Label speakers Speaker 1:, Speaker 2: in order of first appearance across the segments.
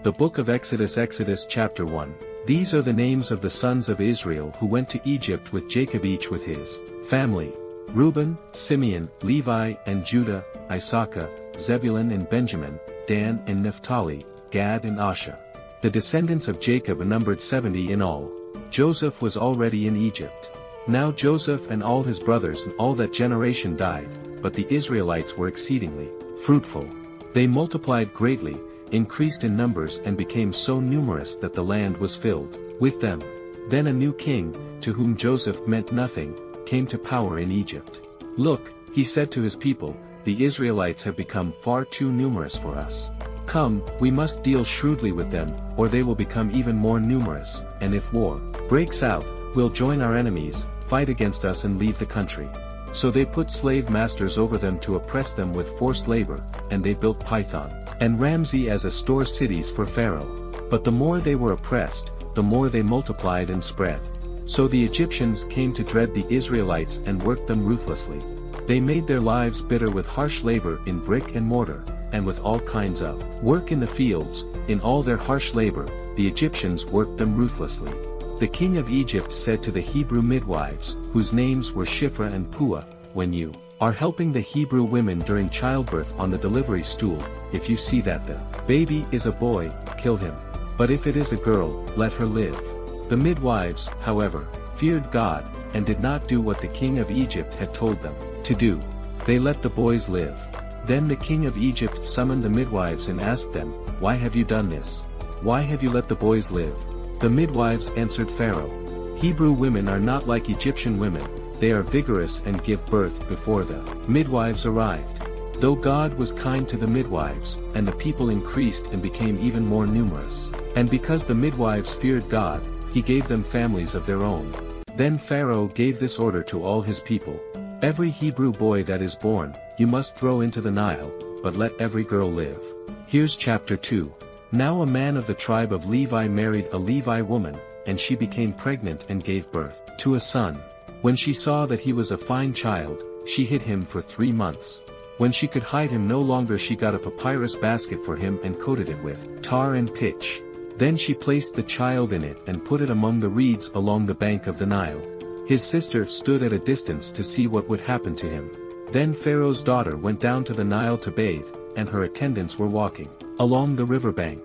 Speaker 1: The Book of Exodus. Exodus chapter 1. These are the names of the sons of Israel who went to Egypt with Jacob, each with his family: Reuben, Simeon, Levi and Judah, Issachar, Zebulun and Benjamin, Dan and Naphtali, Gad and Asher. The descendants of Jacob numbered 70 in all. Joseph was already in Egypt. Now Joseph and all his brothers and all that generation died, but the Israelites were exceedingly fruitful. They multiplied greatly, increased in numbers and became so numerous that the land was filled with them. Then a new king, to whom Joseph meant nothing, came to power in Egypt. Look, he said to his people, the Israelites have become far too numerous for us. Come, we must deal shrewdly with them, or they will become even more numerous, and if war breaks out, we'll join our enemies, fight against us and leave the country. So they put slave masters over them to oppress them with forced labor, and they built Pithom and Ramsey as store cities for Pharaoh. But the more they were oppressed, the more they multiplied and spread. So the Egyptians came to dread the Israelites and worked them ruthlessly. They made their lives bitter with harsh labor in brick and mortar, and with all kinds of work in the fields. In all their harsh labor, the Egyptians worked them ruthlessly. The king of Egypt said to the Hebrew midwives, whose names were Shiphrah and Puah, when you are helping the Hebrew women during childbirth on the delivery stool, if you see that the baby is a boy, kill him. But if it is a girl, let her live. The midwives, however, feared God, and did not do what the king of Egypt had told them to do. They let the boys live. Then the king of Egypt summoned the midwives and asked them, Why have you done this? Why have you let the boys live? The midwives answered Pharaoh, Hebrew women are not like Egyptian women, they are vigorous and give birth. Before the midwives arrived, though God was kind to the midwives, and the people increased and became even more numerous, and because the midwives feared God, he gave them families of their own. Then Pharaoh gave this order to all his people: Every Hebrew boy that is born, you must throw into the Nile, but let every girl live. Here's chapter 2. Now a man of the tribe of Levi married a Levi woman, and she became pregnant and gave birth to a son. When she saw that he was a fine child, she hid him for 3 months. When she could hide him no longer, she got a papyrus basket for him and coated it with tar and pitch. Then she placed the child in it and put it among the reeds along the bank of the Nile. His sister stood at a distance to see what would happen to him. Then Pharaoh's daughter went down to the Nile to bathe, and her attendants were walking along the river bank.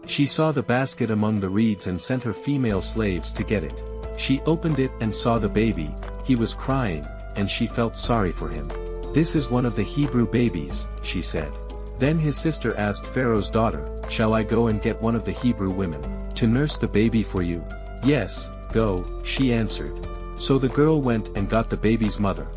Speaker 1: She saw the basket among the reeds and sent her female slaves to get it. She opened it and saw the baby. He was crying, and she felt sorry for him. This is one of the Hebrew babies, she said. Then his sister asked Pharaoh's daughter, Shall I go and get one of the Hebrew women to nurse the baby for you? Yes, go, she answered. So the girl went and got the baby's mother.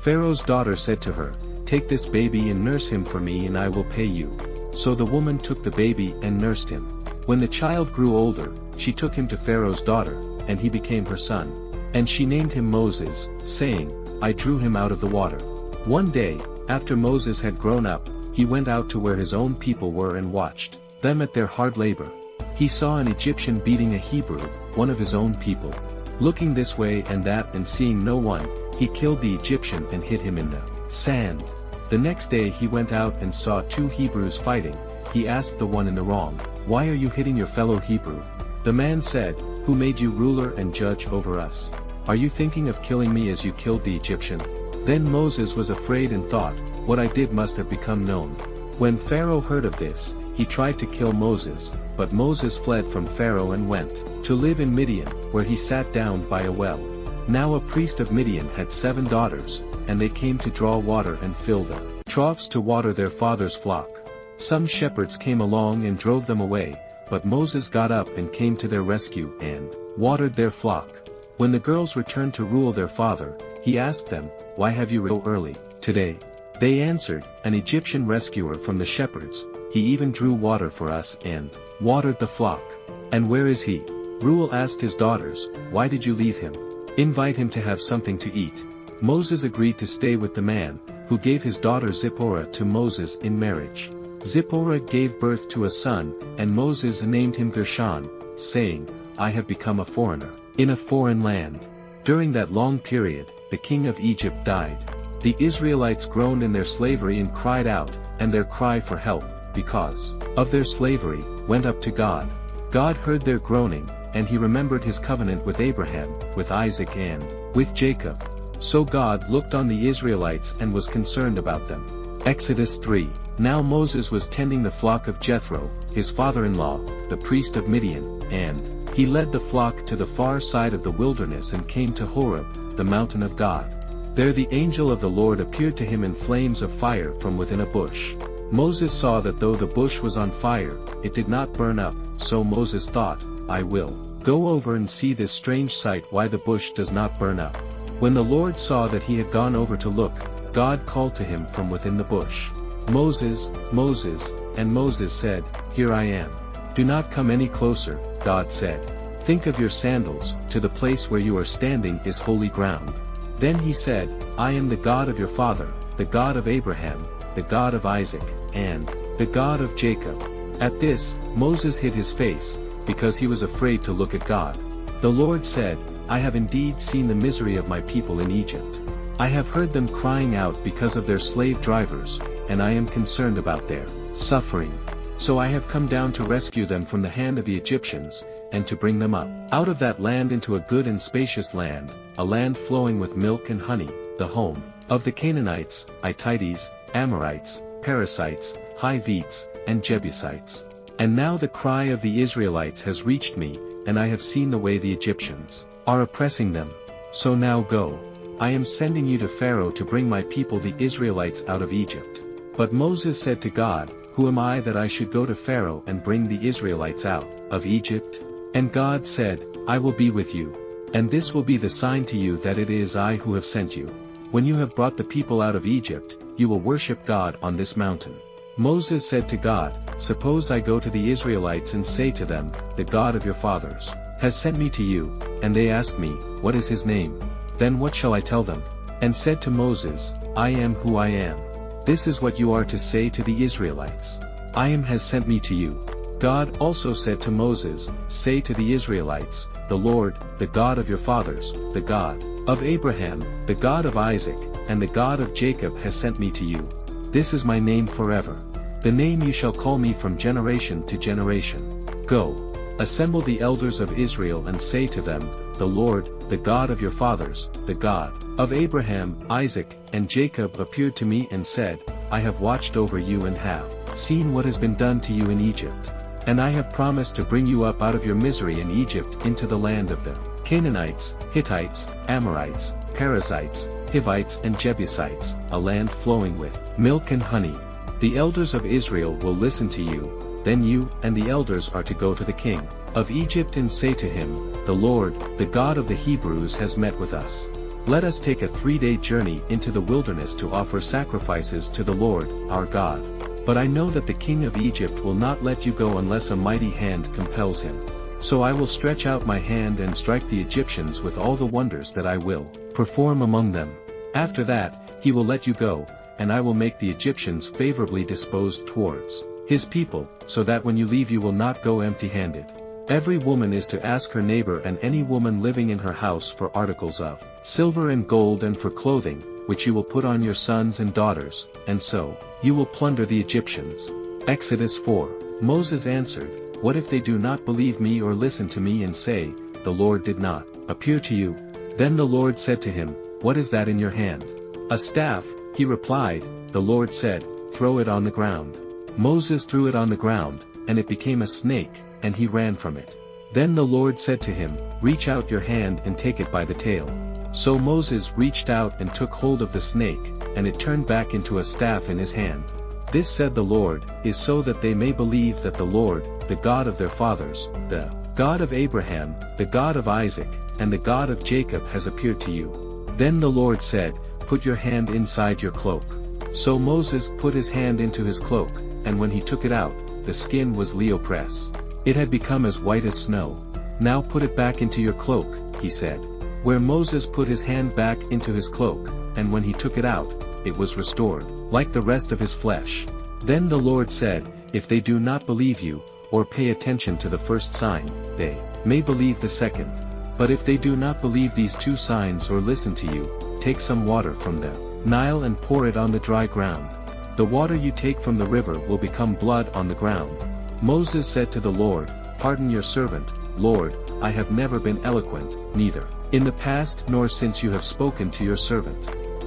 Speaker 1: Pharaoh's daughter said to her, Take this baby and nurse him for me and I will pay you. So the woman took the baby and nursed him. When the child grew older, she took him to Pharaoh's daughter, and he became her son. And she named him Moses, saying, I drew him out of the water. One day, after Moses had grown up, he went out to where his own people were and watched them at their hard labor. He saw an Egyptian beating a Hebrew, one of his own people. Looking this way and that and seeing no one, he killed the Egyptian and hid him in the sand. The next day he went out and saw 2 Hebrews fighting. He asked the one in the wrong, Why are you hitting your fellow Hebrew? The man said, Who made you ruler and judge over us? Are you thinking of killing me as you killed the Egyptian? Then Moses was afraid and thought, What I did must have become known. When Pharaoh heard of this, he tried to kill Moses, but Moses fled from Pharaoh and went to live in Midian, where he sat down by a well. Now a priest of Midian had 7 daughters, and they came to draw water and fill the troughs to water their father's flock. Some shepherds came along and drove them away, but Moses got up and came to their rescue and watered their flock. When the girls returned to rule their father, he asked them, Why have you risen so early today? They answered, An Egyptian rescuer from the shepherds. He even drew water for us and watered the flock. And where is he? Reuel asked his daughters, Why did you leave him? Invite him to have something to eat. Moses agreed to stay with the man, who gave his daughter Zipporah to Moses in marriage. Zipporah gave birth to a son, and Moses named him Gershon, saying, I have become a foreigner in a foreign land. During that long period, the king of Egypt died. The Israelites groaned in their slavery and cried out, and their cry for help, because of their slavery, went up to God. God heard their groaning, and he remembered his covenant with Abraham, with Isaac and with Jacob. So God looked on the Israelites and was concerned about them. Exodus 3. Now Moses was tending the flock of Jethro, his father-in-law, the priest of Midian, and he led the flock to the far side of the wilderness and came to Horeb, the mountain of God. There the angel of the Lord appeared to him in flames of fire from within a bush. Moses saw that though the bush was on fire, it did not burn up, so Moses thought, I will go over and see this strange sight, why the bush does not burn up. When the Lord saw that he had gone over to look, God called to him from within the bush, Moses, Moses, and Moses said, Here I am. Do not come any closer, God said. Think of your sandals, to the place where you are standing is holy ground. Then he said, I am the God of your father, the God of Abraham, the God of Isaac, and the God of Jacob. At this, Moses hid his face, because he was afraid to look at God. The Lord said, I have indeed seen the misery of my people in Egypt. I have heard them crying out because of their slave drivers, and I am concerned about their suffering. So I have come down to rescue them from the hand of the Egyptians, and to bring them up out of that land into a good and spacious land, a land flowing with milk and honey, the home of the Canaanites, Hittites, Amorites, Perizzites, Hivites, and Jebusites. And now the cry of the Israelites has reached me, and I have seen the way the Egyptians are oppressing them. So now go. I am sending you to Pharaoh to bring my people the Israelites out of Egypt. But Moses said to God, Who am I that I should go to Pharaoh and bring the Israelites out of Egypt? And God said, I will be with you. And this will be the sign to you that it is I who have sent you. When you have brought the people out of Egypt, you will worship God on this mountain. Moses said to God, Suppose I go to the Israelites and say to them, The God of your fathers has sent me to you, and they ask me, What is his name? Then what shall I tell them? And said to Moses, I am who I am. This is what you are to say to the Israelites. I am has sent me to you. God also said to Moses, Say to the Israelites, The Lord, the God of your fathers, the God of Abraham, the God of Isaac, and the God of Jacob has sent me to you. This is my name forever. The name you shall call me from generation to generation. Go. Assemble the elders of Israel and say to them, The Lord, the God of your fathers, the God of Abraham, Isaac, and Jacob appeared to me and said, I have watched over you and have seen what has been done to you in Egypt. And I have promised to bring you up out of your misery in Egypt into the land of the Canaanites, Hittites, Amorites, Perizzites, Hivites and Jebusites, a land flowing with milk and honey. The elders of Israel will listen to you. Then you and the elders are to go to the king of Egypt and say to him, The Lord, the God of the Hebrews has met with us. Let us take a 3-day journey into the wilderness to offer sacrifices to the Lord, our God. But I know that the king of Egypt will not let you go unless a mighty hand compels him. So I will stretch out my hand and strike the Egyptians with all the wonders that I will perform among them. After that, he will let you go, and I will make the Egyptians favorably disposed towards his people, so that when you leave you will not go empty-handed. Every woman is to ask her neighbor and any woman living in her house for articles of silver and gold and for clothing, which you will put on your sons and daughters, and so you will plunder the Egyptians. Exodus 4. Moses answered, What if they do not believe me or listen to me and say, The Lord did not appear to you? Then the Lord said to him, What is that in your hand? A staff, he replied. The Lord said, Throw it on the ground. Moses threw it on the ground, and it became a snake, and he ran from it. Then the Lord said to him, Reach out your hand and take it by the tail. So Moses reached out and took hold of the snake, and it turned back into a staff in his hand. This, said the Lord, is so that they may believe that the Lord, the God of their fathers, the God of Abraham, the God of Isaac, and the God of Jacob has appeared to you. Then the Lord said, Put your hand inside your cloak. So Moses put his hand into his cloak, and when he took it out, the skin was leopress. It had become as white as snow. Now put it back into your cloak, he said. Where Moses put his hand back into his cloak, and when he took it out, it was restored, like the rest of his flesh. Then the Lord said, If they do not believe you, or pay attention to the first sign, they may believe the second. But if they do not believe these 2 signs or listen to you, take some water from the Nile and pour it on the dry ground. The water you take from the river will become blood on the ground. Moses said to the Lord, "Pardon your servant, Lord, I have never been eloquent, neither in the past nor since you have spoken to your servant.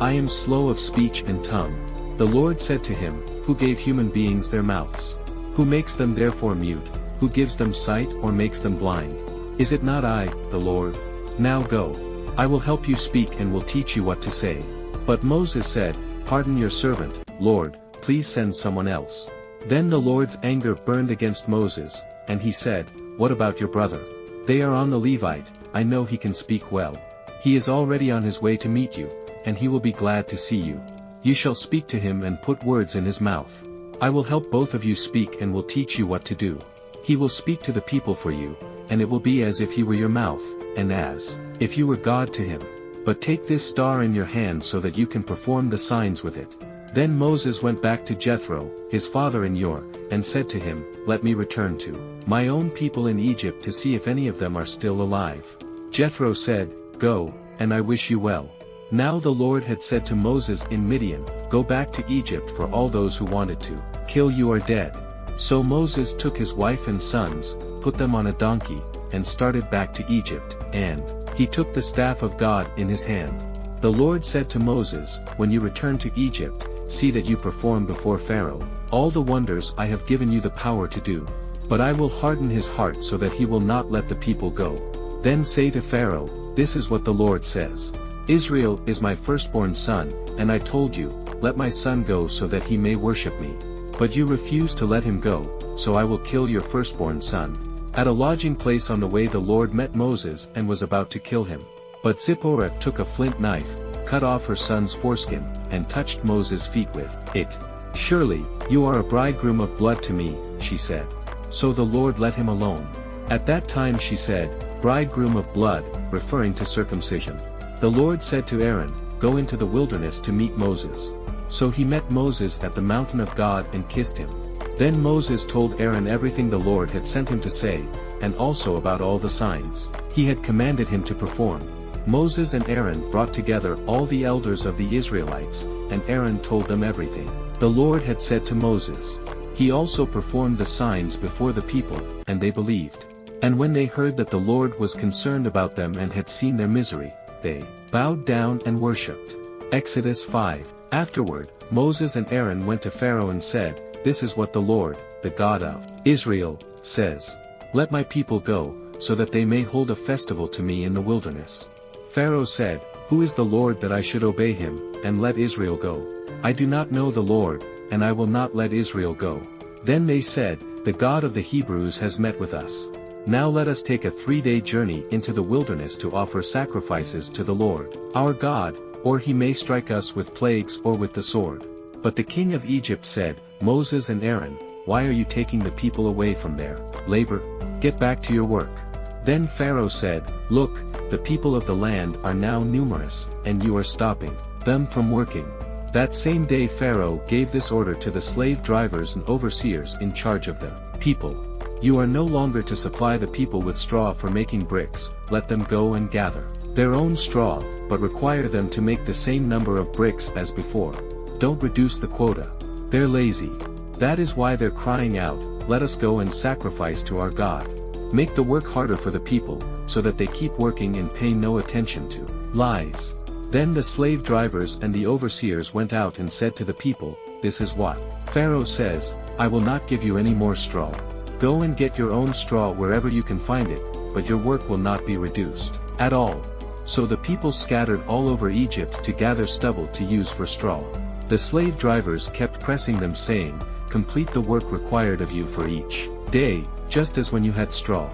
Speaker 1: I am slow of speech and tongue." The Lord said to him, "Who gave human beings their mouths? Who makes them therefore mute? Who gives them sight or makes them blind? Is it not I, the Lord? Now go. I will help you speak and will teach you what to say." But Moses said, "Pardon your servant, Lord, please send someone else." Then the Lord's anger burned against Moses, and he said, "What about your brother? They are on the Levite, I know he can speak well. He is already on his way to meet you, and he will be glad to see you. You shall speak to him and put words in his mouth. I will help both of you speak and will teach you what to do. He will speak to the people for you, and it will be as if he were your mouth, and as if you were God to him. But take this star in your hand so that you can perform the signs with it." Then Moses went back to Jethro, his father-in-law, and said to him, "Let me return to my own people in Egypt to see if any of them are still alive." Jethro said, "Go, and I wish you well." Now the Lord had said to Moses in Midian, "Go back to Egypt, for all those who wanted to kill you are dead." So Moses took his wife and sons, put them on a donkey, and started back to Egypt, and he took the staff of God in his hand. The Lord said to Moses, "When you return to Egypt, see that you perform before Pharaoh all the wonders I have given you the power to do. But I will harden his heart so that he will not let the people go. Then say to Pharaoh, 'This is what the Lord says. Israel is my firstborn son, and I told you, let my son go so that he may worship me. But you refused to let him go, so I will kill your firstborn son.'" At a lodging place on the way the Lord met Moses and was about to kill him. But Zipporah took a flint knife, cut off her son's foreskin, and touched Moses' feet with it. "Surely, you are a bridegroom of blood to me," she said. So the Lord let him alone. At that time she said, "Bridegroom of blood," referring to circumcision. The Lord said to Aaron, "Go into the wilderness to meet Moses." So he met Moses at the mountain of God and kissed him. Then Moses told Aaron everything the Lord had sent him to say, and also about all the signs he had commanded him to perform. Moses and Aaron brought together all the elders of the Israelites, and Aaron told them everything the Lord had said to Moses. He also performed the signs before the people, and they believed. And when they heard that the Lord was concerned about them and had seen their misery, they bowed down and worshipped. Exodus 5. Afterward, Moses and Aaron went to Pharaoh and said, "This is what the Lord, the God of Israel, says. Let my people go, so that they may hold a festival to me in the wilderness." Pharaoh said, "Who is the Lord that I should obey him, and let Israel go? I do not know the Lord, and I will not let Israel go." Then they said, "The God of the Hebrews has met with us. Now let us take a 3-day journey into the wilderness to offer sacrifices to the Lord, our God, or he may strike us with plagues or with the sword." But the king of Egypt said, "Moses and Aaron, why are you taking the people away from their labor? Get back to your work." Then Pharaoh said, "Look, the people of the land are now numerous, and you are stopping them from working." That same day Pharaoh gave this order to the slave drivers and overseers in charge of the people: "You are no longer to supply the people with straw for making bricks, let them go and gather their own straw, but require them to make the same number of bricks as before. Don't reduce the quota. They're lazy. That is why they're crying out, 'Let us go and sacrifice to our God.' Make the work harder for the people, so that they keep working and pay no attention to lies." Then the slave drivers and the overseers went out and said to the people, "This is what Pharaoh says, I will not give you any more straw. Go and get your own straw wherever you can find it, but your work will not be reduced at all." So the people scattered all over Egypt to gather stubble to use for straw. The slave drivers kept pressing them saying, "Complete the work required of you for each day, just as when you had straw."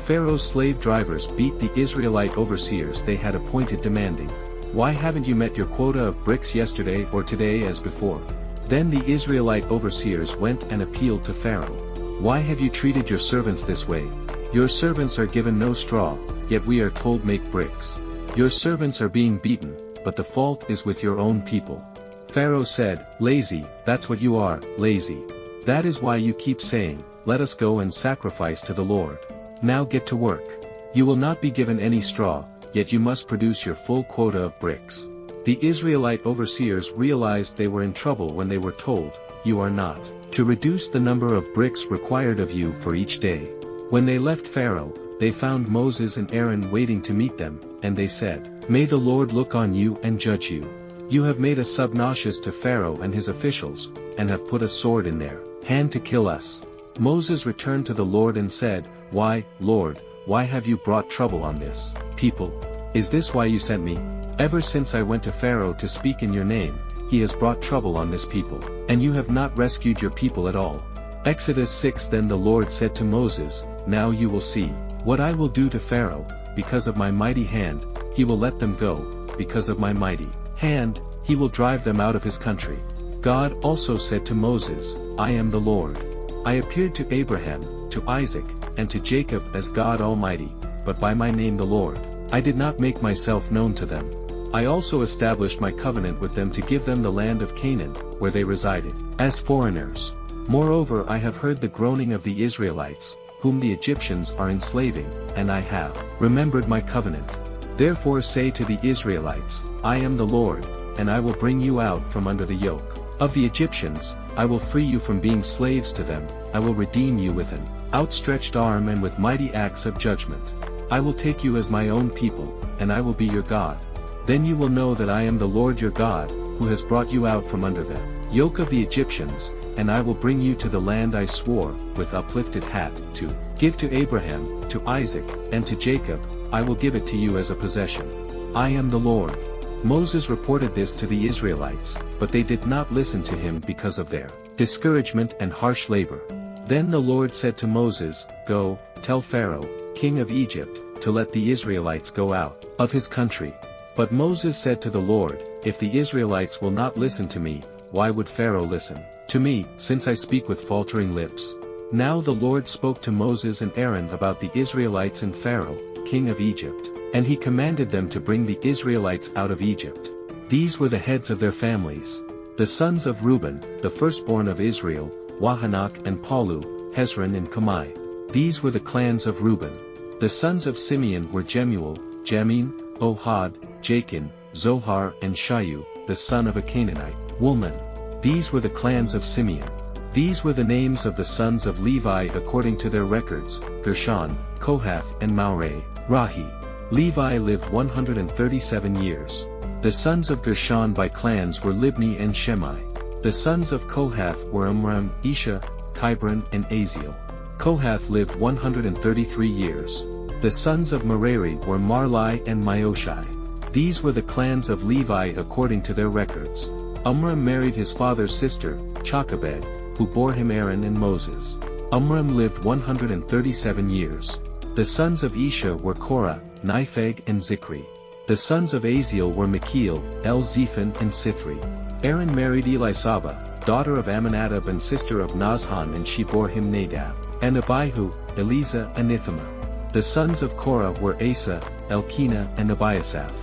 Speaker 1: Pharaoh's slave drivers beat the Israelite overseers they had appointed, demanding, "Why haven't you met your quota of bricks yesterday or today as before?" Then the Israelite overseers went and appealed to Pharaoh. "Why have you treated your servants this way? Your servants are given no straw, yet we are told make bricks. Your servants are being beaten, but the fault is with your own people." Pharaoh said, "Lazy, that's what you are, lazy. That is why you keep saying, 'Let us go and sacrifice to the Lord.' Now get to work. You will not be given any straw, yet you must produce your full quota of bricks." The Israelite overseers realized they were in trouble when they were told, you are not to reduce the number of bricks required of you for each day. When they left Pharaoh, they found Moses and Aaron waiting to meet them, and they said, "May the Lord look on you and judge you. You have made us obnoxious to Pharaoh and his officials, and have put a sword in their hand to kill us." Moses returned to the Lord and said, "Why, Lord, why have you brought trouble on this people? Is this why you sent me? Ever since I went to Pharaoh to speak in your name, he has brought trouble on this people, and you have not rescued your people at all." Exodus 6. Then the Lord said to Moses, "Now you will see what I will do to Pharaoh, because of my mighty hand, he will let them go, because of my mighty hand, he will drive them out of his country." God also said to Moses, "I am the Lord. I appeared to Abraham, to Isaac, and to Jacob as God Almighty, but by my name the Lord, I did not make myself known to them. I also established my covenant with them to give them the land of Canaan, where they resided, as foreigners. Moreover, I have heard the groaning of the Israelites, whom the Egyptians are enslaving, and I have remembered my covenant. Therefore say to the Israelites, I am the Lord, and I will bring you out from under the yoke of the Egyptians. I will free you from being slaves to them. I will redeem you with an outstretched arm and with mighty acts of judgment. I will take you as my own people, and I will be your God. Then you will know that I am the Lord your God, who has brought you out from under the yoke of the Egyptians, and I will bring you to the land I swore, with uplifted hat, to give to Abraham, to Isaac, and to Jacob. I will give it to you as a possession. I am the Lord." Moses reported this to the Israelites, but they did not listen to him because of their discouragement and harsh labor. Then the Lord said to Moses, "Go, tell Pharaoh, king of Egypt, to let the Israelites go out of his country." But Moses said to the Lord, "If the Israelites will not listen to me, why would Pharaoh listen to me, since I speak with faltering lips?" Now the Lord spoke to Moses and Aaron about the Israelites and Pharaoh, king of Egypt, and he commanded them to bring the Israelites out of Egypt. These were the heads of their families. The sons of Reuben, the firstborn of Israel, Wahanak and Palu, Hezron and Kamai. These were the clans of Reuben. The sons of Simeon were Jemuel, Jamin, Ohad, Jachin, Zohar and Shayu, the son of a Canaanite woman. These were the clans of Simeon. These were the names of the sons of Levi according to their records: Gershon, Kohath and Merari, Rahi. Levi lived 137 years. The sons of Gershon by clans were Libni and Shimei. The sons of Kohath were Amram, Isha, Kibron and Aziel. Kohath lived 133 years. The sons of Merari were Marli and Mioshai. These were the clans of Levi according to their records. Amram married his father's sister, Jochebed, who bore him Aaron and Moses. Amram lived 137 years. The sons of Isha were Korah, Nepheg and Zikri. The sons of Aziel were Machil, Elzephan and Sithri. Aaron married Elisaba, daughter of Amminadab and sister of Nazhan, and she bore him Nadab, and Abihu, Eleazar and Ithamar. The sons of Korah were Asa, Elkanah and Abiasaph.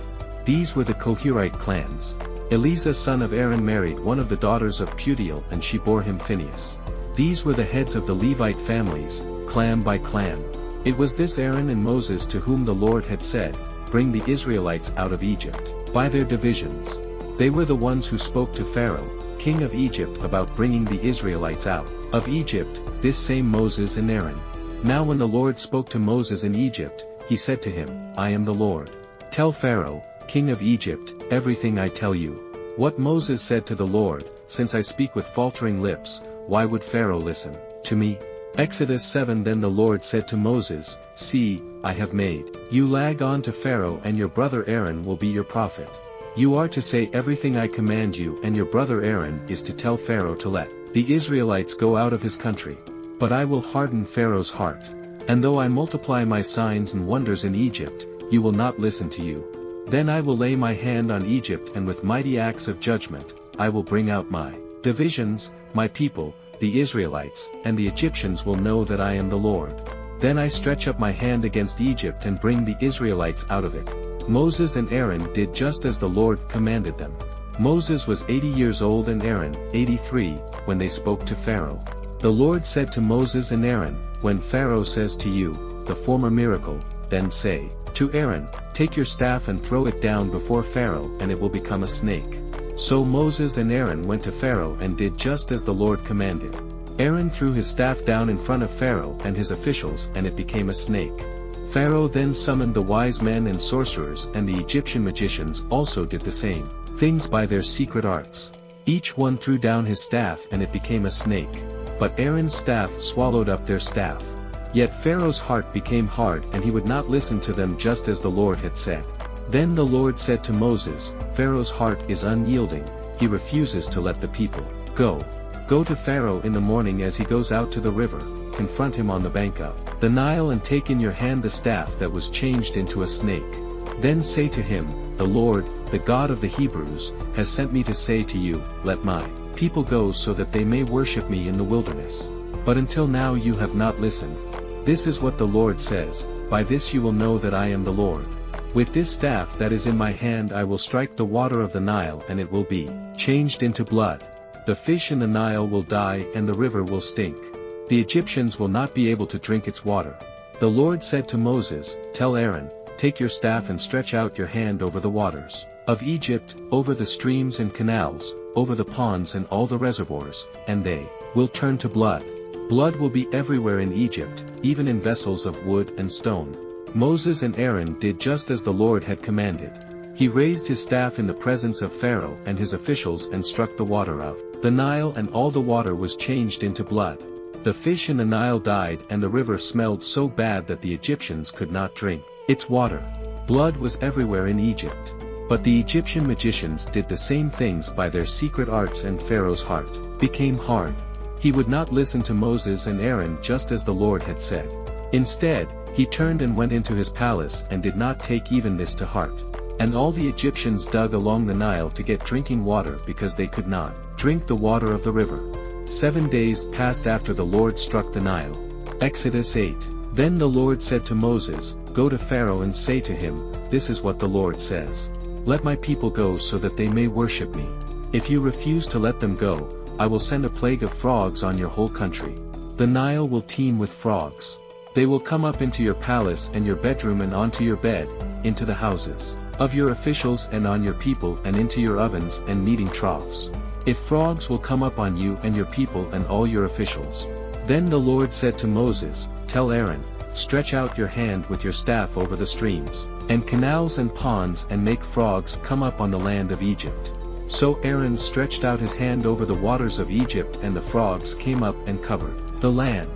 Speaker 1: These were the Kohathite clans. Eleazar son of Aaron married one of the daughters of Putiel, and she bore him Phinehas. These were the heads of the Levite families, clan by clan. It was this Aaron and Moses to whom the Lord had said, "Bring the Israelites out of Egypt," by their divisions. They were the ones who spoke to Pharaoh, king of Egypt, about bringing the Israelites out of Egypt, this same Moses and Aaron. Now when the Lord spoke to Moses in Egypt, he said to him, "I am the Lord. Tell Pharaoh, king of Egypt, everything I tell you." What Moses said to the Lord, "Since I speak with faltering lips, why would Pharaoh listen to me?" Exodus 7. Then the Lord said to Moses, "See, I have made you lag on to Pharaoh, and your brother Aaron will be your prophet. You are to say everything I command you, and your brother Aaron is to tell Pharaoh to let the Israelites go out of his country. But I will harden Pharaoh's heart. And though I multiply my signs and wonders in Egypt, you will not listen to you. Then I will lay my hand on Egypt, and with mighty acts of judgment, I will bring out my divisions, my people, the Israelites, and the Egyptians will know that I am the Lord. Then I stretch up my hand against Egypt and bring the Israelites out of it." Moses and Aaron did just as the Lord commanded them. Moses was 80 years old and Aaron, 83, when they spoke to Pharaoh. The Lord said to Moses and Aaron, "When Pharaoh says to you, 'The former miracle,' then say to Aaron, 'Take your staff and throw it down before Pharaoh, and it will become a snake.' So Moses and Aaron went to Pharaoh and did just as the Lord commanded. Aaron threw his staff down in front of Pharaoh and his officials and it became a snake. Pharaoh then summoned the wise men and sorcerers, and the Egyptian magicians also did the same things by their secret arts. Each one threw down his staff and it became a snake. But Aaron's staff swallowed up their staff. Yet Pharaoh's heart became hard and he would not listen to them just as the Lord had said. Then the Lord said to Moses, Pharaoh's heart is unyielding, he refuses to let the people go. Go to Pharaoh in the morning as he goes out to the river, confront him on the bank of the Nile and take in your hand the staff that was changed into a snake. Then say to him, the Lord, the God of the Hebrews, has sent me to say to you, let my people go so that they may worship me in the wilderness. But until now you have not listened. This is what the Lord says, by this you will know that I am the Lord. With this staff that is in my hand I will strike the water of the Nile and it will be changed into blood. The fish in the Nile will die and the river will stink. The Egyptians will not be able to drink its water. The Lord said to Moses, tell Aaron, take your staff and stretch out your hand over the waters of Egypt, over the streams and canals, over the ponds and all the reservoirs, and they will turn to blood. Blood will be everywhere in Egypt, even in vessels of wood and stone. Moses and Aaron did just as the Lord had commanded. He raised his staff in the presence of Pharaoh and his officials and struck the water of the Nile, and all the water was changed into blood. The fish in the Nile died and the river smelled so bad that the Egyptians could not drink its water. Blood was everywhere in Egypt. But the Egyptian magicians did the same things by their secret arts and Pharaoh's heart became hard. He would not listen to Moses and Aaron just as the Lord had said. Instead, he turned and went into his palace and did not take even this to heart. And all the Egyptians dug along the Nile to get drinking water because they could not drink the water of the river. 7 days passed after the Lord struck the Nile. Exodus 8. Then the Lord said to Moses, go to Pharaoh and say to him, this is what the Lord says. Let my people go so that they may worship me. If you refuse to let them go, I will send a plague of frogs on your whole country. The Nile will teem with frogs. They will come up into your palace and your bedroom and onto your bed, into the houses of your officials and on your people and into your ovens and kneading troughs. If frogs will come up on you and your people and all your officials. Then the Lord said to Moses, tell Aaron, stretch out your hand with your staff over the streams, and canals and ponds and make frogs come up on the land of Egypt. So Aaron stretched out his hand over the waters of Egypt and the frogs came up and covered the land.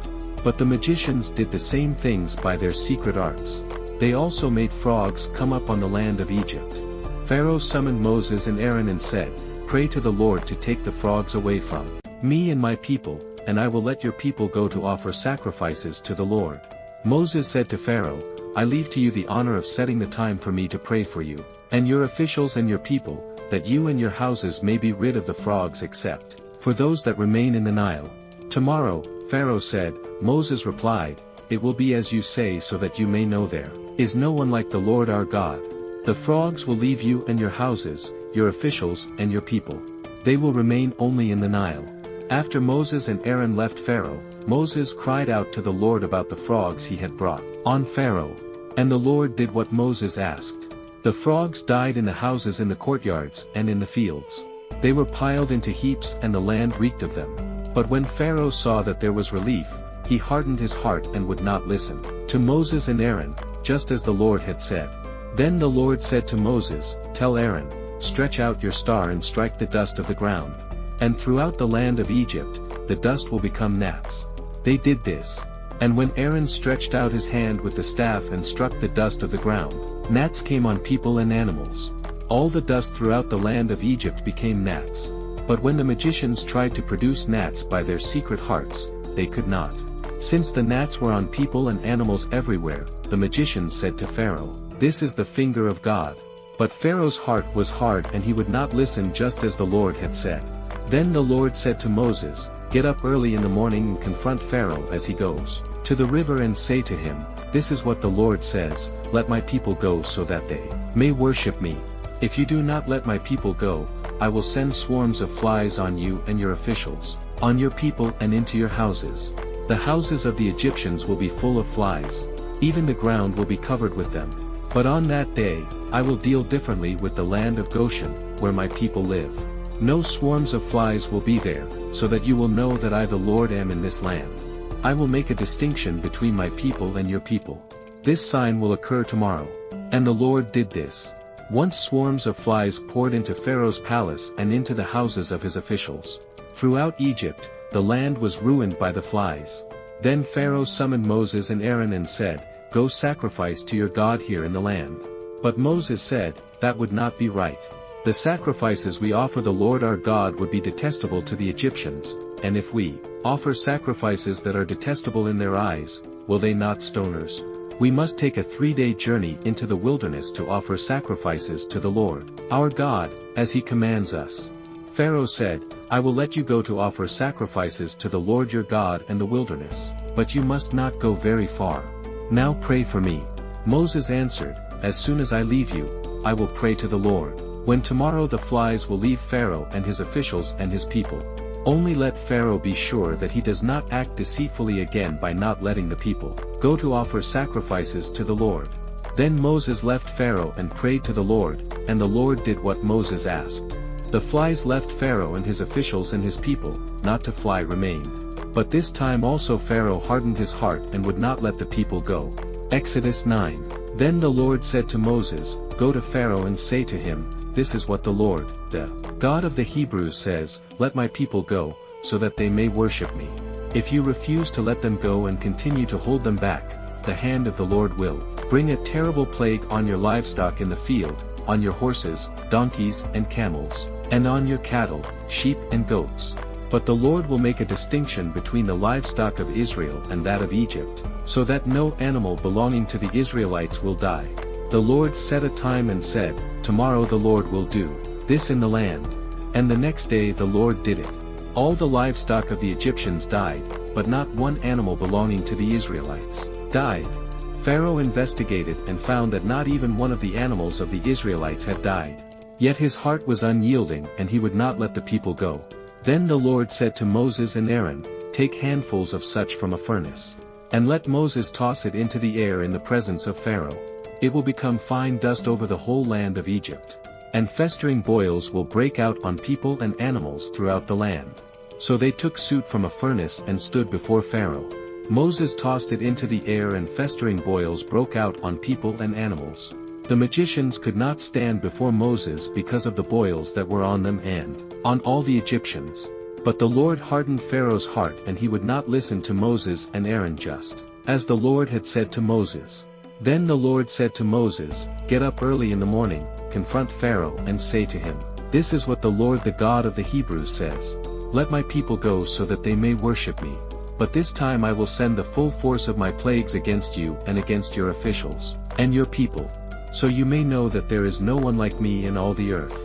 Speaker 1: But the magicians did the same things by their secret arts. They also made frogs come up on the land of Egypt. Pharaoh summoned Moses and Aaron and said, pray to the Lord to take the frogs away from me and my people, and I will let your people go to offer sacrifices to the Lord. Moses said to Pharaoh, I leave to you the honor of setting the time for me to pray for you, and your officials and your people, that you and your houses may be rid of the frogs except for those that remain in the Nile. Tomorrow, Pharaoh said. Moses replied, it will be as you say so that you may know there is no one like the Lord our God. The frogs will leave you and your houses, your officials and your people. They will remain only in the Nile. After Moses and Aaron left Pharaoh, Moses cried out to the Lord about the frogs he had brought on Pharaoh. And the Lord did what Moses asked. The frogs died in the houses in the courtyards and in the fields. They were piled into heaps and the land reeked of them. But when Pharaoh saw that there was relief, he hardened his heart and would not listen to Moses and Aaron, just as the Lord had said. Then the Lord said to Moses, tell Aaron, stretch out your star and strike the dust of the ground. And throughout the land of Egypt, the dust will become gnats. They did this. And when Aaron stretched out his hand with the staff and struck the dust of the ground, gnats came on people and animals. All the dust throughout the land of Egypt became gnats. But when the magicians tried to produce gnats by their secret arts, they could not. Since the gnats were on people and animals everywhere, the magicians said to Pharaoh, this is the finger of God. But Pharaoh's heart was hard and he would not listen just as the Lord had said. Then the Lord said to Moses, get up early in the morning and confront Pharaoh as he goes to the river and say to him, this is what the Lord says, let my people go so that they may worship me. If you do not let my people go, I will send swarms of flies on you and your officials, on your people and into your houses. The houses of the Egyptians will be full of flies. Even the ground will be covered with them. But on that day, I will deal differently with the land of Goshen, where my people live. No swarms of flies will be there, so that you will know that I the Lord am in this land. I will make a distinction between my people and your people. This sign will occur tomorrow. And the Lord did this. Once swarms of flies poured into Pharaoh's palace and into the houses of his officials. Throughout Egypt, the land was ruined by the flies. Then Pharaoh summoned Moses and Aaron and said, "Go sacrifice to your God here in the land." But Moses said, "That would not be right. The sacrifices we offer the Lord our God would be detestable to the Egyptians, and if we offer sacrifices that are detestable in their eyes, will they not stone us? We must take a 3-day journey into the wilderness to offer sacrifices to the Lord, our God, as he commands us." Pharaoh said, "I will let you go to offer sacrifices to the Lord your God in the wilderness, but you must not go very far. Now pray for me." Moses answered, "As soon as I leave you, I will pray to the Lord. When tomorrow the flies will leave Pharaoh and his officials and his people. Only let Pharaoh be sure that he does not act deceitfully again by not letting the people go to offer sacrifices to the Lord." Then Moses left Pharaoh and prayed to the Lord, and the Lord did what Moses asked. The flies left Pharaoh and his officials and his people, not to fly remained. But this time also Pharaoh hardened his heart and would not let the people go. Exodus 9. Then the Lord said to Moses, "Go to Pharaoh and say to him, 'This is what the Lord, the God of the Hebrews says, let my people go, so that they may worship me. If you refuse to let them go and continue to hold them back, the hand of the Lord will bring a terrible plague on your livestock in the field, on your horses, donkeys and camels, and on your cattle, sheep and goats. But the Lord will make a distinction between the livestock of Israel and that of Egypt, so that no animal belonging to the Israelites will die.' The Lord set a time and said, 'Tomorrow the Lord will do this in the land.' And the next day the Lord did it. All the livestock of the Egyptians died, but not one animal belonging to the Israelites died. Pharaoh investigated and found that not even one of the animals of the Israelites had died. Yet his heart was unyielding and he would not let the people go. Then the Lord said to Moses and Aaron, "Take handfuls of such from a furnace, and let Moses toss it into the air in the presence of Pharaoh. It will become fine dust over the whole land of Egypt. And festering boils will break out on people and animals throughout the land." So they took soot from a furnace and stood before Pharaoh. Moses tossed it into the air and festering boils broke out on people and animals. The magicians could not stand before Moses because of the boils that were on them and on all the Egyptians. But the Lord hardened Pharaoh's heart and he would not listen to Moses and Aaron just as the Lord had said to Moses. Then the Lord said to Moses, "Get up early in the morning, confront Pharaoh and say to him, 'This is what the Lord the God of the Hebrews says. Let my people go so that they may worship me. But this time I will send the full force of my plagues against you and against your officials and your people. So you may know that there is no one like me in all the earth.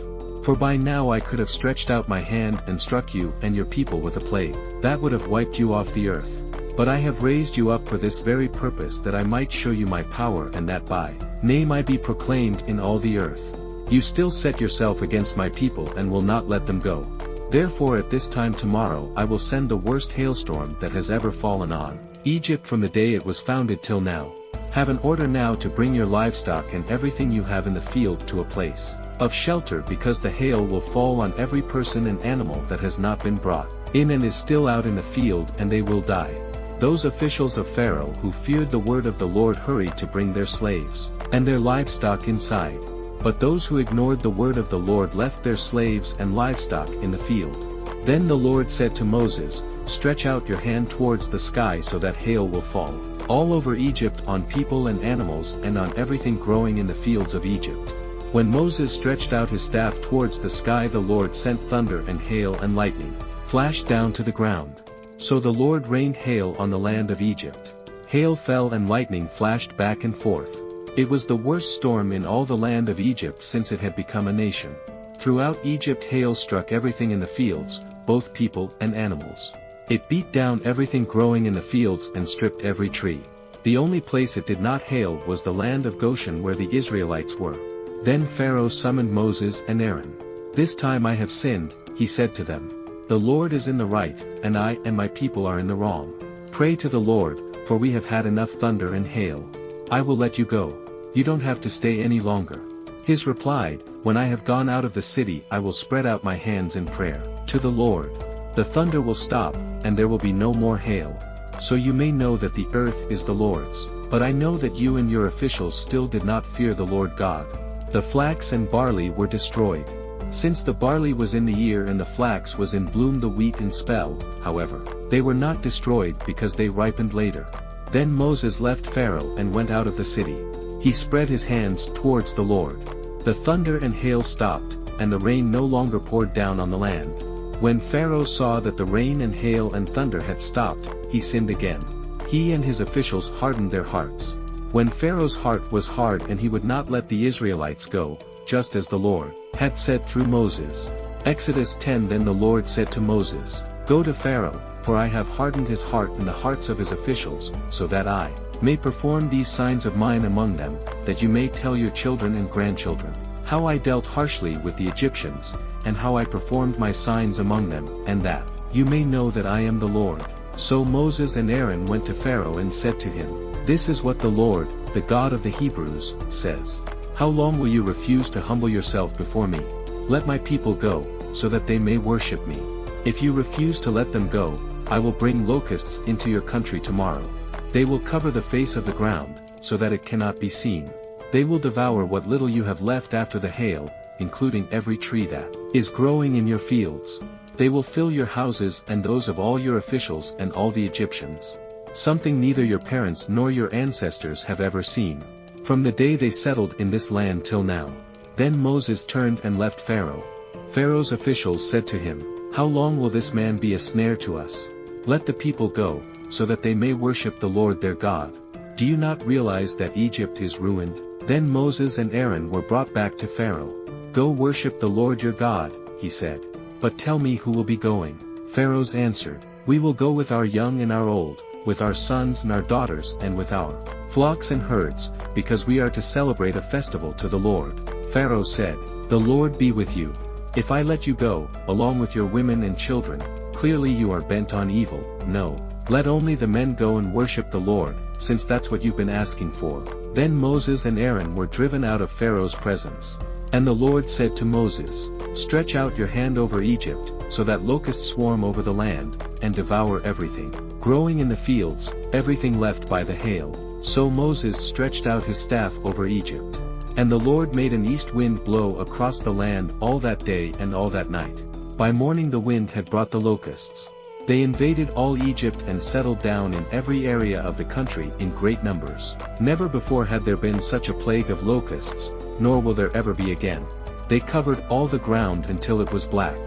Speaker 1: For by now I could have stretched out my hand and struck you and your people with a plague that would have wiped you off the earth. But I have raised you up for this very purpose, that I might show you my power and that by name I be proclaimed in all the earth. You still set yourself against my people and will not let them go. Therefore at this time tomorrow I will send the worst hailstorm that has ever fallen on Egypt from the day it was founded till now. Have an order now to bring your livestock and everything you have in the field to a place of shelter, because the hail will fall on every person and animal that has not been brought in and is still out in the field, and they will die." Those officials of Pharaoh who feared the word of the Lord hurried to bring their slaves and their livestock inside. But those who ignored the word of the Lord left their slaves and livestock in the field. Then the Lord said to Moses, "Stretch out your hand towards the sky so that hail will fall all over Egypt, on people and animals and on everything growing in the fields of Egypt." When Moses stretched out his staff towards the sky, the Lord sent thunder and hail and lightning flashed down to the ground. So the Lord rained hail on the land of Egypt. Hail fell and lightning flashed back and forth. It was the worst storm in all the land of Egypt since it had become a nation. Throughout Egypt hail struck everything in the fields, both people and animals. It beat down everything growing in the fields and stripped every tree. The only place it did not hail was the land of Goshen, where the Israelites were. Then Pharaoh summoned Moses and Aaron. "This time I have sinned," he said to them. "The Lord is in the right, and I and my people are in the wrong. Pray to the Lord, for we have had enough thunder and hail. I will let you go. You don't have to stay any longer." His replied, "When I have gone out of the city I will spread out my hands in prayer to the Lord. The thunder will stop, and there will be no more hail. So you may know that the earth is the Lord's. But I know that you and your officials still did not fear the Lord God. The flax and barley were destroyed. Since the barley was in the ear and the flax was in bloom, the wheat in spell, however, they were not destroyed because they ripened later." Then Moses left Pharaoh and went out of the city. He spread his hands towards the Lord. The thunder and hail stopped, and the rain no longer poured down on the land. When Pharaoh saw that the rain and hail and thunder had stopped, he sinned again. He and his officials hardened their hearts. When Pharaoh's heart was hard and he would not let the Israelites go, just as the Lord had said through Moses. Exodus 10. Then the Lord said to Moses, "Go to Pharaoh, for I have hardened his heart and the hearts of his officials, so that I may perform these signs of mine among them, that you may tell your children and grandchildren how I dealt harshly with the Egyptians, and how I performed my signs among them, and that you may know that I am the Lord." So Moses and Aaron went to Pharaoh and said to him, "This is what the Lord, the God of the Hebrews, says. How long will you refuse to humble yourself before me? Let my people go, so that they may worship me. If you refuse to let them go, I will bring locusts into your country tomorrow. They will cover the face of the ground, so that it cannot be seen. They will devour what little you have left after the hail, including every tree that is growing in your fields. They will fill your houses and those of all your officials and all the Egyptians. Something neither your parents nor your ancestors have ever seen, from the day they settled in this land till now." Then Moses turned and left Pharaoh. Pharaoh's officials said to him, "How long will this man be a snare to us? Let the people go, so that they may worship the Lord their God. Do you not realize that Egypt is ruined?" Then Moses and Aaron were brought back to Pharaoh. "Go worship the Lord your God," he said. "But tell me who will be going." Pharaoh's answered, "We will go with our young and our old, with our sons and our daughters and with our flocks and herds, because we are to celebrate a festival to the Lord." Pharaoh said, "The Lord be with you. If I let you go, along with your women and children, clearly you are bent on evil. No, let only the men go and worship the Lord, since that's what you've been asking for." Then Moses and Aaron were driven out of Pharaoh's presence. And the Lord said to Moses, "Stretch out your hand over Egypt, so that locusts swarm over the land, and devour everything growing in the fields, everything left by the hail." So Moses stretched out his staff over Egypt. And the Lord made an east wind blow across the land all that day and all that night. By morning the wind had brought the locusts. They invaded all Egypt and settled down in every area of the country in great numbers. Never before had there been such a plague of locusts, nor will there ever be again. They covered all the ground until it was black.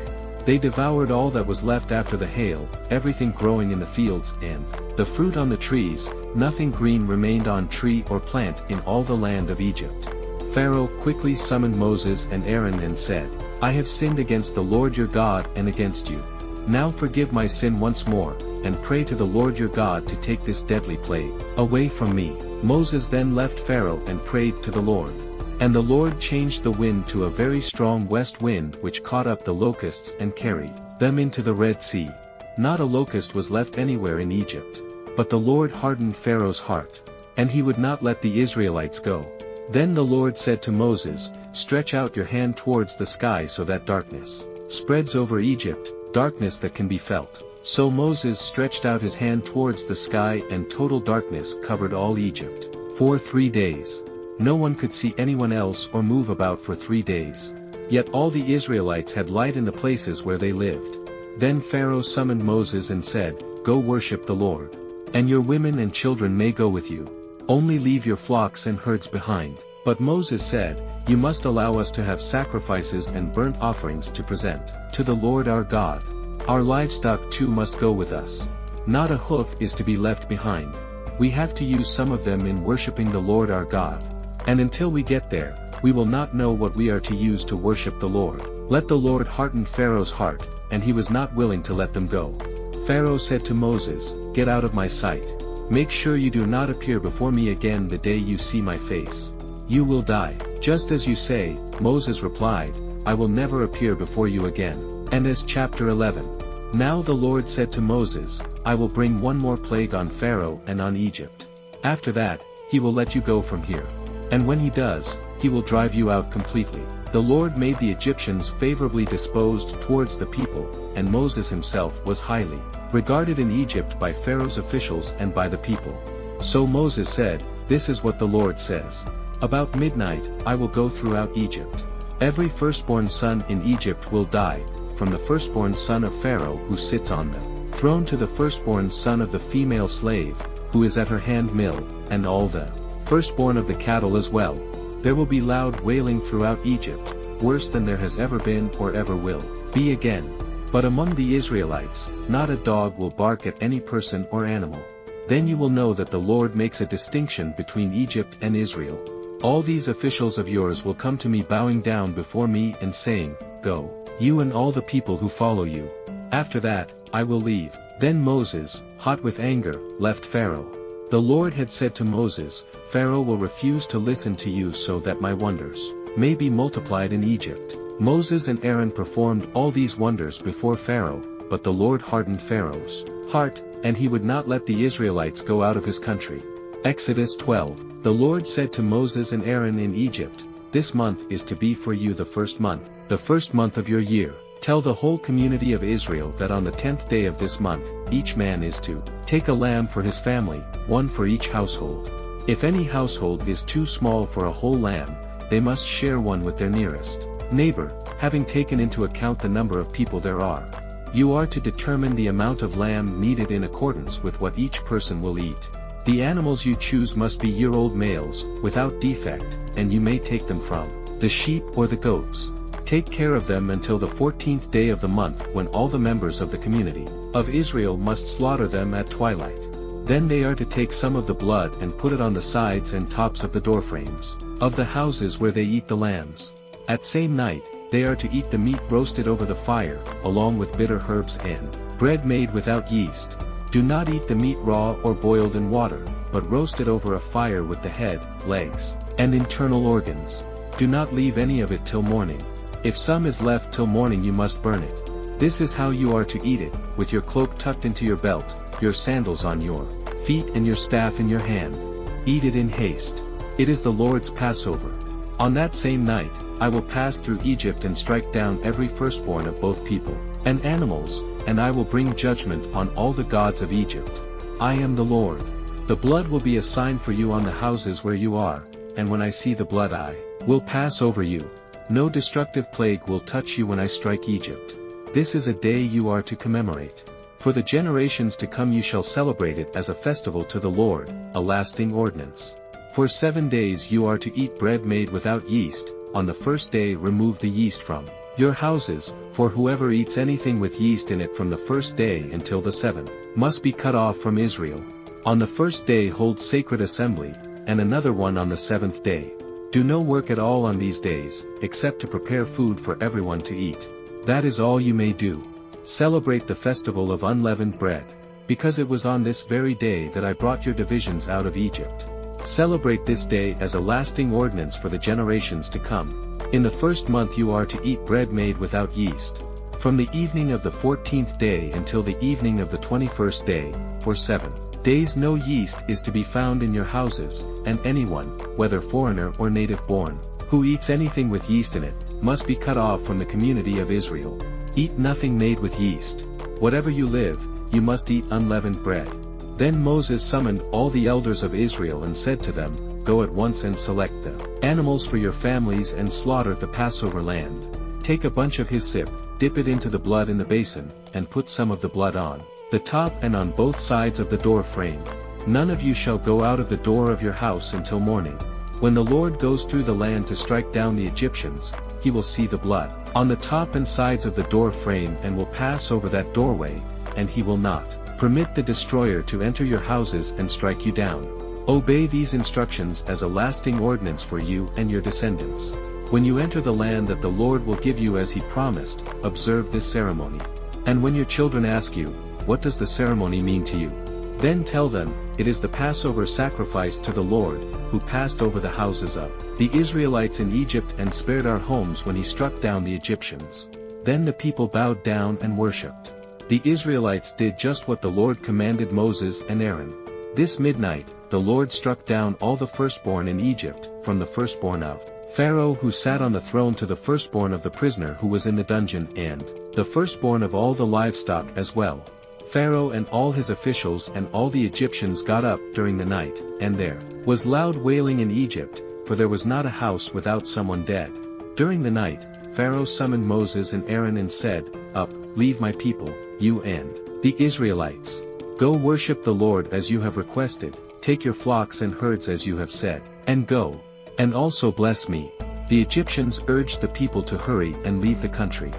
Speaker 1: They devoured all that was left after the hail, everything growing in the fields and the fruit on the trees. Nothing green remained on tree or plant in all the land of Egypt. Pharaoh quickly summoned Moses and Aaron and said, "I have sinned against the Lord your God and against you. Now forgive my sin once more, and pray to the Lord your God to take this deadly plague away from me." Moses then left Pharaoh and prayed to the Lord. And the Lord changed the wind to a very strong west wind which caught up the locusts and carried them into the Red Sea. Not a locust was left anywhere in Egypt. But the Lord hardened Pharaoh's heart, and he would not let the Israelites go. Then the Lord said to Moses, "Stretch out your hand towards the sky so that darkness spreads over Egypt, darkness that can be felt." So Moses stretched out his hand towards the sky, and total darkness covered all Egypt for 3 days. No one could see anyone else or move about for 3 days. Yet all the Israelites had light in the places where they lived. Then Pharaoh summoned Moses and said, "Go worship the Lord. And your women and children may go with you. Only leave your flocks and herds behind." But Moses said, "You must allow us to have sacrifices and burnt offerings to present to the Lord our God. Our livestock too must go with us. Not a hoof is to be left behind. We have to use some of them in worshiping the Lord our God. And until we get there, we will not know what we are to use to worship the Lord." Let the Lord harden Pharaoh's heart, and he was not willing to let them go. Pharaoh said to Moses, "Get out of my sight. Make sure you do not appear before me again the day you see my face. You will die." "Just as you say," Moses replied, "I will never appear before you again." And as chapter 11. Now the Lord said to Moses, "I will bring one more plague on Pharaoh and on Egypt. After that, he will let you go from here. And when he does, he will drive you out completely. The Lord made the Egyptians favorably disposed towards the people, and Moses himself was highly regarded in Egypt by Pharaoh's officials and by the people. So Moses said, "This is what the Lord says. About midnight, I will go throughout Egypt. Every firstborn son in Egypt will die, from the firstborn son of Pharaoh who sits on the throne to the firstborn son of the female slave, who is at her hand mill, and all the firstborn of the cattle as well. There will be loud wailing throughout Egypt, worse than there has ever been or ever will be again. But among the Israelites, not a dog will bark at any person or animal. Then you will know that the Lord makes a distinction between Egypt and Israel. All these officials of yours will come to me bowing down before me and saying, 'Go, you and all the people who follow you.' After that, I will leave." Then Moses, hot with anger, left Pharaoh. The Lord had said to Moses, "Pharaoh will refuse to listen to you so that my wonders may be multiplied in Egypt." Moses and Aaron performed all these wonders before Pharaoh, but the Lord hardened Pharaoh's heart, and he would not let the Israelites go out of his country. Exodus 12. The Lord said to Moses and Aaron in Egypt, "This month is to be for you the first month of your year. Tell the whole community of Israel that on the 10th day of this month, each man is to take a lamb for his family, one for each household. If any household is too small for a whole lamb, they must share one with their nearest neighbor, having taken into account the number of people there are. You are to determine the amount of lamb needed in accordance with what each person will eat. The animals you choose must be year-old males, without defect, and you may take them from the sheep or the goats. Take care of them until the 14th day of the month, when all the members of the community of Israel must slaughter them at twilight. Then they are to take some of the blood and put it on the sides and tops of the doorframes of the houses where they eat the lambs. At same night, they are to eat the meat roasted over the fire, along with bitter herbs and bread made without yeast. Do not eat the meat raw or boiled in water, but roast it over a fire with the head, legs, and internal organs. Do not leave any of it till morning. If some is left till morning you must burn it. This is how you are to eat it, with your cloak tucked into your belt, your sandals on your feet and your staff in your hand. Eat it in haste. It is the Lord's Passover. On that same night, I will pass through Egypt and strike down every firstborn of both people and animals, and I will bring judgment on all the gods of Egypt. I am the Lord. The blood will be a sign for you on the houses where you are, and when I see the blood I will pass over you. No destructive plague will touch you when I strike Egypt. This is a day you are to commemorate. For the generations to come you shall celebrate it as a festival to the Lord, a lasting ordinance. For 7 days you are to eat bread made without yeast. On the first day remove the yeast from your houses, for whoever eats anything with yeast in it from the first day until the 7th must be cut off from Israel. On the first day hold sacred assembly, and another one on the 7th day. Do no work at all on these days, except to prepare food for everyone to eat. That is all you may do. Celebrate the festival of unleavened bread, because it was on this very day that I brought your divisions out of Egypt. Celebrate this day as a lasting ordinance for the generations to come. In the first month you are to eat bread made without yeast. From the evening of the 14th day until the evening of the 21st day, for 7 days no yeast is to be found in your houses, and anyone, whether foreigner or native born, who eats anything with yeast in it, must be cut off from the community of Israel. Eat nothing made with yeast. Whatever you live, you must eat unleavened bread. Then Moses summoned all the elders of Israel and said to them, Go at once and select the animals for your families and slaughter the Passover lamb. Take a bunch of hyssop, dip it into the blood in the basin, and put some of the blood on the top and on both sides of the door frame. None of you shall go out of the door of your house until morning. When the Lord goes through the land to strike down the Egyptians, he will see the blood on the top and sides of the door frame and will pass over that doorway, and he will not permit the destroyer to enter your houses and strike you down. Obey these instructions as a lasting ordinance for you and your descendants. When you enter the land that the Lord will give you as he promised, observe this ceremony. And when your children ask you, What does the ceremony mean to you? Then tell them, It is the Passover sacrifice to the Lord, who passed over the houses of the Israelites in Egypt and spared our homes when he struck down the Egyptians. Then the people bowed down and worshipped. The Israelites did just what the Lord commanded Moses and Aaron. This midnight, the Lord struck down all the firstborn in Egypt, from the firstborn of Pharaoh who sat on the throne to the firstborn of the prisoner who was in the dungeon, and the firstborn of all the livestock as well. Pharaoh and all his officials and all the Egyptians got up during the night, and there was loud wailing in Egypt, for there was not a house without someone dead. During the night, Pharaoh summoned Moses and Aaron and said, "Up, leave my people, you and the Israelites. Go worship the Lord as you have requested, take your flocks and herds as you have said, and go. And also bless me." The Egyptians urged the people to hurry and leave the country.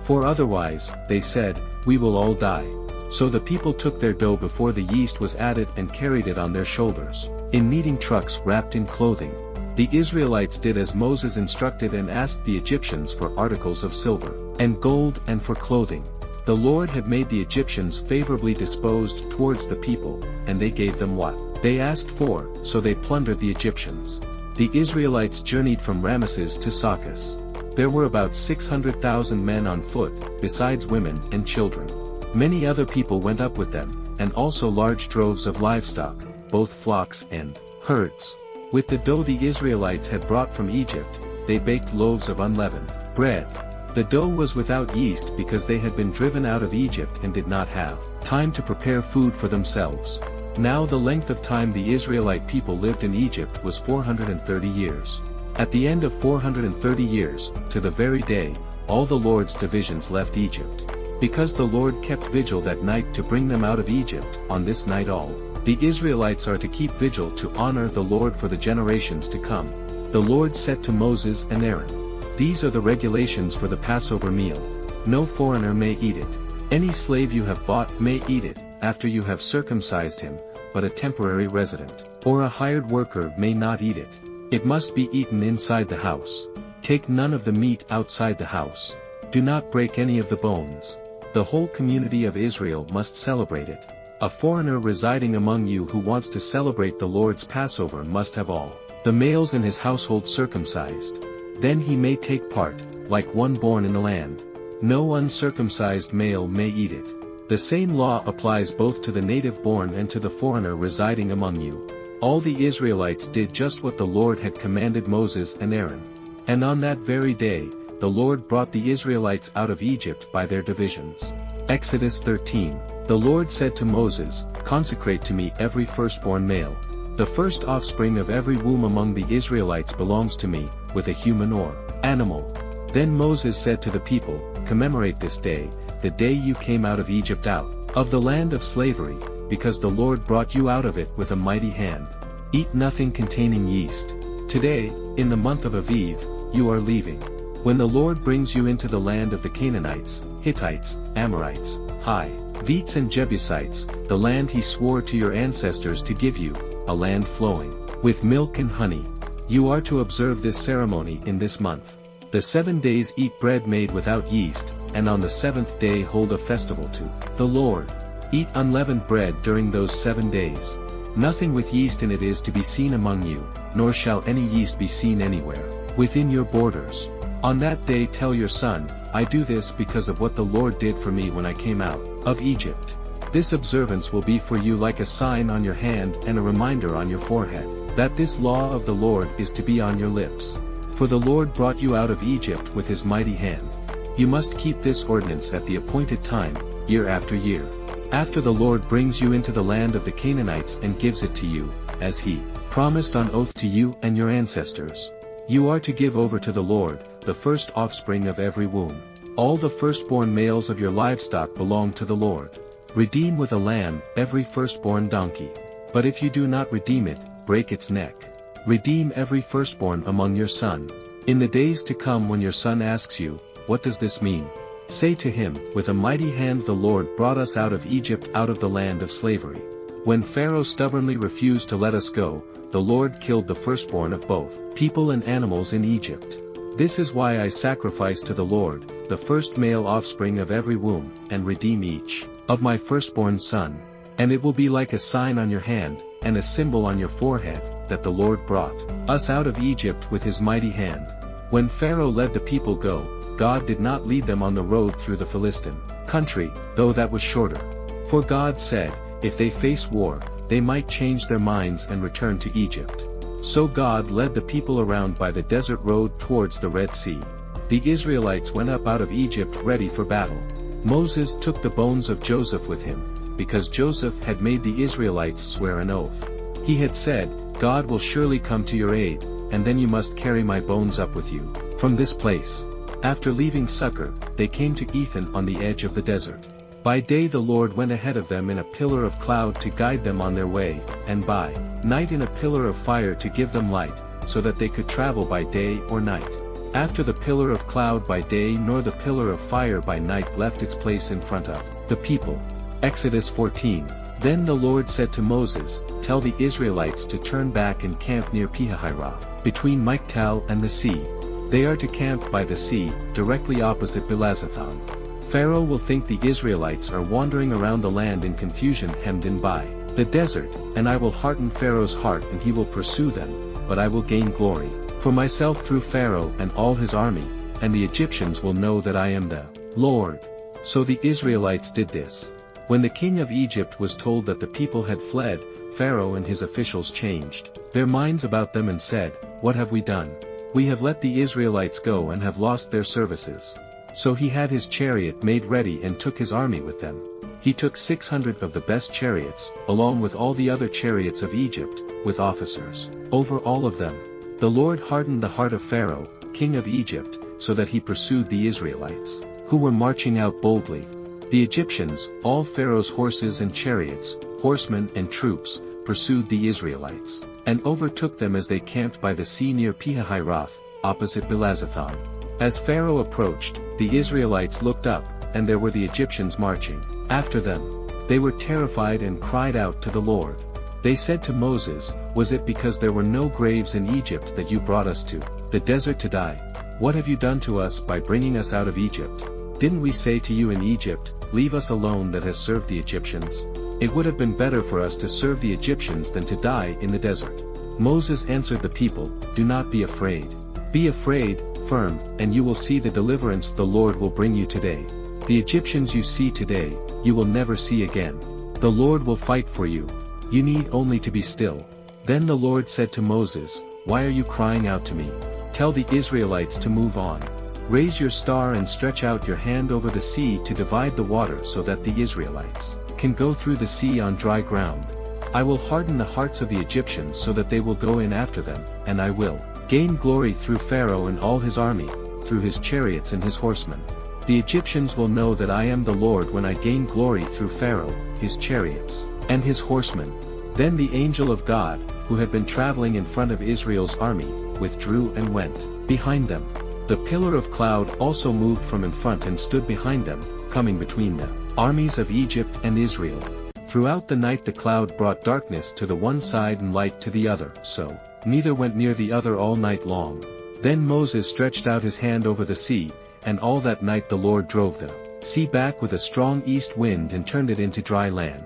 Speaker 1: For otherwise, they said, we will all die. So the people took their dough before the yeast was added and carried it on their shoulders, in kneading trucks wrapped in clothing. The Israelites did as Moses instructed and asked the Egyptians for articles of silver and gold and for clothing. The Lord had made the Egyptians favorably disposed towards the people, and they gave them what they asked for, so they plundered the Egyptians. The Israelites journeyed from Ramesses to Succoth. There were about 600,000 men on foot, besides women and children. Many other people went up with them, and also large droves of livestock, both flocks and herds. With the dough the Israelites had brought from Egypt, they baked loaves of unleavened bread. The dough was without yeast because they had been driven out of Egypt and did not have time to prepare food for themselves. Now the length of time the Israelite people lived in Egypt was 430 years. At the end of 430 years, to the very day, all the Lord's divisions left Egypt. Because the Lord kept vigil that night to bring them out of Egypt, on this night all the Israelites are to keep vigil to honor the Lord for the generations to come. The Lord said to Moses and Aaron, "These are the regulations for the Passover meal. No foreigner may eat it. Any slave you have bought may eat it, after you have circumcised him, but a temporary resident, or a hired worker may not eat it. It must be eaten inside the house. Take none of the meat outside the house. Do not break any of the bones. The whole community of Israel must celebrate it. A foreigner residing among you who wants to celebrate the Lord's Passover must have all the males in his household circumcised. Then he may take part, like one born in the land. No uncircumcised male may eat it. The same law applies both to the native born and to the foreigner residing among you." All the Israelites did just what the Lord had commanded Moses and Aaron. And on that very day, the Lord brought the Israelites out of Egypt by their divisions. Exodus 13. The Lord said to Moses, "Consecrate to me every firstborn male. The first offspring of every womb among the Israelites belongs to me, with a human or animal." Then Moses said to the people, "Commemorate this day, the day you came out of Egypt, out of the land of slavery, because the Lord brought you out of it with a mighty hand. Eat nothing containing yeast. Today, in the month of Aviv, you are leaving. When the Lord brings you into the land of the Canaanites, Hittites, Amorites, Hivites and Jebusites, the land he swore to your ancestors to give you, a land flowing with milk and honey. You are to observe this ceremony in this month. The 7 days eat bread made without yeast, and on the 7th day hold a festival to the Lord. Eat unleavened bread during those 7 days. Nothing with yeast in it is to be seen among you, nor shall any yeast be seen anywhere within your borders. On that day tell your son, I do this because of what the Lord did for me when I came out of Egypt. This observance will be for you like a sign on your hand and a reminder on your forehead, that this law of the Lord is to be on your lips. For the Lord brought you out of Egypt with his mighty hand. You must keep this ordinance at the appointed time, year after year. After the Lord brings you into the land of the Canaanites and gives it to you, as he promised on oath to you and your ancestors. You are to give over to the Lord, the first offspring of every womb. All the firstborn males of your livestock belong to the Lord. Redeem with a lamb every firstborn donkey. But if you do not redeem it, break its neck. Redeem every firstborn among your son. In the days to come when your son asks you, what does this mean? Say to him, with a mighty hand the Lord brought us out of Egypt, out of the land of slavery. When Pharaoh stubbornly refused to let us go, the Lord killed the firstborn of both people and animals in Egypt. This is why I sacrifice to the Lord, the first male offspring of every womb, and redeem each of my firstborn son. And it will be like a sign on your hand, and a symbol on your forehead, that the Lord brought us out of Egypt with his mighty hand. When Pharaoh let the people go, God did not lead them on the road through the Philistine country, though that was shorter. For God said, if they face war, they might change their minds and return to Egypt. So God led the people around by the desert road towards the Red Sea. The Israelites went up out of Egypt ready for battle. Moses took the bones of Joseph with him, because Joseph had made the Israelites swear an oath. He had said, God will surely come to your aid, and then you must carry my bones up with you, from this place. After leaving Succor, they came to Ethan on the edge of the desert. By day the Lord went ahead of them in a pillar of cloud to guide them on their way, and by night in a pillar of fire to give them light, so that they could travel by day or night. After the pillar of cloud by day nor the pillar of fire by night left its place in front of the people. Exodus 14. Then the Lord said to Moses, Tell the Israelites to turn back and camp near Pihahiroth, between Michtal and the sea. They are to camp by the sea, directly opposite Belazathan. Pharaoh will think the Israelites are wandering around the land in confusion hemmed in by the desert, and I will harden Pharaoh's heart and he will pursue them, but I will gain glory for myself through Pharaoh and all his army, and the Egyptians will know that I am the Lord. So the Israelites did this. When the king of Egypt was told that the people had fled, Pharaoh and his officials changed their minds about them and said, What have we done? We have let the Israelites go and have lost their services. So he had his chariot made ready and took his army with them. He took 600 of the best chariots, along with all the other chariots of Egypt, with officers over all of them. The Lord hardened the heart of Pharaoh, king of Egypt, so that he pursued the Israelites, who were marching out boldly. The Egyptians, all Pharaoh's horses and chariots, horsemen and troops, pursued the Israelites, and overtook them as they camped by the sea near Pihahiroth, opposite Belazathan. As Pharaoh approached, the Israelites looked up, and there were the Egyptians marching after them. They were terrified and cried out to the Lord. They said to Moses, Was it because there were no graves in Egypt that you brought us to the desert to die? What have you done to us by bringing us out of Egypt? Didn't we say to you in Egypt, Leave us alone that has served the Egyptians? It would have been better for us to serve the Egyptians than to die in the desert. Moses answered the people, Do not be afraid. Be afraid, firm, and you will see the deliverance the Lord will bring you today. The Egyptians you see today, you will never see again. The Lord will fight for you. You need only to be still. Then the Lord said to Moses, Why are you crying out to me? Tell the Israelites to move on. Raise your star and stretch out your hand over the sea to divide the water so that the Israelites can go through the sea on dry ground. I will harden the hearts of the Egyptians so that they will go in after them, and I will gain glory through Pharaoh and all his army, through his chariots and his horsemen. The Egyptians will know that I am the Lord when I gain glory through Pharaoh, his chariots, and his horsemen. Then the angel of God, who had been traveling in front of Israel's army, withdrew and went behind them. The pillar of cloud also moved from in front and stood behind them, coming between the armies of Egypt and Israel. Throughout the night the cloud brought darkness to the one side and light to the other, so neither went near the other all night long. Then Moses stretched out his hand over the sea, and all that night the Lord drove the sea back with a strong east wind and turned it into dry land.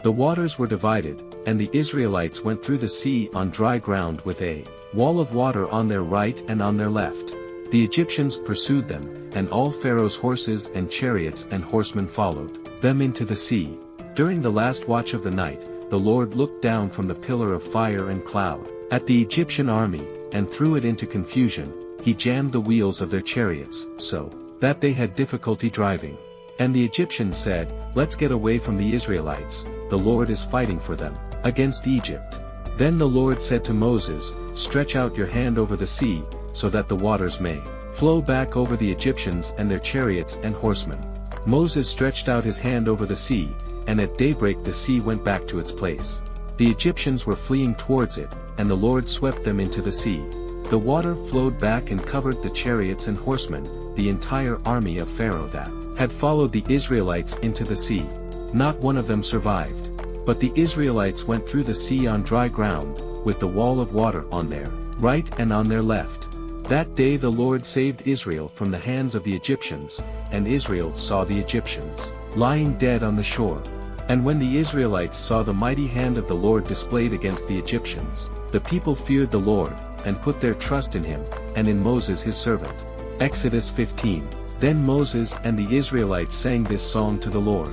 Speaker 1: The waters were divided, and the Israelites went through the sea on dry ground with a wall of water on their right and on their left. The Egyptians pursued them, and all Pharaoh's horses and chariots and horsemen followed them into the sea. During the last watch of the night, the Lord looked down from the pillar of fire and cloud at the Egyptian army, and threw it into confusion. He jammed the wheels of their chariots, so that they had difficulty driving. And the Egyptians said, Let's get away from the Israelites, the Lord is fighting for them against Egypt. Then the Lord said to Moses, Stretch out your hand over the sea, so that the waters may flow back over the Egyptians and their chariots and horsemen. Moses stretched out his hand over the sea, and at daybreak the sea went back to its place. The Egyptians were fleeing towards it, and the Lord swept them into the sea. The water flowed back and covered the chariots and horsemen, the entire army of Pharaoh that had followed the Israelites into the sea. Not one of them survived. But the Israelites went through the sea on dry ground, with the wall of water on their right and on their left. That day the Lord saved Israel from the hands of the Egyptians, and Israel saw the Egyptians lying dead on the shore. And when the Israelites saw the mighty hand of the Lord displayed against the Egyptians, the people feared the Lord, and put their trust in him, and in Moses his servant. Exodus 15. Then Moses and the Israelites sang this song to the Lord.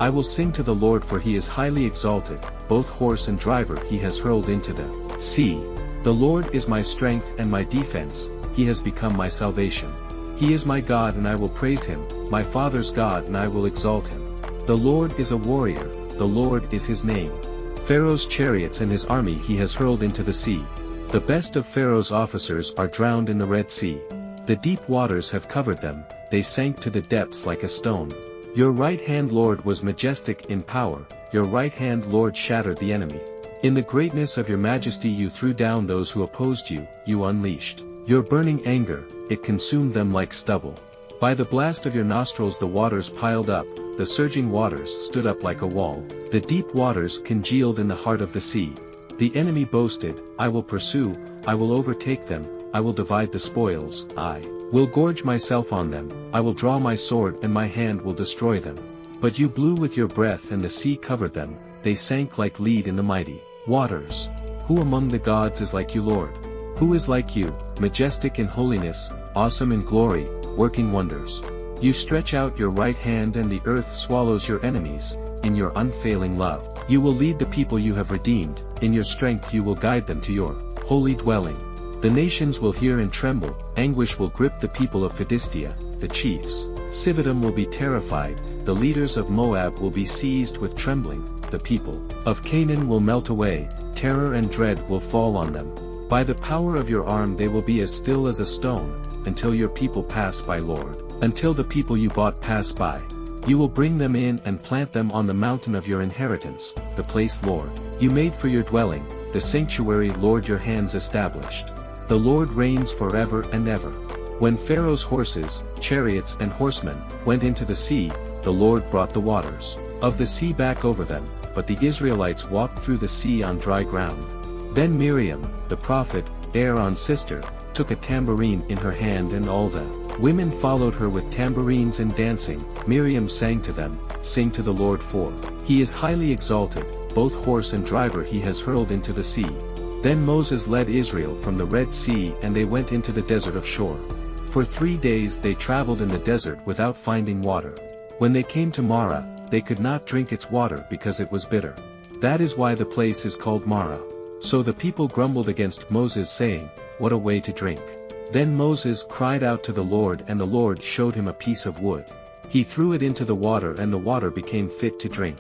Speaker 1: I will sing to the Lord, for he is highly exalted, both horse and driver he has hurled into the sea. The Lord is my strength and my defense, he has become my salvation. He is my God and I will praise him, my father's God and I will exalt him. The Lord is a warrior, the Lord is his name. Pharaoh's chariots and his army he has hurled into the sea. The best of Pharaoh's officers are drowned in the Red Sea. The deep waters have covered them, they sank to the depths like a stone. Your right hand, Lord, was majestic in power, your right hand, Lord, shattered the enemy. In the greatness of your majesty you threw down those who opposed you, you unleashed your burning anger, it consumed them like stubble. By the blast of your nostrils the waters piled up, the surging waters stood up like a wall, the deep waters congealed in the heart of the sea. The enemy boasted, I will pursue, I will overtake them, I will divide the spoils, I will gorge myself on them, I will draw my sword and my hand will destroy them. But you blew with your breath and the sea covered them, they sank like lead in the mighty waters. Who among the gods is like you, Lord? Who is like you, majestic in holiness, awesome in glory, working wonders? You stretch out your right hand and the earth swallows your enemies, in your unfailing love. You will lead the people you have redeemed, in your strength you will guide them to your holy dwelling. The nations will hear and tremble, anguish will grip the people of Philistia, the chiefs. Sividum will be terrified, the leaders of Moab will be seized with trembling, the people of Canaan will melt away, terror and dread will fall on them. By the power of your arm they will be as still as a stone, until your people pass by, Lord, until the people you bought pass by. You will bring them in and plant them on the mountain of your inheritance, the place, Lord, you made for your dwelling, the sanctuary, Lord, your hands established. The Lord reigns forever and ever. When Pharaoh's horses, chariots and horsemen went into the sea, the Lord brought the waters of the sea back over them, but the Israelites walked through the sea on dry ground. Then Miriam, the prophet, Aaron's sister, took a tambourine in her hand and all the women followed her with tambourines and dancing. Miriam sang to them, Sing to the Lord, for he is highly exalted, both horse and driver he has hurled into the sea. Then Moses led Israel from the Red Sea and they went into the desert of Shur. For 3 days they traveled in the desert without finding water. When they came to Marah, they could not drink its water because it was bitter. That is why the place is called Marah. So the people grumbled against Moses, saying, What a way to drink. Then Moses cried out to the Lord and the Lord showed him a piece of wood. He threw it into the water and the water became fit to drink.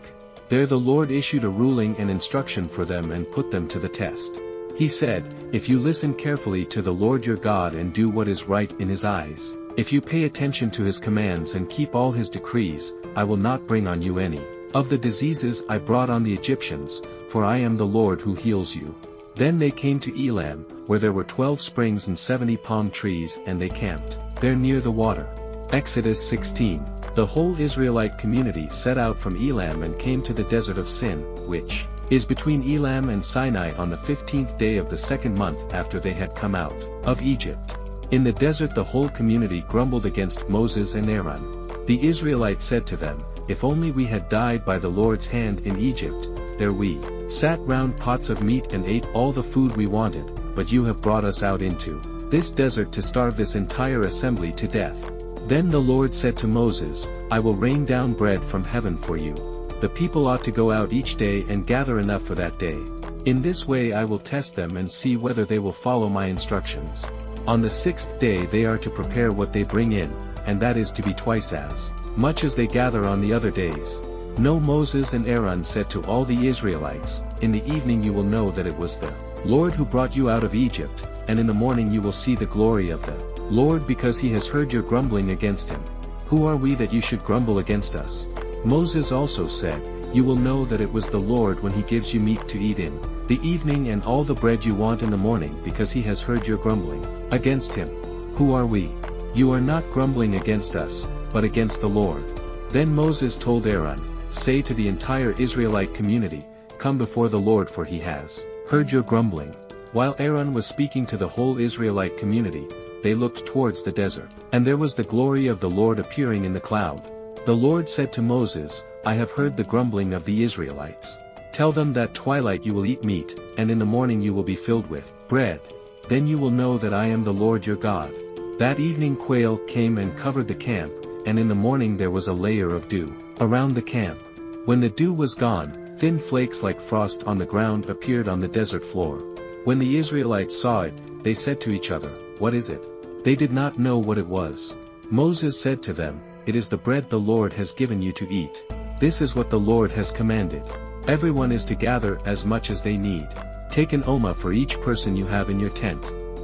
Speaker 1: There the Lord issued a ruling and instruction for them and put them to the test. He said, If you listen carefully to the Lord your God and do what is right in his eyes, if you pay attention to his commands and keep all his decrees, I will not bring on you any of the diseases I brought on the Egyptians, for I am the Lord who heals you. Then they came to Elam, where there were 12 springs and 70 palm trees, and they camped there near the water. Exodus 16. The whole Israelite community set out from Elam and came to the desert of Sin, which is between Elam and Sinai, on the 15th day of the 2nd month after they had come out of Egypt. In the desert the whole community grumbled against Moses and Aaron. The Israelites said to them, If only we had died by the Lord's hand in Egypt, there we sat round pots of meat and ate all the food we wanted, but you have brought us out into this desert to starve this entire assembly to death. Then the Lord said to Moses, I will rain down bread from heaven for you. The people ought to go out each day and gather enough for that day. In this way I will test them and see whether they will follow my instructions. On the 6th day they are to prepare what they bring in, and that is to be twice as much as they gather on the other days. No, Moses and Aaron said to all the Israelites, In the evening you will know that it was the Lord who brought you out of Egypt, and in the morning you will see the glory of the Lord, because he has heard your grumbling against him. Who are we that you should grumble against us? Moses also said, You will know that it was the Lord when he gives you meat to eat in the evening and all the bread you want in the morning, because he has heard your grumbling against him. Who are we? You are not grumbling against us, but against the Lord. Then Moses told Aaron, Say to the entire Israelite community, Come before the Lord, for he has heard your grumbling. While Aaron was speaking to the whole Israelite community, they looked towards the desert, and there was the glory of the Lord appearing in the cloud. The Lord said to Moses, I have heard the grumbling of the Israelites. Tell them that twilight you will eat meat, and in the morning you will be filled with bread. Then you will know that I am the Lord your God. That evening quail came and covered the camp, and in the morning there was a layer of dew around the camp. When the dew was gone, thin flakes like frost on the ground appeared on the desert floor. When the Israelites saw it, they said to each other, "What is it?" They did not know what it was. Moses said to them, "It is the bread the Lord has given you to eat. This is what the Lord has commanded. Everyone is to gather as much as they need. Take an omer for each person you have in your tent."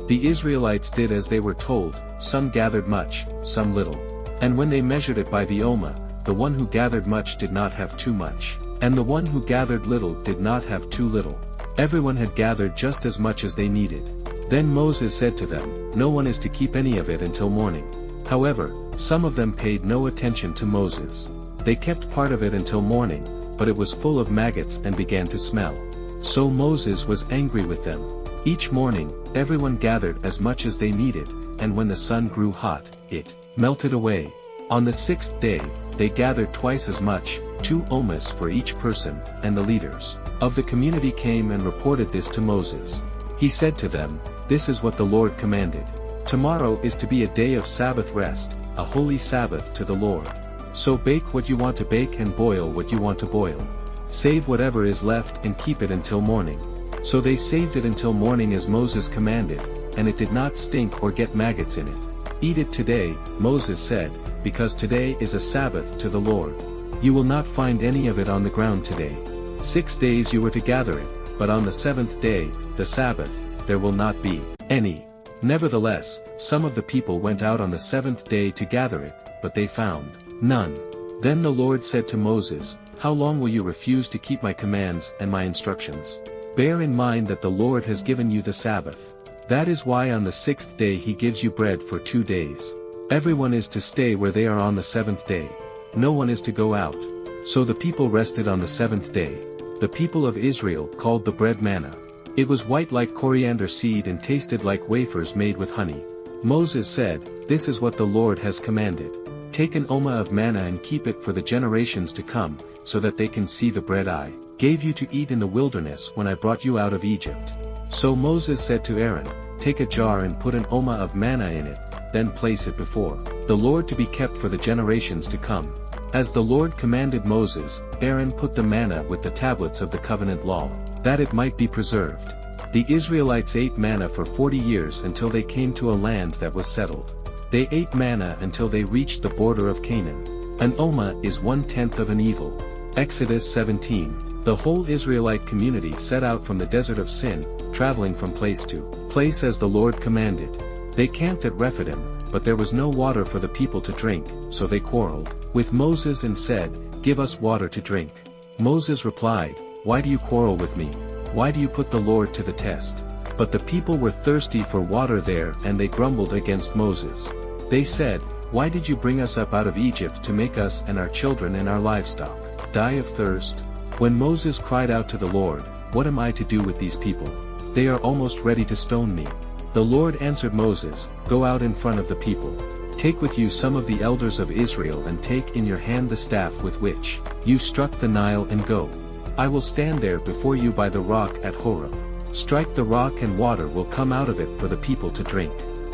Speaker 1: The Israelites did as they were told, some gathered much, some little. And when they measured it by the omer, the one who gathered much did not have too much, and the one who gathered little did not have too little. Everyone had gathered just as much as they needed. Then Moses said to them, "No one is to keep any of it until morning." However, some of them paid no attention to Moses. They kept part of it until morning, but it was full of maggots and began to smell. So Moses was angry with them. Each morning, everyone gathered as much as they needed, and when the sun grew hot, it melted away. On the 6th day, they gathered twice as much, 2 omers for each person, and the leaders of the community came and reported this to Moses. He said to them, "This is what the Lord commanded. Tomorrow is to be a day of Sabbath rest, a holy Sabbath to the Lord. So bake what you want to bake and boil what you want to boil. Save whatever is left and keep it until morning." So they saved it until morning as Moses commanded, and it did not stink or get maggots in it. "Eat it today," Moses said, "because today is a Sabbath to the Lord. You will not find any of it on the ground today. 6 days you were to gather it, but on the 7th day, the Sabbath, there will not be any." Nevertheless, some of the people went out on the 7th day to gather it, but they found none. Then the Lord said to Moses, "How long will you refuse to keep my commands and my instructions? Bear in mind that the Lord has given you the Sabbath. That is why on the 6th day he gives you bread for 2 days. Everyone is to stay where they are on the 7th day. No one is to go out." So the people rested on the 7th day. The people of Israel called the bread manna. It was white like coriander seed and tasted like wafers made with honey. Moses said, "This is what the Lord has commanded. Take an omer of manna and keep it for the generations to come, so that they can see the bread I gave you to eat in the wilderness when I brought you out of Egypt." So Moses said to Aaron, "Take a jar and put an omer of manna in it, then place it before the Lord to be kept for the generations to come." As the Lord commanded Moses, Aaron put the manna with the tablets of the covenant law, that it might be preserved. The Israelites ate manna for 40 years until they came to a land that was settled. They ate manna until they reached the border of Canaan. An omer is 1/10 of an ephah. Exodus 17. The whole Israelite community set out from the desert of Sin, traveling from place to place as the Lord commanded. They camped at Rephidim, but there was no water for the people to drink, so they quarreled with Moses and said, "Give us water to drink." Moses replied, "Why do you quarrel with me? Why do you put the Lord to the test?" But the people were thirsty for water there and they grumbled against Moses. They said, "Why did you bring us up out of Egypt to make us and our children and our livestock die of thirst?" When Moses cried out to the Lord, "What am I to do with these people? They are almost ready to stone me." The Lord answered Moses, "Go out in front of the people. Take with you some of the elders of Israel and take in your hand the staff with which you struck the Nile and go. I will stand there before you by the rock at Horeb. Strike the rock and water will come out of it for the people to drink."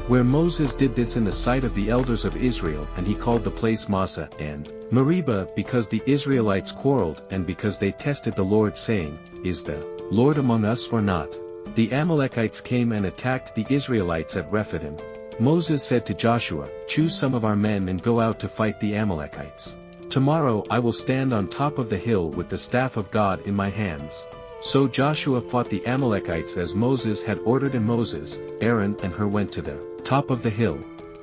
Speaker 1: Where Moses did this in the sight of the elders of Israel, and he called the place Massah and Meribah because the Israelites quarreled and because they tested the Lord saying, "Is the Lord among us or not?" The Amalekites came and attacked the Israelites at Rephidim. Moses said to Joshua, "Choose some of our men and go out to fight the Amalekites. Tomorrow I will stand on top of the hill with the staff of God in my hands." So Joshua fought the Amalekites as Moses had ordered, and Moses, Aaron and Hur went to the top of the hill.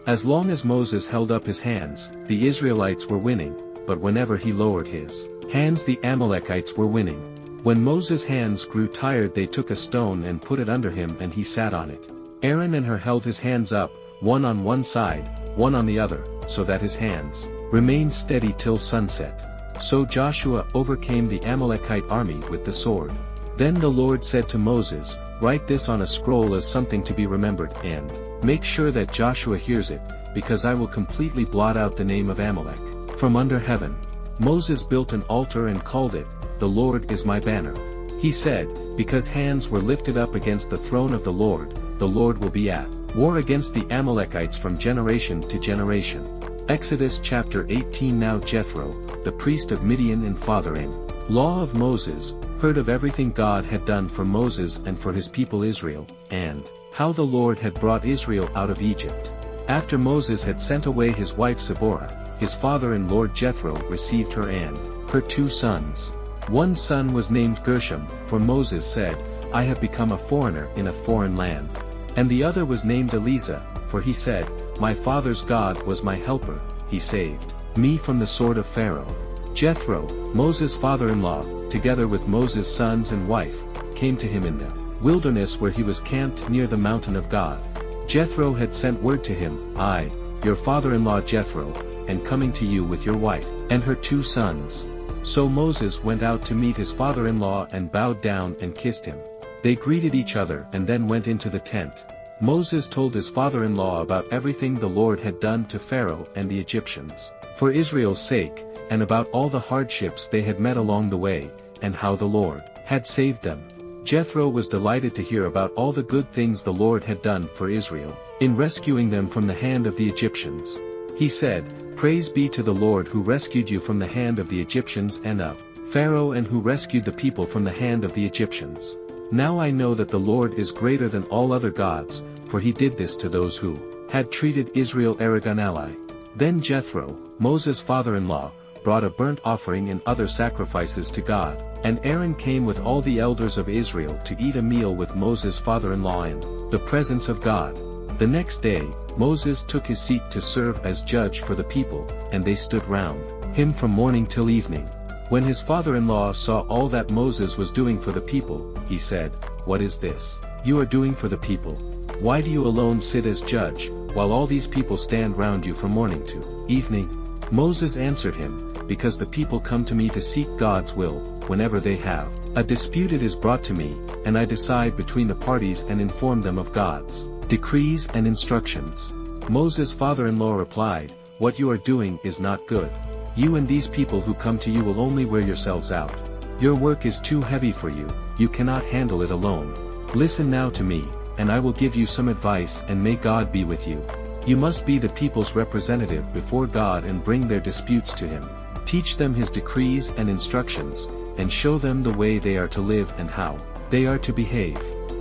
Speaker 1: As long as Moses held up his hands, the Israelites were winning, but whenever he lowered his hands the Amalekites were winning. When Moses' hands grew tired they took a stone and put it under him and he sat on it. Aaron and Hur held his hands up, one on one side, one on the other, so that his hands remained steady till sunset. So Joshua overcame the Amalekite army with the sword. Then the Lord said to Moses, "Write this on a scroll as something to be remembered, and make sure that Joshua hears it, because I will completely blot out the name of Amalek from under heaven." Moses built an altar and called it, "The Lord is my banner." He said, "Because hands were lifted up against the throne of the Lord will be at war against the Amalekites from generation to generation." Exodus chapter 18. Now Jethro, the priest of Midian and father-in-law of Moses, heard of everything God had done for Moses and for his people Israel, and how the Lord had brought Israel out of Egypt. After Moses had sent away his wife Zipporah, his father-in-law Jethro received her and her 2 sons. One son was named Gershom, for Moses said, I have become a foreigner in a foreign land. And the other was named Eleazar, for he said, My father's God was my helper, he saved me from the sword of Pharaoh. Jethro, Moses' father-in-law, together with Moses' sons and wife, came to him in the wilderness where he was camped near the mountain of God. Jethro had sent word to him, I, your father-in-law Jethro, am coming to you with your wife and her 2 sons. So Moses went out to meet his father-in-law and bowed down and kissed him. They greeted each other and then went into the tent. Moses told his father-in-law about everything the Lord had done to Pharaoh and the Egyptians, for Israel's sake, and about all the hardships they had met along the way, and how the Lord had saved them. Jethro was delighted to hear about all the good things the Lord had done for Israel, in rescuing them from the hand of the Egyptians. He said, Praise be to the Lord who rescued you from the hand of the Egyptians and of Pharaoh and who rescued the people from the hand of the Egyptians. Now I know that the Lord is greater than all other gods, for he did this to those who had treated Israel arrogantly. Then Jethro, Moses' father-in-law, brought a burnt offering and other sacrifices to God, and Aaron came with all the elders of Israel to eat a meal with Moses' father-in-law in the presence of God. The next day, Moses took his seat to serve as judge for the people, and they stood round him from morning till evening. When his father-in-law saw all that Moses was doing for the people, he said, What is this you are doing for the people? Why do you alone sit as judge, while all these people stand round you from morning to evening? Moses answered him, Because the people come to me to seek God's will, whenever they have a dispute it is brought to me, and I decide between the parties and inform them of God's decrees and instructions. Moses' father-in-law replied, What you are doing is not good. You and these people who come to you will only wear yourselves out. Your work is too heavy for you, you cannot handle it alone. Listen now to me, and I will give you some advice and may God be with you. You must be the people's representative before God and bring their disputes to him. Teach them his decrees and instructions, and show them the way they are to live and how they are to behave.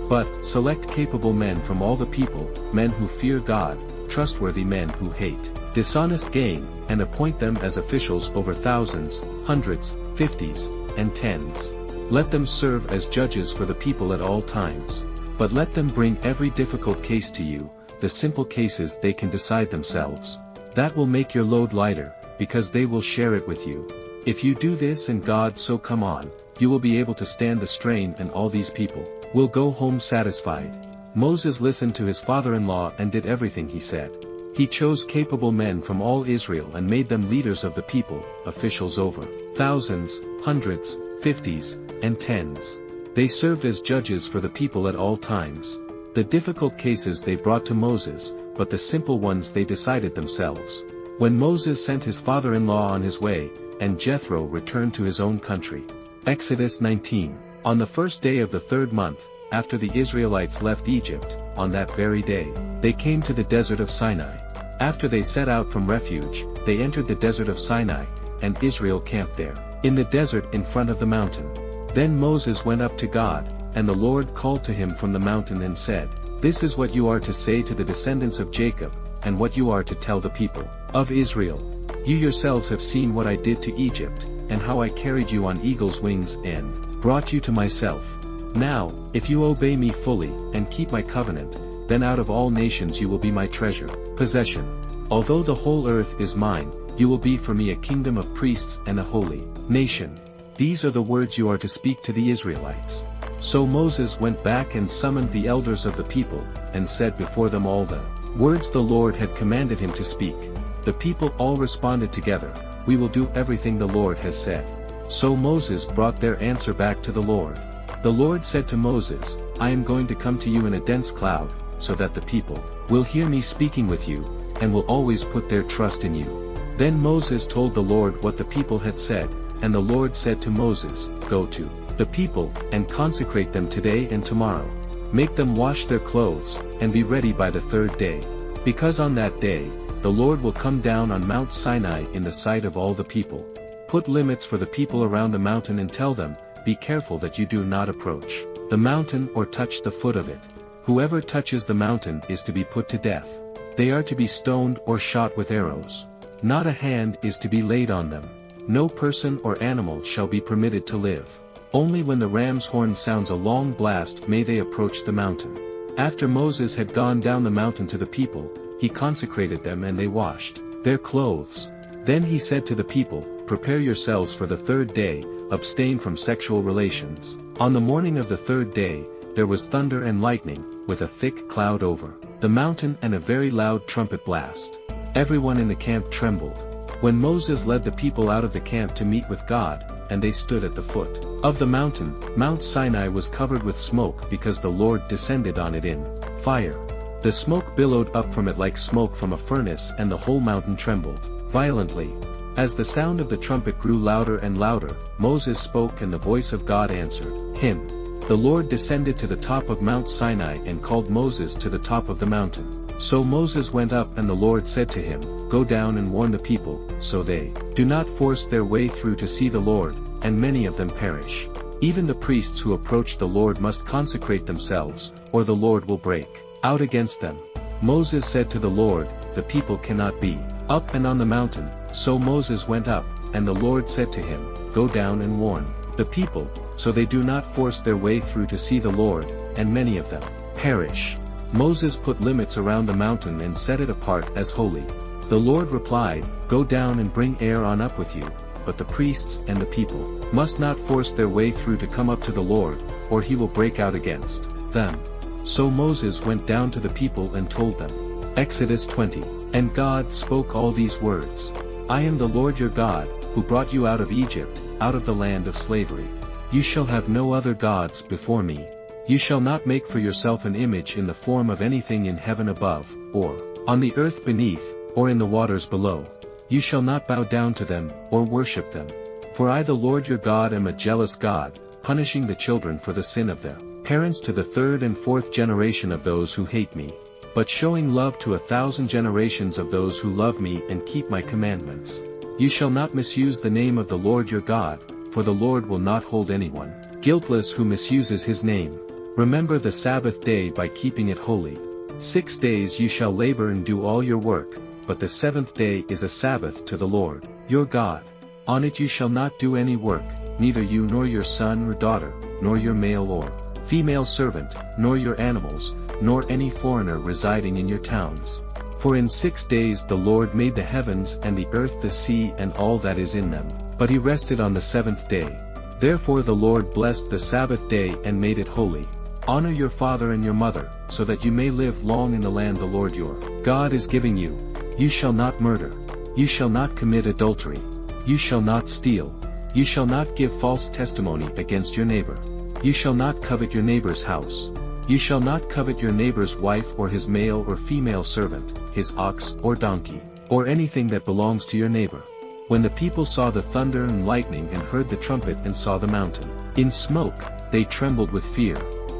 Speaker 1: But, select capable men from all the people, men who fear God, trustworthy men who hate dishonest gain, and appoint them as officials over thousands, hundreds, fifties, and tens. Let them serve as judges for the people at all times. But let them bring every difficult case to you, the simple cases they can decide themselves. That will make your load lighter, because they will share it with you. If you do this and God so come on, you will be able to stand the strain and all these people will go home satisfied. Moses listened to his father-in-law and did everything he said. He chose capable men from all Israel and made them leaders of the people, officials over thousands, hundreds, fifties, and tens. They served as judges for the people at all times. The difficult cases they brought to Moses, but the simple ones they decided themselves. When Moses sent his father-in-law on his way, and Jethro returned to his own country. Exodus 19. On the first day of the 3rd month, after the Israelites left Egypt, on that very day, they came to the desert of Sinai. After they set out from refuge, they entered the desert of Sinai, and Israel camped there, in the desert in front of the mountain. Then Moses went up to God, and the Lord called to him from the mountain and said, This is what you are to say to the descendants of Jacob, and what you are to tell the people of Israel. You yourselves have seen what I did to Egypt, and how I carried you on eagle's wings and brought you to myself. Now, if you obey me fully, and keep my covenant, then out of all nations you will be my treasure, possession. Although the whole earth is mine, you will be for me a kingdom of priests and a holy nation. These are the words you are to speak to the Israelites. So Moses went back and summoned the elders of the people, and said before them all the words the Lord had commanded him to speak. The people all responded together, We will do everything the Lord has said. So Moses brought their answer back to the Lord. The Lord said to Moses, I am going to come to you in a dense cloud, so that the people will hear me speaking with you, and will always put their trust in you. Then Moses told the Lord what the people had said, and the Lord said to Moses, Go to the people, and consecrate them today and tomorrow. Make them wash their clothes, and be ready by the 3rd day. Because on that day, the Lord will come down on Mount Sinai in the sight of all the people. Put limits for the people around the mountain and tell them, be careful that you do not approach the mountain or touch the foot of it. Whoever touches the mountain is to be put to death. They are to be stoned or shot with arrows. Not a hand is to be laid on them. No person or animal shall be permitted to live. Only when the ram's horn sounds a long blast may they approach the mountain. After Moses had gone down the mountain to the people, he consecrated them and they washed their clothes. Then he said to the people, prepare yourselves for the third day, abstain from sexual relations. On the morning of the third day, there was thunder and lightning, with a thick cloud over the mountain and a very loud trumpet blast. Everyone in the camp trembled. When Moses led the people out of the camp to meet with God, and they stood at the foot of the mountain, Mount Sinai was covered with smoke because the Lord descended on it in fire. The smoke billowed up from it like smoke from a furnace, and the whole mountain trembled violently. As the sound of the trumpet grew louder and louder, Moses spoke and the voice of God answered him. The Lord descended to the top of Mount Sinai and called Moses to the top of the mountain. So Moses went up and the Lord said to him, go down and warn the people, so they do not force their way through to see the Lord, and many of them perish. Even the priests who approach the Lord must consecrate themselves, or the Lord will break out against them. Moses said to the Lord, the people cannot be up and on the mountain. So Moses went up, and the Lord said to him, go down and warn the people, so they do not force their way through to see the Lord, and many of them perish. Moses put limits around the mountain and set it apart as holy. The Lord replied, go down and bring Aaron up with you, but the priests and the people must not force their way through to come up to the Lord, or he will break out against them. So Moses went down to the people and told them. Exodus 20. And God spoke all these words. I am the Lord your God, who brought you out of Egypt, out of the land of slavery. You shall have no other gods before me. You shall not make for yourself an image in the form of anything in heaven above, or on the earth beneath, or in the waters below. You shall not bow down to them, or worship them. For I the Lord your God am a jealous God, punishing the children for the sin of their parents to the third and fourth generation of those who hate me, but showing love to 1,000 generations of those who love me and keep my commandments. You shall not misuse the name of the Lord your God, for the Lord will not hold anyone guiltless who misuses his name. Remember the Sabbath day by keeping it holy. 6 days you shall labor and do all your work, but the seventh day is a Sabbath to the Lord your God. On it you shall not do any work, neither you nor your son or daughter, nor your male or female servant, nor your animals, nor any foreigner residing in your towns. For in 6 days the Lord made the heavens and the earth, the sea and all that is in them, but he rested on the seventh day. Therefore the Lord blessed the Sabbath day and made it holy. Honor your father and your mother, so that you may live long in the land the Lord your God is giving you. You shall not murder. You shall not commit adultery. You shall not steal. You shall not give false testimony against your neighbor. You shall not covet your neighbor's house. You shall not covet your neighbor's wife or his male or female servant, his ox or donkey, or anything that belongs to your neighbor. When the people saw the thunder and lightning and heard the trumpet and saw the mountain in smoke, they trembled with fear.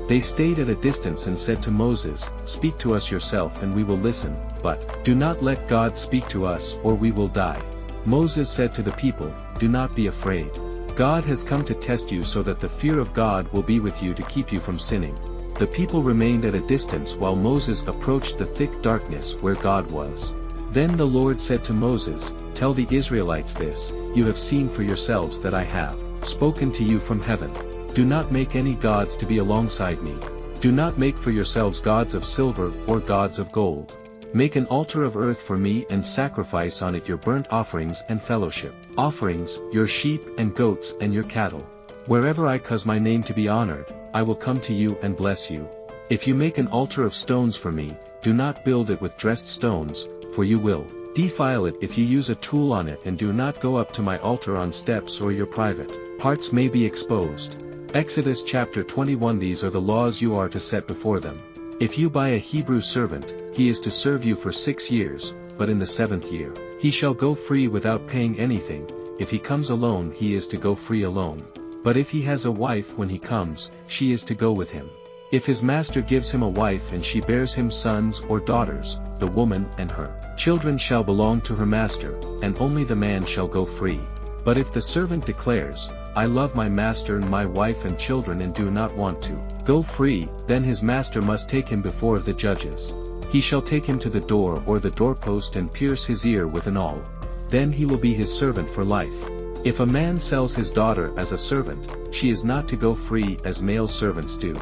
Speaker 1: They stayed at a distance and said to Moses, speak to us yourself and we will listen, but do not let God speak to us or we will die. Moses said to the people, do not be afraid. God has come to test you so that the fear of God will be with you to keep you from sinning. The people remained at a distance while Moses approached the thick darkness where God was. Then the Lord said to Moses, tell the Israelites this, you have seen for yourselves that I have spoken to you from heaven. Do not make any gods to be alongside me. Do not make for yourselves gods of silver or gods of gold. Make an altar of earth for me and sacrifice on it your burnt offerings and fellowship offerings, your sheep and goats and your cattle. Wherever I cause my name to be honored, I will come to you and bless you. If you make an altar of stones for me, do not build it with dressed stones, for you will defile it if you use a tool on it, and do not go up to my altar on steps or your private parts may be exposed. Exodus chapter 21. These are the laws you are to set before them. If you buy a Hebrew servant, he is to serve you for 6 years, but in the 7th year, he shall go free without paying anything. If he comes alone, he is to go free alone. But if he has a wife when he comes, she is to go with him. If his master gives him a wife and she bears him sons or daughters, the woman and her children shall belong to her master, and only the man shall go free. But if the servant declares, I love my master and my wife and children and do not want to go free, then his master must take him before the judges. He shall take him to the door or the doorpost and pierce his ear with an awl. Then he will be his servant for life. If a man sells his daughter as a servant, she is not to go free as male servants do.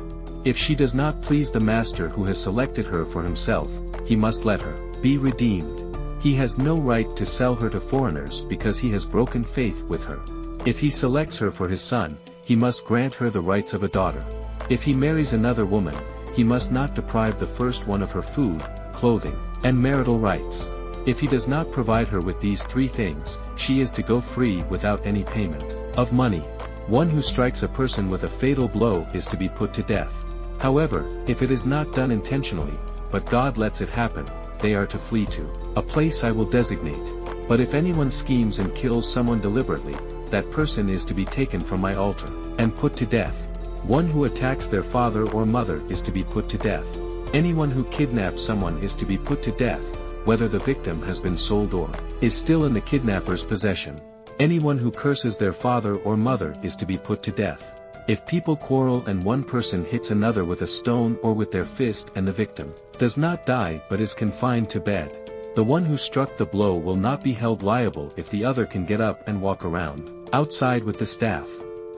Speaker 1: If she does not please the master who has selected her for himself, he must let her be redeemed. He has no right to sell her to foreigners because he has broken faith with her. If he selects her for his son, he must grant her the rights of a daughter. If he marries another woman, he must not deprive the first one of her food, clothing, and marital rights. If he does not provide her with these three things, she is to go free without any payment of money. One who strikes a person with a fatal blow is to be put to death. However, if it is not done intentionally, but God lets it happen, they are to flee to a place I will designate. But if anyone schemes and kills someone deliberately, that person is to be taken from my altar and put to death. One who attacks their father or mother is to be put to death. Anyone who kidnaps someone is to be put to death, whether the victim has been sold or is still in the kidnapper's possession. Anyone who curses their father or mother is to be put to death. If people quarrel and one person hits another with a stone or with their fist and the victim does not die but is confined to bed, the one who struck the blow will not be held liable if the other can get up and walk around outside with the staff.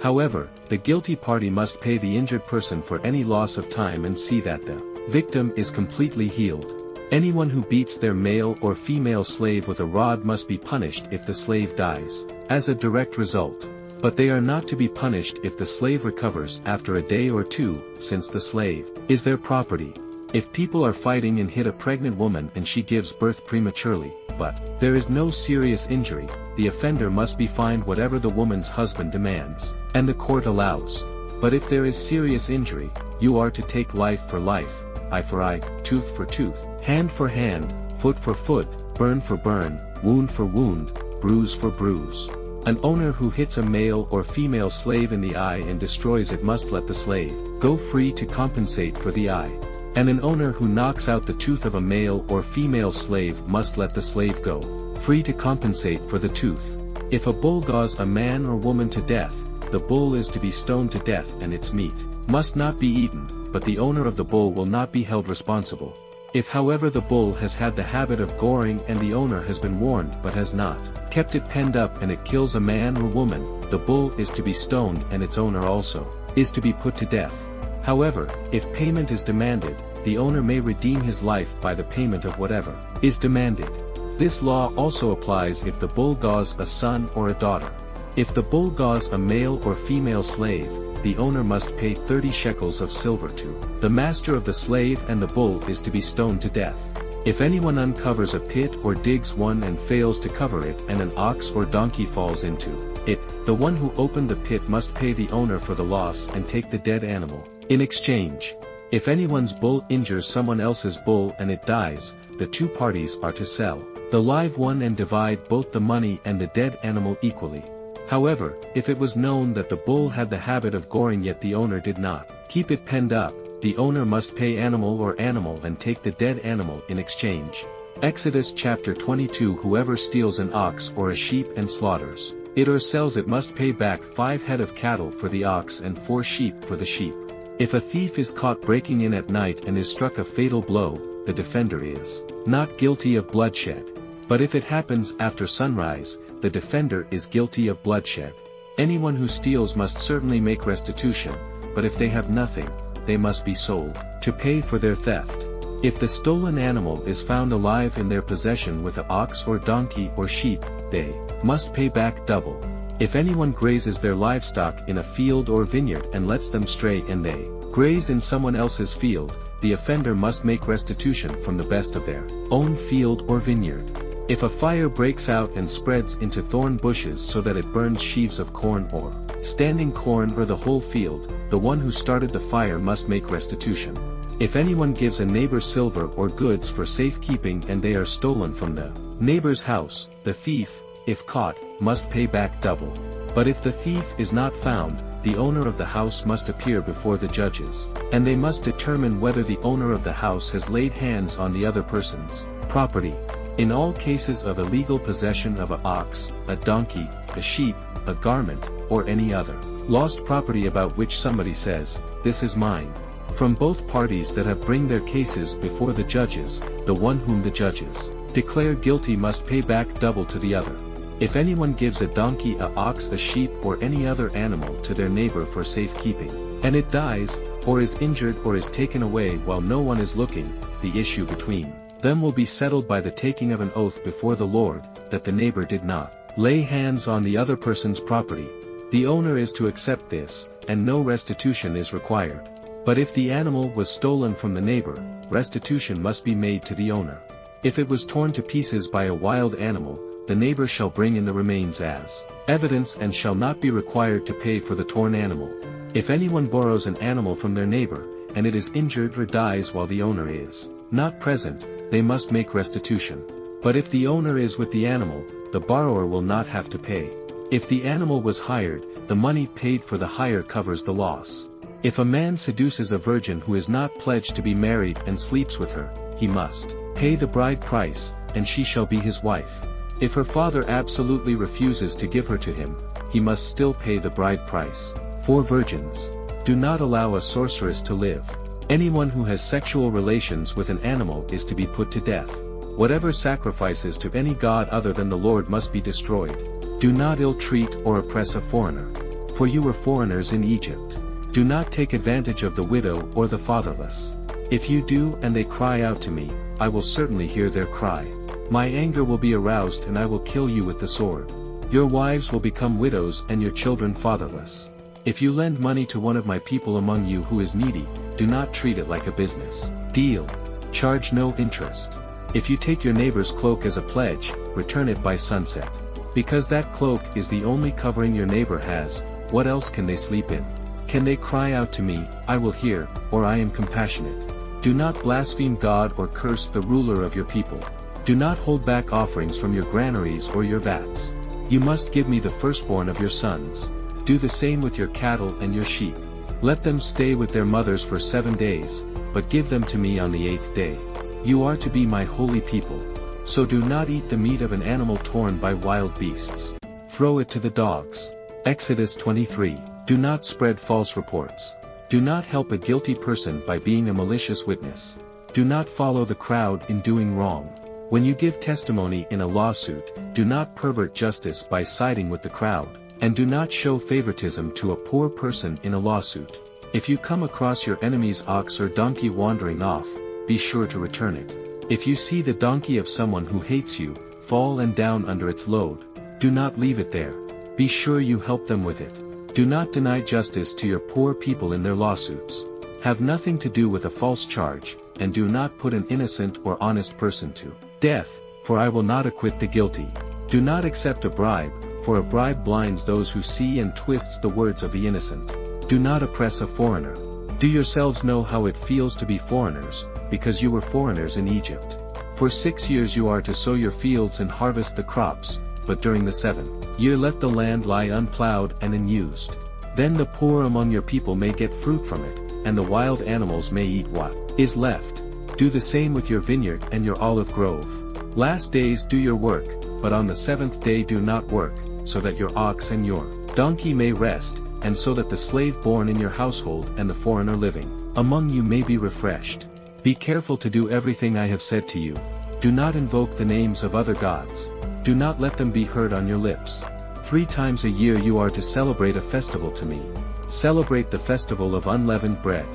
Speaker 1: However, the guilty party must pay the injured person for any loss of time and see that the victim is completely healed. Anyone who beats their male or female slave with a rod must be punished if the slave dies as a direct result. But they are not to be punished if the slave recovers after a day or two, since the slave is their property. If people are fighting and hit a pregnant woman and she gives birth prematurely, but there is no serious injury, the offender must be fined whatever the woman's husband demands, and the court allows. But if there is serious injury, you are to take life for life, eye for eye, tooth for tooth, hand for hand, foot for foot, burn for burn, wound for wound, bruise for bruise. An owner who hits a male or female slave in the eye and destroys it must let the slave go free to compensate for the eye. And an owner who knocks out the tooth of a male or female slave must let the slave go free to compensate for the tooth. If a bull gnaws a man or woman to death, the bull is to be stoned to death and its meat must not be eaten, but the owner of the bull will not be held responsible. If however the bull has had the habit of goring and the owner has been warned but has not kept it penned up and it kills a man or woman, the bull is to be stoned and its owner also is to be put to death. However, if payment is demanded, the owner may redeem his life by the payment of whatever is demanded. This law also applies if the bull gnaws a son or a daughter. If the bull gnaws a male or female slave, the owner must pay 30 shekels of silver to the master of the slave and the bull is to be stoned to death. If anyone uncovers a pit or digs one and fails to cover it and an ox or donkey falls into it, the one who opened the pit must pay the owner for the loss and take the dead animal in exchange. If anyone's bull injures someone else's bull and it dies, the two parties are to sell the live one and divide both the money and the dead animal equally. However, if it was known that the bull had the habit of goring yet the owner did not keep it penned up, the owner must pay animal or animal and take the dead animal in exchange. Exodus chapter 22. Whoever steals an ox or a sheep and slaughters it or sells it must pay back 5 head of cattle for the ox and 4 sheep for the sheep. If a thief is caught breaking in at night and is struck a fatal blow, the defender is not guilty of bloodshed. But if it happens after sunrise, the defender is guilty of bloodshed. Anyone who steals must certainly make restitution, but if they have nothing, they must be sold to pay for their theft. If the stolen animal is found alive in their possession with an ox or donkey or sheep, they must pay back double. If anyone grazes their livestock in a field or vineyard and lets them stray and they graze in someone else's field, the offender must make restitution from the best of their own field or vineyard. If a fire breaks out and spreads into thorn bushes so that it burns sheaves of corn or standing corn or the whole field, the one who started the fire must make restitution. If anyone gives a neighbor silver or goods for safekeeping and they are stolen from the neighbor's house, the thief, if caught, must pay back double. But if the thief is not found, the owner of the house must appear before the judges. and they must determine whether the owner of the house has laid hands on the other person's property. In all cases of illegal possession of an ox, a donkey, a sheep, a garment, or any other lost property about which somebody says, "This is mine," from both parties that have bring their cases before the judges, the one whom the judges declare guilty must pay back double to the other. If anyone gives a donkey, a ox, a sheep, or any other animal to their neighbor for safekeeping, and it dies, or is injured, or is taken away while no one is looking, the issue between them will be settled by the taking of an oath before the Lord, that the neighbor did not lay hands on the other person's property. The owner is to accept this, and no restitution is required. But if the animal was stolen from the neighbor, restitution must be made to the owner. If it was torn to pieces by a wild animal, the neighbor shall bring in the remains as evidence and shall not be required to pay for the torn animal. If anyone borrows an animal from their neighbor, and it is injured or dies while the owner is not present, they must make restitution. But if the owner is with the animal, the borrower will not have to pay. If the animal was hired, the money paid for the hire covers the loss. If a man seduces a virgin who is not pledged to be married and sleeps with her, he must pay the bride price, and she shall be his wife. If her father absolutely refuses to give her to him, he must still pay the bride price. 4 virgins. Do not allow a sorceress to live. Anyone who has sexual relations with an animal is to be put to death. Whatever sacrifices to any god other than the Lord must be destroyed. Do not ill-treat or oppress a foreigner. For you were foreigners in Egypt. Do not take advantage of the widow or the fatherless. If you do and they cry out to me, I will certainly hear their cry. My anger will be aroused and I will kill you with the sword. Your wives will become widows and your children fatherless. If you lend money to one of my people among you who is needy, do not treat it like a business deal. Charge no interest. If you take your neighbor's cloak as a pledge, return it by sunset. Because that cloak is the only covering your neighbor has, what else can they sleep in? Can they cry out to me, I will hear, or I am compassionate? Do not blaspheme God or curse the ruler of your people. Do not hold back offerings from your granaries or your vats. You must give me the firstborn of your sons. Do the same with your cattle and your sheep. Let them stay with their mothers for 7 days, but give them to me on the 8th day. You are to be my holy people. So do not eat the meat of an animal torn by wild beasts. Throw it to the dogs. Exodus 23. Do not spread false reports. Do not help a guilty person by being a malicious witness. Do not follow the crowd in doing wrong. When you give testimony in a lawsuit, do not pervert justice by siding with the crowd, and do not show favoritism to a poor person in a lawsuit. If you come across your enemy's ox or donkey wandering off, be sure to return it. If you see the donkey of someone who hates you fall and down under its load, do not leave it there. Be sure you help them with it. Do not deny justice to your poor people in their lawsuits. Have nothing to do with a false charge, and do not put an innocent or honest person to death, for I will not acquit the guilty. Do not accept a bribe, for a bribe blinds those who see and twists the words of the innocent. Do not oppress a foreigner. Do yourselves know how it feels to be foreigners, because you were foreigners in Egypt. For 6 years you are to sow your fields and harvest the crops, but during the 7th year let the land lie unplowed and unused. Then the poor among your people may get fruit from it, and the wild animals may eat what is left. Do the same with your vineyard and your olive grove. Last days do your work, but on the 7th day do not work, so that your ox and your donkey may rest, and so that the slave born in your household and the foreigner living among you may be refreshed. Be careful to do everything I have said to you. Do not invoke the names of other gods. Do not let them be heard on your lips. 3 times a year you are to celebrate a festival to me. Celebrate the festival of unleavened bread.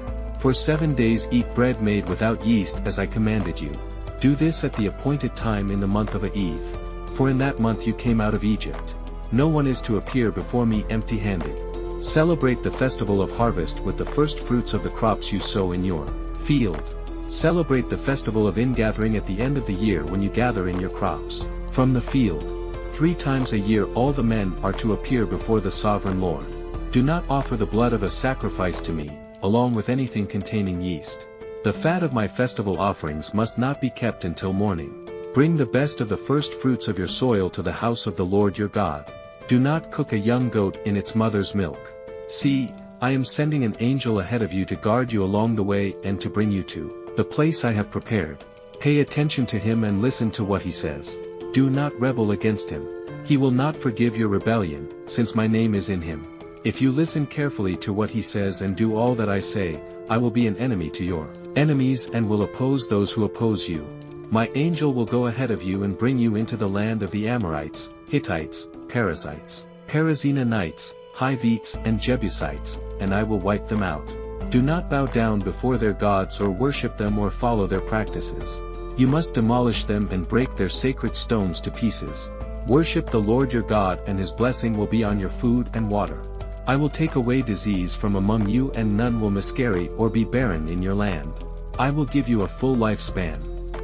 Speaker 1: For 7 days eat bread made without yeast as I commanded you. Do this at the appointed time in the month of Aviv. For in that month you came out of Egypt. No one is to appear before me empty-handed. Celebrate the festival of harvest with the first fruits of the crops you sow in your field. Celebrate the festival of ingathering at the end of the year when you gather in your crops from the field. 3 times a year all the men are to appear before the sovereign Lord. Do not offer the blood of a sacrifice to me, along with anything containing yeast. The fat of my festival offerings must not be kept until morning. Bring the best of the first fruits of your soil to the house of the Lord your God. Do not cook a young goat in its mother's milk. See, I am sending an angel ahead of you to guard you along the way and to bring you to the place I have prepared. Pay attention to him and listen to what he says. Do not rebel against him. He will not forgive your rebellion, since my name is in him. If you listen carefully to what he says and do all that I say, I will be an enemy to your enemies and will oppose those who oppose you. My angel will go ahead of you and bring you into the land of the Amorites, Hittites, Perizzites, Perizzianites, Hivites and Jebusites, and I will wipe them out. Do not bow down before their gods or worship them or follow their practices. You must demolish them and break their sacred stones to pieces. Worship the Lord your God and his blessing will be on your food and water. I will take away disease from among you and none will miscarry or be barren in your land. I will give you a full lifespan.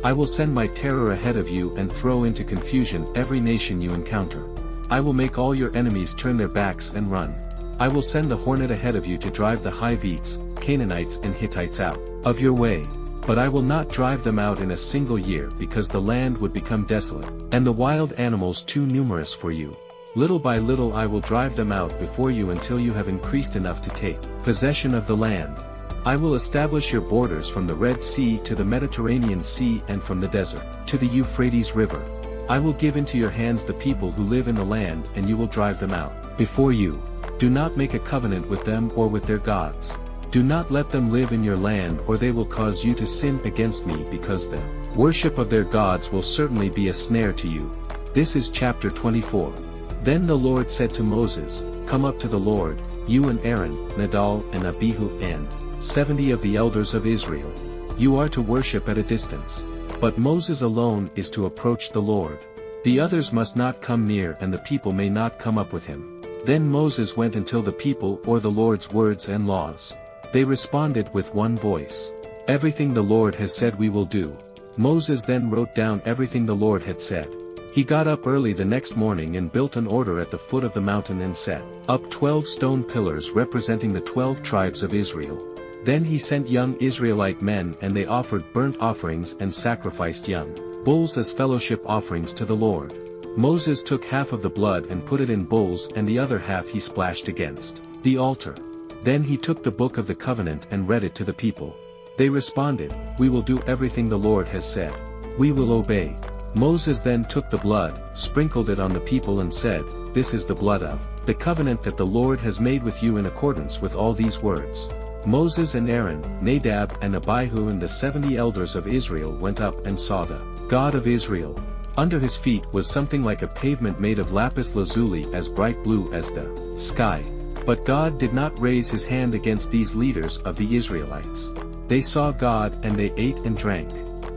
Speaker 1: I will send my terror ahead of you and throw into confusion every nation you encounter. I will make all your enemies turn their backs and run. I will send the hornet ahead of you to drive the Hivites, Canaanites and Hittites out of your way. But I will not drive them out in a single year because the land would become desolate, and the wild animals too numerous for you. Little by little I will drive them out before you until you have increased enough to take possession of the land. I will establish your borders from the Red Sea to the Mediterranean Sea and from the desert to the Euphrates River. I will give into your hands the people who live in the land and you will drive them out before you. Do not make a covenant with them or with their gods. Do not let them live in your land or they will cause you to sin against me because the worship of their gods will certainly be a snare to you. This is chapter 24. Then the Lord said to Moses, Come up to the Lord, you and Aaron, Nadab and Abihu and 70 of the elders of Israel. You are to worship at a distance. But Moses alone is to approach the Lord. The others must not come near and the people may not come up with him. Then Moses went until the people or the Lord's words and laws. They responded with one voice. Everything the Lord has said we will do. Moses then wrote down everything the Lord had said. He got up early the next morning and built an order at the foot of the mountain and set up 12 stone pillars representing the 12 tribes of Israel. Then he sent young Israelite men and they offered burnt offerings and sacrificed young bulls as fellowship offerings to the Lord. Moses took half of the blood and put it in bulls and the other half he splashed against the altar. Then he took the book of the covenant and read it to the people. They responded, We will do everything the Lord has said. We will obey. Moses then took the blood, sprinkled it on the people and said, This is the blood of the covenant that the Lord has made with you in accordance with all these words. Moses and Aaron, Nadab and Abihu and the 70 elders of Israel went up and saw the God of Israel. Under his feet was something like a pavement made of lapis lazuli as bright blue as the sky. But God did not raise his hand against these leaders of the Israelites. They saw God and they ate and drank.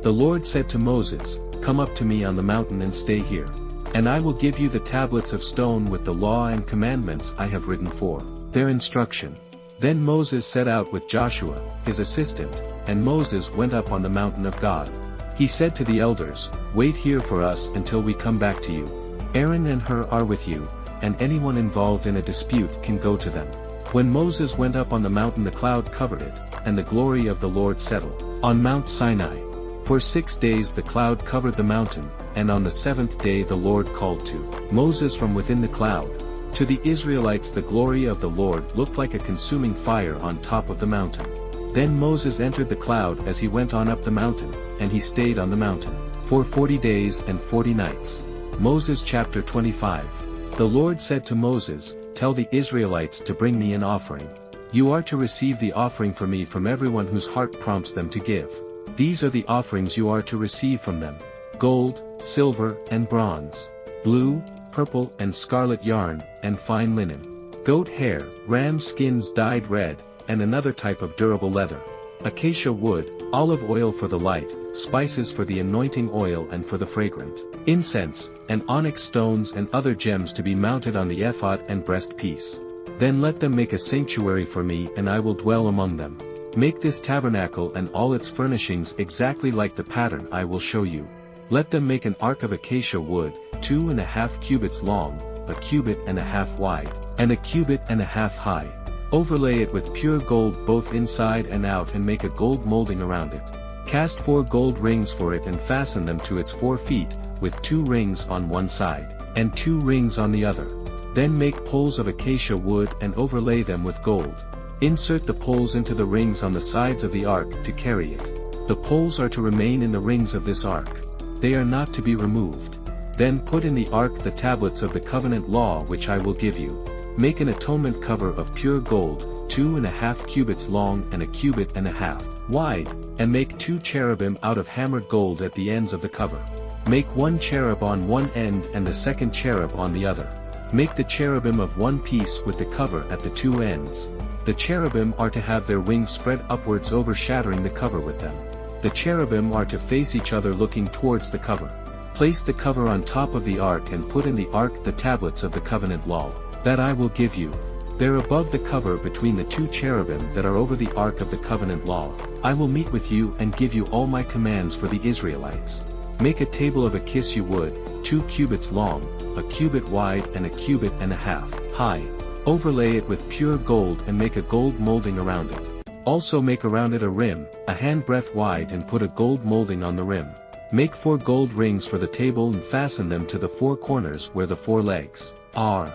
Speaker 1: The Lord said to Moses, Come up to me on the mountain and stay here. And I will give you the tablets of stone with the law and commandments I have written for their instruction. Then Moses set out with Joshua, his assistant, and Moses went up on the mountain of God. He said to the elders, Wait here for us until we come back to you. Aaron and Hur are with you, and anyone involved in a dispute can go to them. When Moses went up on the mountain the cloud covered it, and the glory of the Lord settled on Mount Sinai. For 6 days the cloud covered the mountain, and on the 7th day the Lord called to Moses from within the cloud. To the Israelites the glory of the Lord looked like a consuming fire on top of the mountain. Then Moses entered the cloud as he went on up the mountain, and he stayed on the mountain for 40 days and 40 nights. Moses chapter 25. The Lord said to Moses, Tell the Israelites to bring me an offering. You are to receive the offering for me from everyone whose heart prompts them to give. These are the offerings you are to receive from them: gold, silver, and bronze, blue, purple and scarlet yarn, and fine linen, goat hair, ram skins dyed red, and another type of durable leather, acacia wood, olive oil for the light, spices for the anointing oil and for the fragrant incense, and onyx stones and other gems to be mounted on the ephod and breastpiece. Then let them make a sanctuary for me and I will dwell among them. Make this tabernacle and all its furnishings exactly like the pattern I will show you. Let them make an ark of acacia wood, 2.5 cubits long, 1.5 cubits wide, and 1.5 cubits high. Overlay it with pure gold both inside and out and make a gold molding around it. Cast 4 gold rings for it and fasten them to its 4 feet, with 2 rings on one side, and 2 rings on the other. Then make poles of acacia wood and overlay them with gold. Insert the poles into the rings on the sides of the ark to carry it. The poles are to remain in the rings of this ark. They are not to be removed. Then put in the ark the tablets of the covenant law which I will give you. Make an atonement cover of pure gold, 2.5 cubits long and 1.5 cubits wide, and make 2 cherubim out of hammered gold at the ends of the cover. Make 1 cherub on one end and the second cherub on the other. Make the cherubim of one piece with the cover at the 2 ends. The cherubim are to have their wings spread upwards overshadowing the cover with them. The cherubim are to face each other looking towards the cover. Place the cover on top of the ark and put in the ark the tablets of the covenant law, that I will give you. They're above the cover between the 2 cherubim that are over the ark of the covenant law. I will meet with you and give you all my commands for the Israelites. Make a table of acacia wood, 2 cubits long, 1 cubit wide and 1.5 cubits high. Overlay it with pure gold and make a gold molding around it. Also make around it a rim, a handbreadth wide, and put a gold molding on the rim. Make 4 gold rings for the table and fasten them to the 4 corners where the 4 legs are.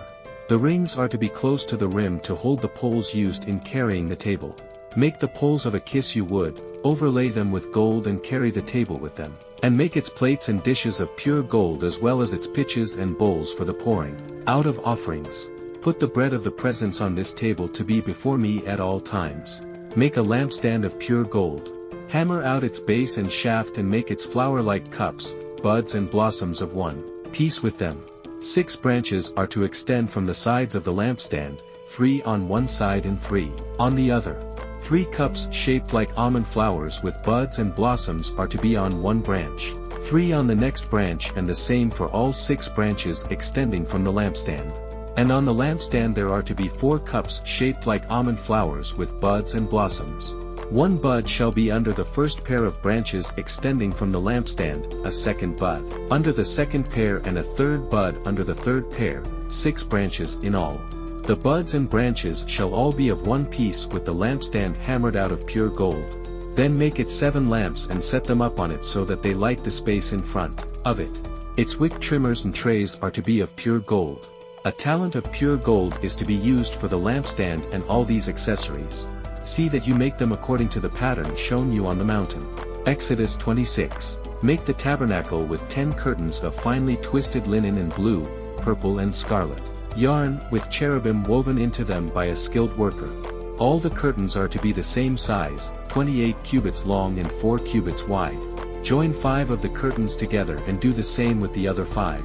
Speaker 1: The rings are to be close to the rim to hold the poles used in carrying the table. Make the poles of acacia wood, overlay them with gold and carry the table with them. And make its plates and dishes of pure gold as well as its pitchers and bowls for the pouring out of offerings. Put the bread of the presence on this table to be before me at all times. Make a lampstand of pure gold. Hammer out its base and shaft and make its flower-like cups, buds and blossoms of one piece with them. 6 branches are to extend from the sides of the lampstand, 3 on one side and 3 on the other. 3 cups shaped like almond flowers with buds and blossoms are to be on one branch, 3 on the next branch, and the same for all 6 branches extending from the lampstand. And on the lampstand there are to be 4 cups shaped like almond flowers with buds and blossoms. 1 bud shall be under the first pair of branches extending from the lampstand, a second bud under the second pair, and a third bud under the third pair, 6 branches in all. The buds and branches shall all be of one piece with the lampstand hammered out of pure gold. Then make it 7 lamps and set them up on it so that they light the space in front of it. Its wick trimmers and trays are to be of pure gold. A talent of pure gold is to be used for the lampstand and all these accessories. See that you make them according to the pattern shown you on the mountain. Exodus 26. Make the tabernacle with 10 curtains of finely twisted linen in blue, purple and scarlet yarn, with cherubim woven into them by a skilled worker. All the curtains are to be the same size, 28 cubits long and 4 cubits wide. Join 5 of the curtains together and do the same with the other 5.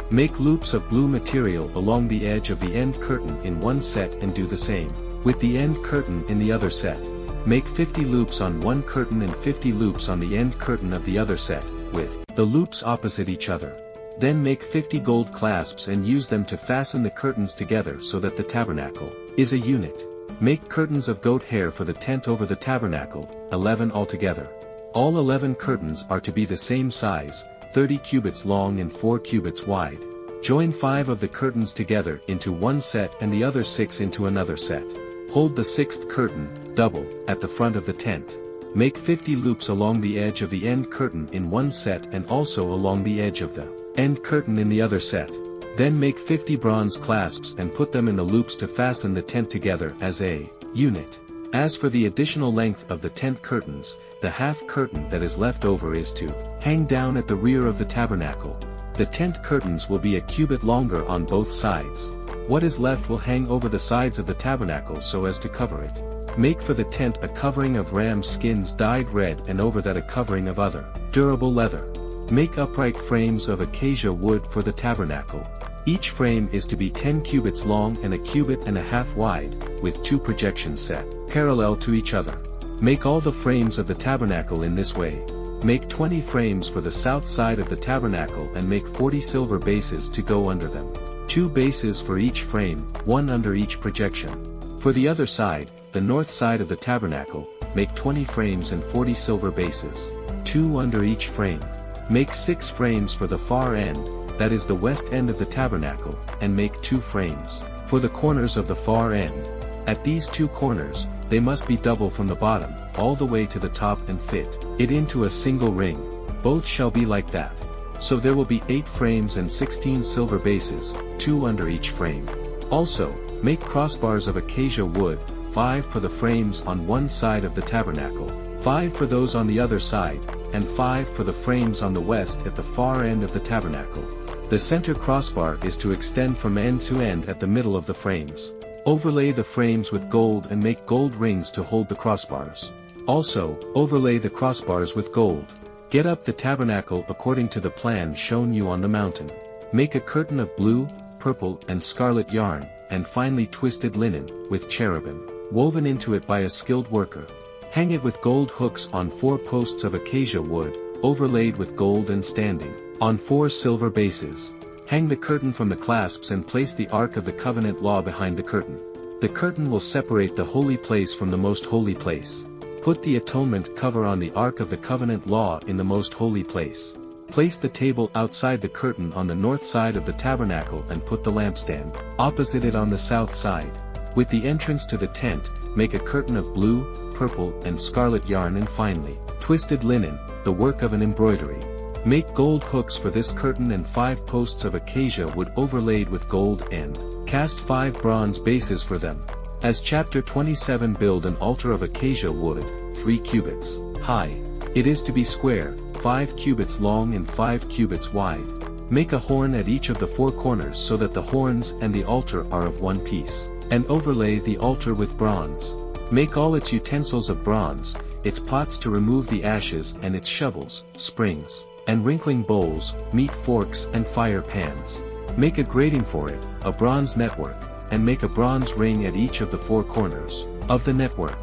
Speaker 1: Make loops of blue material along the edge of the end curtain in one set and do the same with the end curtain in the other set. Make 50 loops on one curtain and 50 loops on the end curtain of the other set, with the loops opposite each other. Then make 50 gold clasps and use them to fasten the curtains together so that the tabernacle is a unit. Make curtains of goat hair for the tent over the tabernacle, 11 altogether. All 11 curtains are to be the same size, 30 cubits long and 4 cubits wide. Join 5 of the curtains together into one set and the other 6 into another set. Hold the 6th curtain, double, at the front of the tent. Make 50 loops along the edge of the end curtain in one set and also along the edge of the end curtain in the other set. Then make 50 bronze clasps and put them in the loops to fasten the tent together as a unit. As for the additional length of the tent curtains, the half curtain that is left over is to hang down at the rear of the tabernacle. The tent curtains will be a cubit longer on both sides. What is left will hang over the sides of the tabernacle so as to cover it. Make for the tent a covering of ram skins dyed red and over that a covering of other durable leather. Make upright frames of acacia wood for the tabernacle. Each frame is to be 10 cubits long and 1.5 cubits wide, with 2 projections set parallel to each other. Make all the frames of the tabernacle in this way. Make 20 frames for the south side of the tabernacle and make 40 silver bases to go under them. 2 bases for each frame, 1 under each projection. For the other side, the north side of the tabernacle, make 20 frames and 40 silver bases, 2 under each frame. Make 6 frames for the far end, that is the west end of the tabernacle, and make 2 frames for the corners of the far end. At these 2 corners, they must be double from the bottom, all the way to the top, and fit it into a single ring. Both shall be like that. So there will be 8 frames and 16 silver bases, 2 under each frame. Also, make crossbars of acacia wood, 5 for the frames on one side of the tabernacle, 5 for those on the other side, and 5 for the frames on the west at the far end of the tabernacle. The center crossbar is to extend from end to end at the middle of the frames. Overlay the frames with gold and make gold rings to hold the crossbars. Also, overlay the crossbars with gold. Get up the tabernacle according to the plan shown you on the mountain. Make a curtain of blue, purple and scarlet yarn, and finely twisted linen, with cherubim, woven into it by a skilled worker. Hang it with gold hooks on 4 posts of acacia wood, overlaid with gold and standing on 4 silver bases. Hang the curtain from the clasps and place the Ark of the Covenant law behind the curtain. The curtain will separate the holy place from the most holy place. Put the atonement cover on the Ark of the Covenant law in the most holy place. Place the table outside the curtain on the north side of the tabernacle and put the lampstand opposite it on the south side. With the entrance to the tent, make a curtain of blue, purple and scarlet yarn and finely twisted linen, the work of an embroidery. Make gold hooks for this curtain and 5 posts of acacia wood overlaid with gold and cast 5 bronze bases for them. As chapter 27 build an altar of acacia wood, 3 cubits high. It is to be square, 5 cubits long and 5 cubits wide. Make a horn at each of the 4 corners so that the horns and the altar are of one piece, and overlay the altar with bronze. Make all its utensils of bronze, its pots to remove the ashes and its shovels, springs, and wrinkling bowls, meat forks and fire pans. Make a grating for it, a bronze network, and make a bronze ring at each of the 4 corners of the network.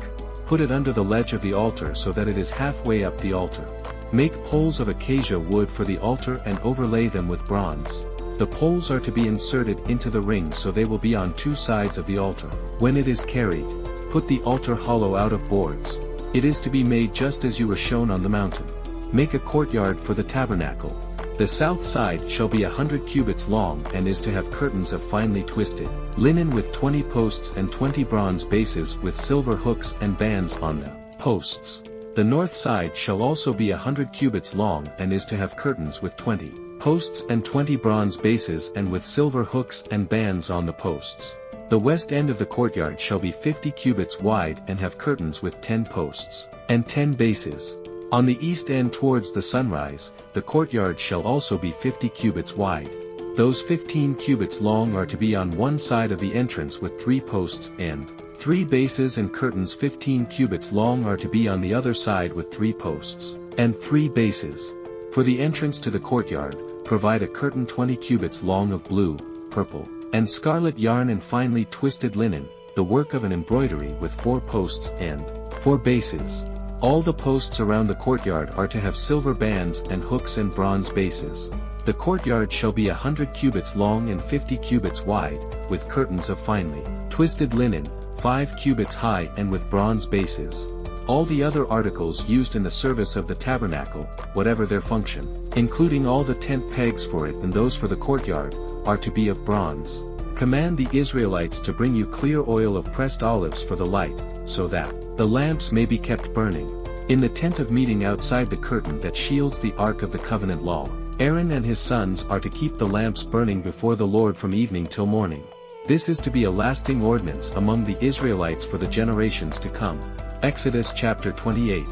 Speaker 1: Put it under the ledge of the altar so that it is halfway up the altar. Make poles of acacia wood for the altar and overlay them with bronze. The poles are to be inserted into the ring so they will be on 2 sides of the altar. When it is carried, put the altar hollow out of boards. It is to be made just as you were shown on the mountain. Make a courtyard for the tabernacle. The south side shall be 100 cubits long and is to have curtains of finely twisted linen with 20 posts and 20 bronze bases with silver hooks and bands on the posts. The north side shall also be 100 cubits long and is to have curtains with 20 posts and 20 bronze bases and with silver hooks and bands on the posts. The west end of the courtyard shall be 50 cubits wide and have curtains with 10 posts and 10 bases. On the east end towards the sunrise, the courtyard shall also be 50 cubits wide. Those 15 cubits long are to be on one side of the entrance with 3 posts and 3 bases, and curtains 15 cubits long are to be on the other side with 3 posts and 3 bases. For the entrance to the courtyard, provide a curtain 20 cubits long of blue, purple, and scarlet yarn and finely twisted linen, the work of an embroidery with 4 posts and 4 bases. All the posts around the courtyard are to have silver bands and hooks and bronze bases. The courtyard shall be 100 cubits long and 50 cubits wide, with curtains of finely twisted linen, 5 cubits high and with bronze bases. All the other articles used in the service of the tabernacle, whatever their function, including all the tent pegs for it and those for the courtyard, are to be of bronze. Command the Israelites to bring you clear oil of pressed olives for the light, so that the lamps may be kept burning. In the tent of meeting outside the curtain that shields the Ark of the Covenant law, Aaron and his sons are to keep the lamps burning before the Lord from evening till morning. This is to be a lasting ordinance among the Israelites for the generations to come. Exodus chapter 28.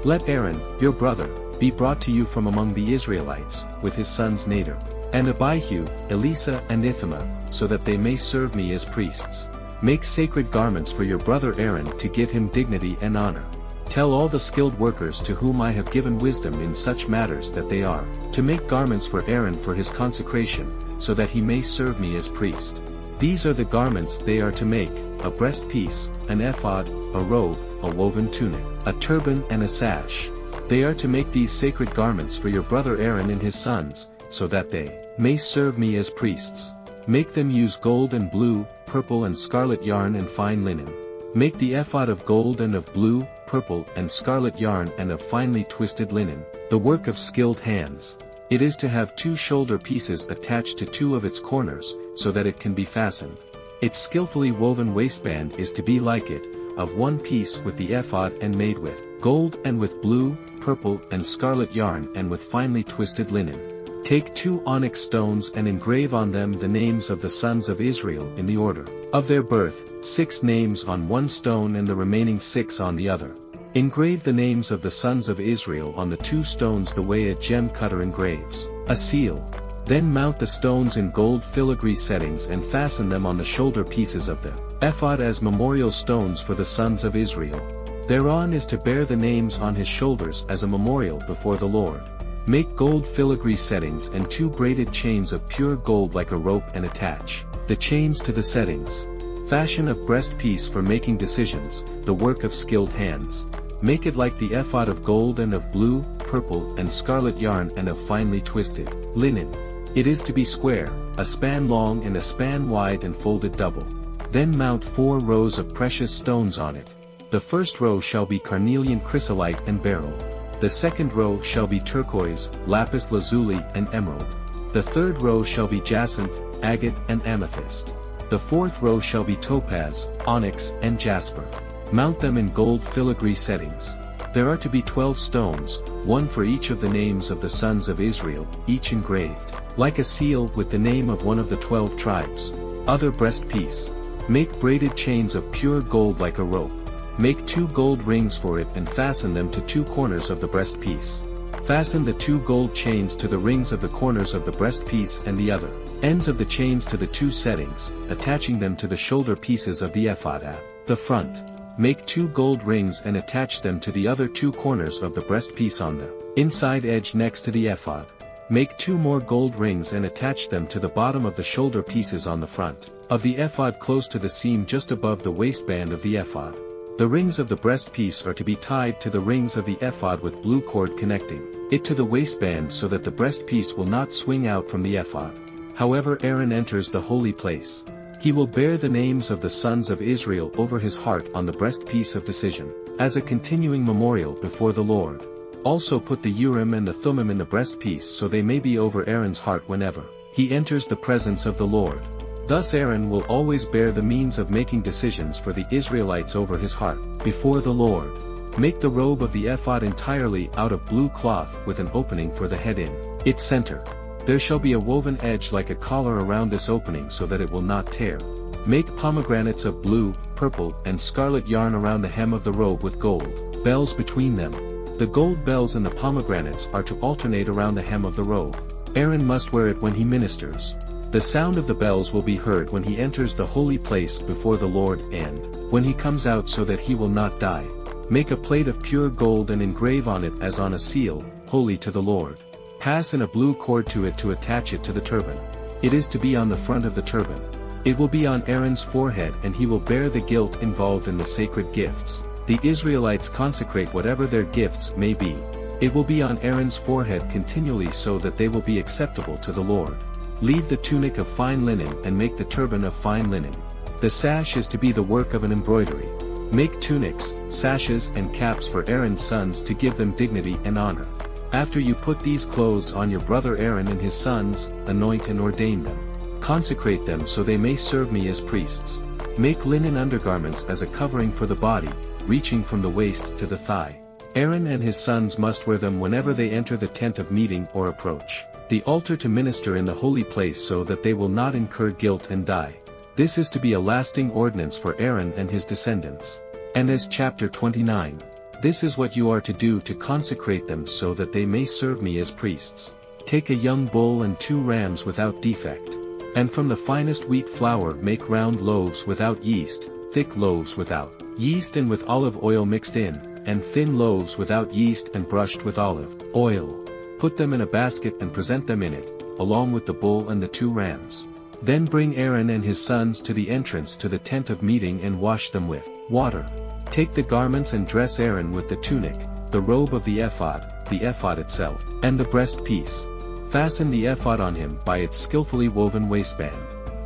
Speaker 1: Let Aaron, your brother, be brought to you from among the Israelites, with his sons Nadab, and Abihu, Elisa and Ithamar, so that they may serve me as priests. Make sacred garments for your brother Aaron to give him dignity and honor. Tell all the skilled workers to whom I have given wisdom in such matters that they are to make garments for Aaron for his consecration, so that he may serve me as priest. These are the garments they are to make: a breastpiece, an ephod, a robe, a woven tunic, a turban and a sash. They are to make these sacred garments for your brother Aaron and his sons, so that they may serve me as priests. Make them use gold and blue, purple and scarlet yarn and fine linen. Make the ephod of gold and of blue, purple and scarlet yarn and of finely twisted linen, the work of skilled hands. It is to have 2 shoulder pieces attached to 2 of its corners, so that it can be fastened. Its skillfully woven waistband is to be like it, of one piece with the ephod and made with gold and with blue, purple and scarlet yarn and with finely twisted linen. Take 2 onyx stones and engrave on them the names of the sons of Israel in the order of their birth, 6 names on one stone and the remaining 6 on the other. Engrave the names of the sons of Israel on the 2 stones the way a gem cutter engraves a seal. Then mount the stones in gold filigree settings and fasten them on the shoulder pieces of the ephod as memorial stones for the sons of Israel. Thereon is to bear the names on his shoulders as a memorial before the Lord. Make gold filigree settings and 2 braided chains of pure gold like a rope and attach the chains to the settings. Fashion a breastpiece for making decisions, the work of skilled hands. Make it like the ephod of gold and of blue, purple and scarlet yarn and of finely twisted linen. It is to be square, a span long and a span wide and folded double. Then mount 4 rows of precious stones on it. The first row shall be carnelian chrysolite and beryl. The second row shall be turquoise, lapis lazuli and emerald. The third row shall be jacinth, agate and amethyst. The fourth row shall be topaz, onyx and jasper. Mount them in gold filigree settings. There are to be 12 stones, 1 for each of the names of the sons of Israel, each engraved like a seal with the name of one of the 12 tribes. Other breastpiece. Make braided chains of pure gold like a rope. Make 2 gold rings for it and fasten them to 2 corners of the breastpiece. Fasten the 2 gold chains to the rings of the corners of the breastpiece and the other ends of the chains to the 2 settings, attaching them to the shoulder pieces of the ephod at the front. Make 2 gold rings and attach them to the other 2 corners of the breastpiece on the inside edge next to the ephod. Make 2 more gold rings and attach them to the bottom of the shoulder pieces on the front of the ephod close to the seam just above the waistband of the ephod. The rings of the breastpiece are to be tied to the rings of the ephod with blue cord connecting it to the waistband so that the breastpiece will not swing out from the ephod. However Aaron enters the holy place, he will bear the names of the sons of Israel over his heart on the breastpiece of decision, as a continuing memorial before the Lord. Also put the Urim and the Thummim in the breastpiece so they may be over Aaron's heart whenever he enters the presence of the Lord. Thus Aaron will always bear the means of making decisions for the Israelites over his heart before the Lord. Make the robe of the ephod entirely out of blue cloth with an opening for the head in its center. There shall be a woven edge like a collar around this opening so that it will not tear. Make pomegranates of blue, purple and scarlet yarn around the hem of the robe with gold bells between them. The gold bells and the pomegranates are to alternate around the hem of the robe. Aaron must wear it when he ministers. The sound of the bells will be heard when he enters the holy place before the Lord and when he comes out so that he will not die. Make a plate of pure gold and engrave on it as on a seal, holy to the Lord. Fasten a blue cord to it to attach it to the turban. It is to be on the front of the turban. It will be on Aaron's forehead and he will bear the guilt involved in the sacred gifts. The Israelites consecrate whatever their gifts may be. It will be on Aaron's forehead continually so that they will be acceptable to the Lord. Leave the tunic of fine linen and make the turban of fine linen. The sash is to be the work of an embroidery. Make tunics, sashes and caps for Aaron's sons to give them dignity and honor. After you put these clothes on your brother Aaron and his sons, anoint and ordain them. Consecrate them so they may serve me as priests. Make linen undergarments as a covering for the body, reaching from the waist to the thigh. Aaron and his sons must wear them whenever they enter the tent of meeting or approach the altar to minister in the holy place so that they will not incur guilt and die. This is to be a lasting ordinance for Aaron and his descendants. And as chapter 29, this is what you are to do to consecrate them so that they may serve me as priests. Take a young bull and 2 rams without defect. And from the finest wheat flour make round loaves without yeast, thick loaves without yeast and with olive oil mixed in, and thin loaves without yeast and brushed with olive oil. Put them in a basket and present them in it, along with the bull and the 2 rams. Then bring Aaron and his sons to the entrance to the tent of meeting and wash them with water. Take the garments and dress Aaron with the tunic, the robe of the ephod itself, and the breastpiece. Fasten the ephod on him by its skillfully woven waistband.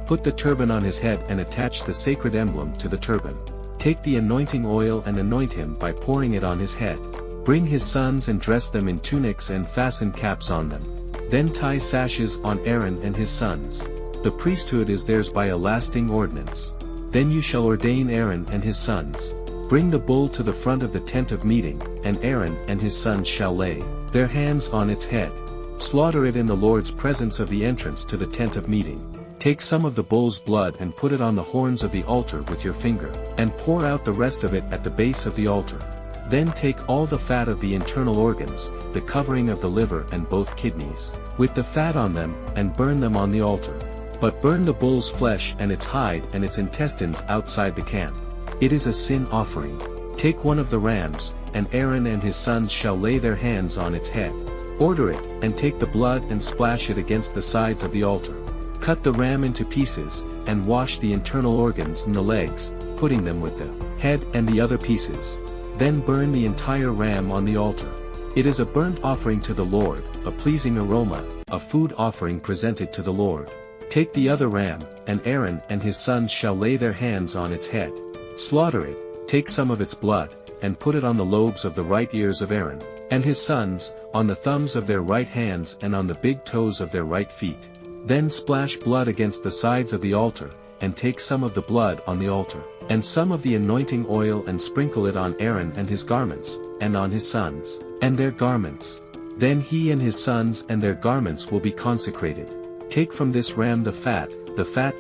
Speaker 1: Put the turban on his head and attach the sacred emblem to the turban. Take the anointing oil and anoint him by pouring it on his head. Bring his sons and dress them in tunics and fasten caps on them. Then tie sashes on Aaron and his sons. The priesthood is theirs by a lasting ordinance. Then you shall ordain Aaron and his sons. Bring the bull to the front of the tent of meeting, and Aaron and his sons shall lay their hands on its head. Slaughter it in the Lord's presence of the entrance to the tent of meeting. Take some of the bull's blood and put it on the horns of the altar with your finger, and pour out the rest of it at the base of the altar. Then take all the fat of the internal organs, the covering of the liver and both kidneys, with the fat on them, and burn them on the altar. But burn the bull's flesh and its hide and its intestines outside the camp. It is a sin offering. Take one of the rams, and Aaron and his sons shall lay their hands on its head. Order it, and take the blood and splash it against the sides of the altar. Cut the ram into pieces, and wash the internal organs and the legs, putting them with the head and the other pieces. Then burn the entire ram on the altar. It is a burnt offering to the Lord, a pleasing aroma, a food offering presented to the Lord. Take the other ram, and Aaron and his sons shall lay their hands on its head. Slaughter it, take some of its blood, and put it on the lobes of the right ears of Aaron and his sons, on the thumbs of their right hands and on the big toes of their right feet. Then splash blood against the sides of the altar, and take some of the blood on the altar, and some of the anointing oil and sprinkle it on Aaron and his garments, and on his sons, and their garments. Then he and his sons and their garments will be consecrated. Take from this ram the fat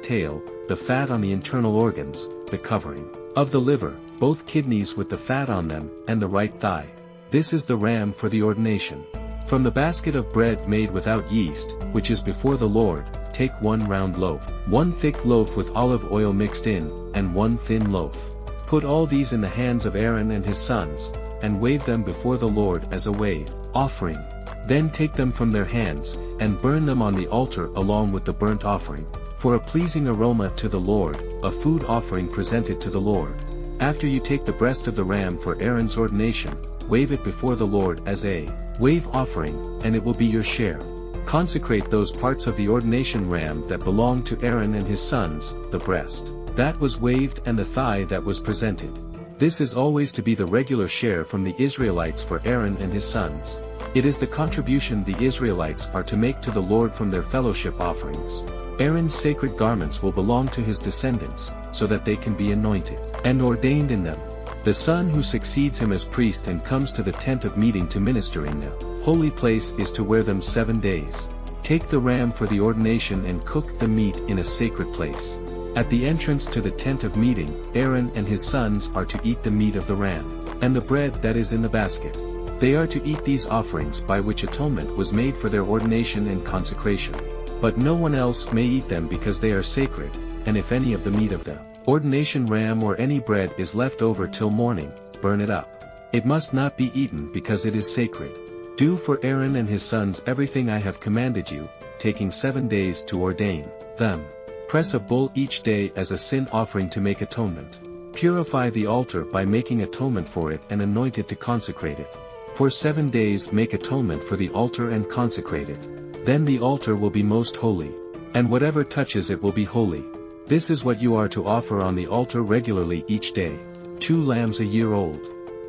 Speaker 1: tail, the fat on the internal organs, the covering of the liver, both kidneys with the fat on them, and the right thigh. This is the ram for the ordination. From the basket of bread made without yeast, which is before the Lord, take 1 round loaf, 1 thick loaf with olive oil mixed in, and 1 thin loaf. Put all these in the hands of Aaron and his sons, and wave them before the Lord as a wave offering. Then take them from their hands, and burn them on the altar along with the burnt offering, for a pleasing aroma to the Lord, a food offering presented to the Lord. After you take the breast of the ram for Aaron's ordination, wave it before the Lord as a wave offering, and it will be your share. Consecrate those parts of the ordination ram that belong to Aaron and his sons, the breast that was waved and the thigh that was presented. This is always to be the regular share from the Israelites for Aaron and his sons. It is the contribution the Israelites are to make to the Lord from their fellowship offerings. Aaron's sacred garments will belong to his descendants, so that they can be anointed and ordained in them. The son who succeeds him as priest and comes to the tent of meeting to minister in the holy place is to wear them 7 days. Take the ram for the ordination and cook the meat in a sacred place. At the entrance to the tent of meeting, Aaron and his sons are to eat the meat of the ram, and the bread that is in the basket. They are to eat these offerings by which atonement was made for their ordination and consecration. But no one else may eat them because they are sacred, and if any of the meat of the ordination ram or any bread is left over till morning, burn it up. It must not be eaten because it is sacred. Do for Aaron and his sons everything I have commanded you, taking 7 days to ordain them. Press a bull each day as a sin offering to make atonement. Purify the altar by making atonement for it and anoint it to consecrate it. For 7 days make atonement for the altar and consecrate it. Then the altar will be most holy, and whatever touches it will be holy. This is what you are to offer on the altar regularly each day. 2 lambs a year old.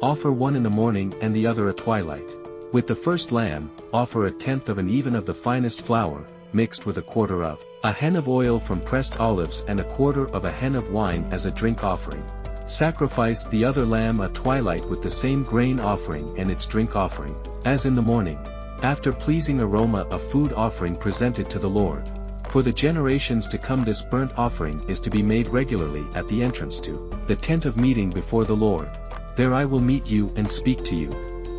Speaker 1: Offer one in the morning and the other at twilight. With the first lamb, offer 1/10 of an even of the finest flour, mixed with 1/4 of a hin of oil from pressed olives and 1/4 of a hin of wine as a drink offering. Sacrifice the other lamb at twilight with the same grain offering and its drink offering, as in the morning. After pleasing aroma a food offering presented to the Lord. For the generations to come this burnt offering is to be made regularly at the entrance to the tent of meeting before the Lord. There I will meet you and speak to you.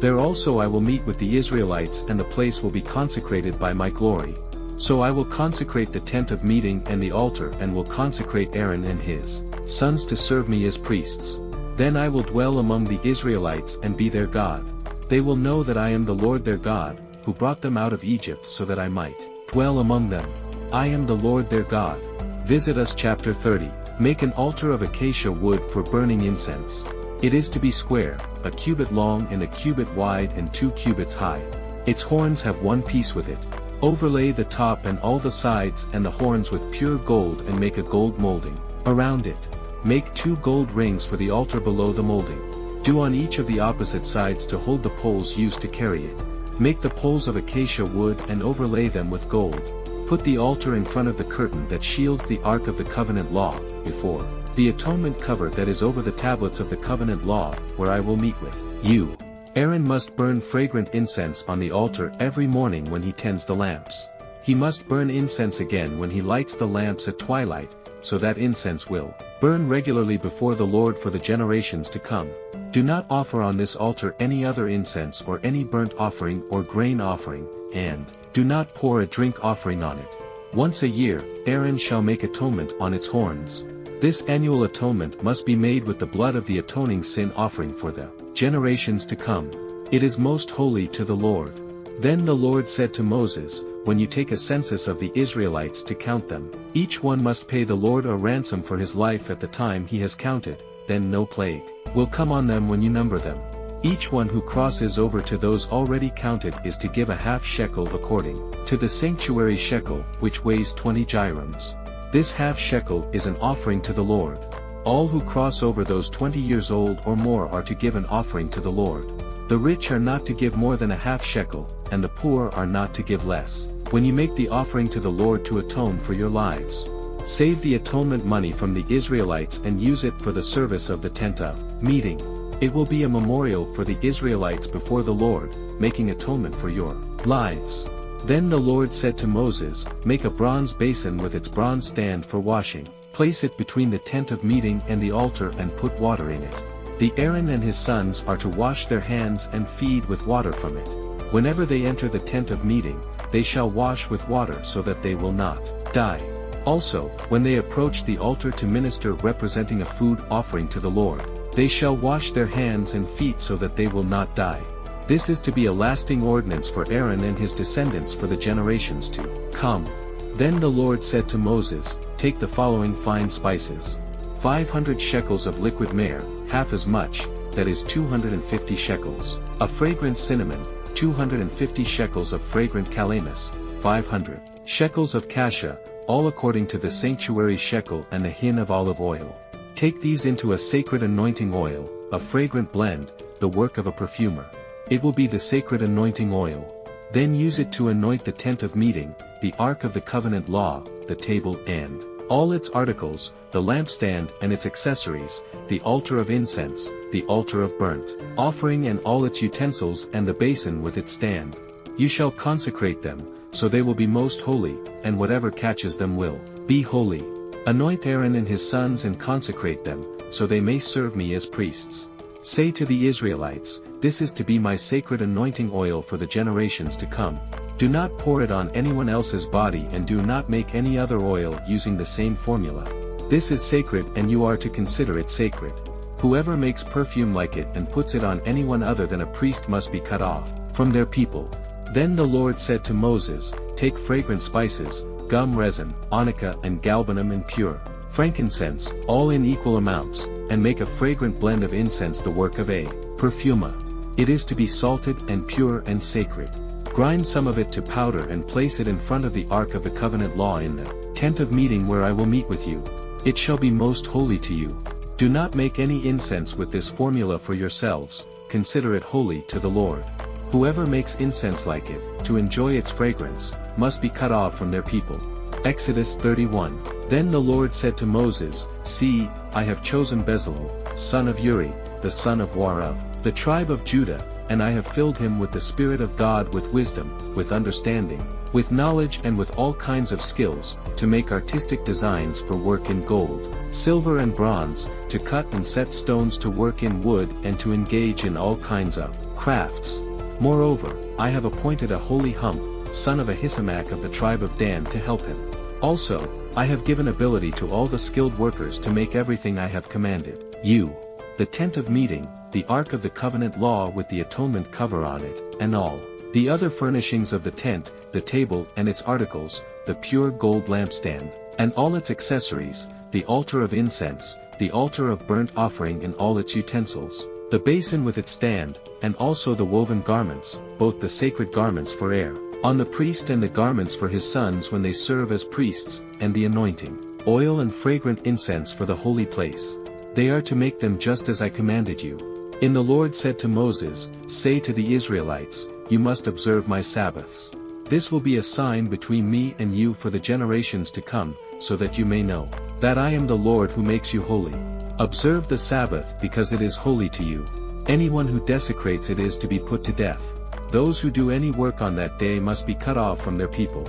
Speaker 1: There also I will meet with the Israelites and the place will be consecrated by my glory. So I will consecrate the tent of meeting and the altar and will consecrate Aaron and his sons to serve me as priests. Then I will dwell among the Israelites and be their God. They will know that I am the Lord their God, who brought them out of Egypt so that I might dwell among them. I am the Lord their God. Visit us chapter 30. Make an altar of acacia wood for burning incense. It is to be square, a cubit long and a cubit wide and 2 cubits high. Its horns have 1 piece with it. Overlay the top and all the sides and the horns with pure gold and make a gold molding around it. Make 2 gold rings for the altar below the molding. Do on each of the opposite sides to hold the poles used to carry it. Make the poles of acacia wood and overlay them with gold. Put the altar in front of the curtain that shields the Ark of the Covenant Law, before the atonement cover that is over the tablets of the covenant law, where I will meet with you. Aaron must burn fragrant incense on the altar every morning when he tends the lamps. He must burn incense again when he lights the lamps at twilight, so that incense will burn regularly before the Lord for the generations to come. Do not offer on this altar any other incense or any burnt offering or grain offering, and do not pour a drink offering on it. Once a year, Aaron shall make atonement on its horns. This annual atonement must be made with the blood of the atoning sin offering for the generations to come. It is most holy to the Lord. Then the Lord said to Moses, when you take a census of the Israelites to count them, each one must pay the Lord a ransom for his life at the time he has counted, then no plague will come on them when you number them. Each one who crosses over to those already counted is to give a half shekel according to the sanctuary shekel, which weighs 20 gerahs. This half shekel is an offering to the Lord. All who cross over those 20 years old or more are to give an offering to the Lord. The rich are not to give more than a half shekel, and the poor are not to give less. When you make the offering to the Lord to atone for your lives, save the atonement money from the Israelites and use it for the service of the tent of meeting. It will be a memorial for the Israelites before the Lord, making atonement for your lives. Then the Lord said to Moses, make a bronze basin with its bronze stand for washing. Place it between the tent of meeting and the altar and put water in it. The Aaron and his sons are to wash their hands and feed with water from it. Whenever they enter the tent of meeting, they shall wash with water so that they will not die. Also, when they approach the altar to minister representing a food offering to the Lord, they shall wash their hands and feet so that they will not die. This is to be a lasting ordinance for Aaron and his descendants for the generations to come. Then the Lord said to Moses, take the following fine spices. 500 shekels of liquid myrrh, half as much, that is 250 shekels, of fragrant cinnamon, 250 shekels of fragrant calamus, 500 shekels of cassia, all according to the sanctuary shekel, and a hin of olive oil. Take these into a sacred anointing oil, a fragrant blend, the work of a perfumer. It will be the sacred anointing oil. Then use it to anoint the tent of meeting, the ark of the covenant law, the table and all its articles, the lampstand and its accessories, the altar of incense, the altar of burnt offering and all its utensils and the basin with its stand. You shall consecrate them, so they will be most holy, and whatever catches them will be holy. Anoint Aaron and his sons and consecrate them, so they may serve me as priests. Say to the Israelites, this is to be my sacred anointing oil for the generations to come. Do not pour it on anyone else's body and do not make any other oil using the same formula. This is sacred and you are to consider it sacred. Whoever makes perfume like it and puts it on anyone other than a priest must be cut off from their people. Then the Lord said to Moses, take fragrant spices, gum resin, onycha and galbanum and pure frankincense, all in equal amounts, and make a fragrant blend of incense, the work of a perfumer. It is to be salted and pure and sacred. Grind some of it to powder and place it in front of the ark of the covenant law in the tent of meeting where I will meet with you. It shall be most holy to you. Do not make any incense with this formula for yourselves, consider it holy to the Lord. Whoever makes incense like it, to enjoy its fragrance, must be cut off from their people. Exodus 31. Then the Lord said to Moses, see, I have chosen Bezalel, son of Uri, the son of War of the tribe of Judah, and I have filled him with the Spirit of God, with wisdom, with understanding, with knowledge and with all kinds of skills, to make artistic designs for work in gold, silver and bronze, to cut and set stones, to work in wood and to engage in all kinds of crafts. Moreover, I have appointed Aholiab, son of Ahisamach of the tribe of Dan, to help him. Also, I have given ability to all the skilled workers to make everything I have commanded you. The tent of meeting, the ark of the covenant law with the atonement cover on it, and all the other furnishings of the tent, the table and its articles, the pure gold lampstand, and all its accessories, the altar of incense, the altar of burnt offering and all its utensils, the basin with its stand, and also the woven garments, both the sacred garments for Aaron, on the priest, and the garments for his sons when they serve as priests, and the anointing oil and fragrant incense for the holy place. They are to make them just as I commanded you. And the Lord said to Moses, say to the Israelites, you must observe my Sabbaths. This will be a sign between me and you for the generations to come, so that you may know that I am the Lord who makes you holy. Observe the Sabbath because it is holy to you. Anyone who desecrates it is to be put to death. Those who do any work on that day must be cut off from their people.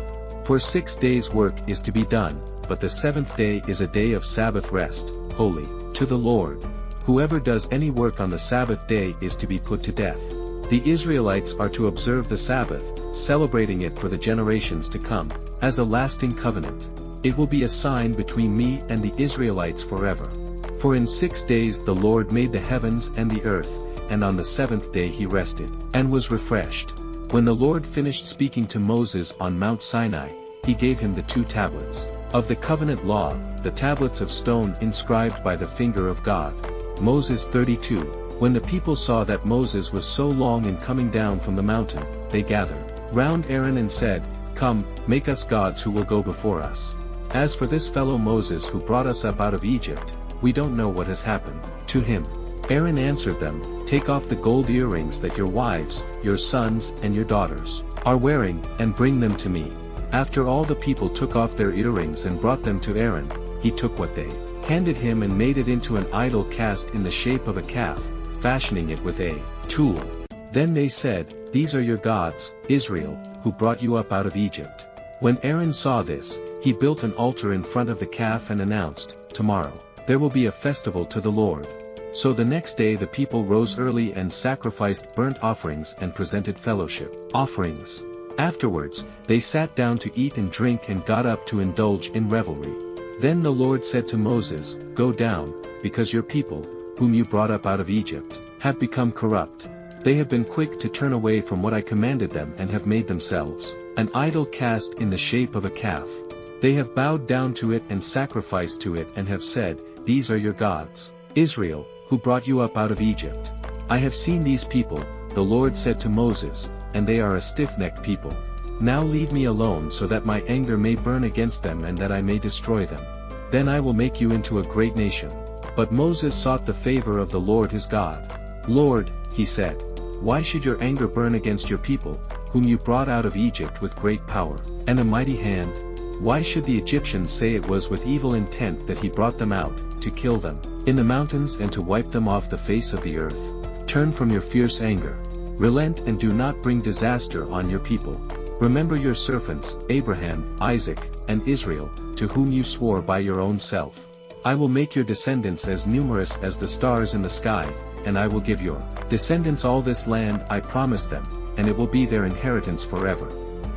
Speaker 1: For 6 days work is to be done, but the seventh day is a day of Sabbath rest, holy to the Lord. Whoever does any work on the Sabbath day is to be put to death. The Israelites are to observe the Sabbath, celebrating it for the generations to come, as a lasting covenant. It will be a sign between me and the Israelites forever. For in 6 days the Lord made the heavens and the earth, and on the seventh day he rested, and was refreshed. When the Lord finished speaking to Moses on Mount Sinai, he gave him the 2 tablets of the covenant law, the tablets of stone inscribed by the finger of God. Moses 32. When the people saw that Moses was so long in coming down from the mountain, they gathered round Aaron and said, "Come, make us gods who will go before us. As for this fellow Moses who brought us up out of Egypt, we don't know what has happened to him." Aaron answered them, "Take off the gold earrings that your wives, your sons and your daughters are wearing, and bring them to me." After all the people took off their earrings and brought them to Aaron, he took what they handed him and made it into an idol cast in the shape of a calf, fashioning it with a tool. Then they said, "These are your gods, Israel, who brought you up out of Egypt." When Aaron saw this, he built an altar in front of the calf and announced, "Tomorrow there will be a festival to the Lord." So the next day the people rose early and sacrificed burnt offerings and presented fellowship offerings. Afterwards, they sat down to eat and drink and got up to indulge in revelry. Then the Lord said to Moses, "Go down, because your people, whom you brought up out of Egypt, have become corrupt. They have been quick to turn away from what I commanded them and have made themselves an idol cast in the shape of a calf. They have bowed down to it and sacrificed to it and have said, 'These are your gods, Israel, who brought you up out of Egypt.' I have seen these people," the Lord said to Moses, "and they are a stiff-necked people. Now leave me alone so that my anger may burn against them and that I may destroy them. Then I will make you into a great nation." But Moses sought the favor of the Lord his God. "Lord," he said, "why should your anger burn against your people, whom you brought out of Egypt with great power and a mighty hand? Why should the Egyptians say it was with evil intent that he brought them out, to kill them in the mountains and to wipe them off the face of the earth? Turn from your fierce anger. Relent and do not bring disaster on your people. Remember your servants, Abraham, Isaac, and Israel, to whom you swore by your own self. I will make your descendants as numerous as the stars in the sky, and I will give your descendants all this land I promised them, and it will be their inheritance forever."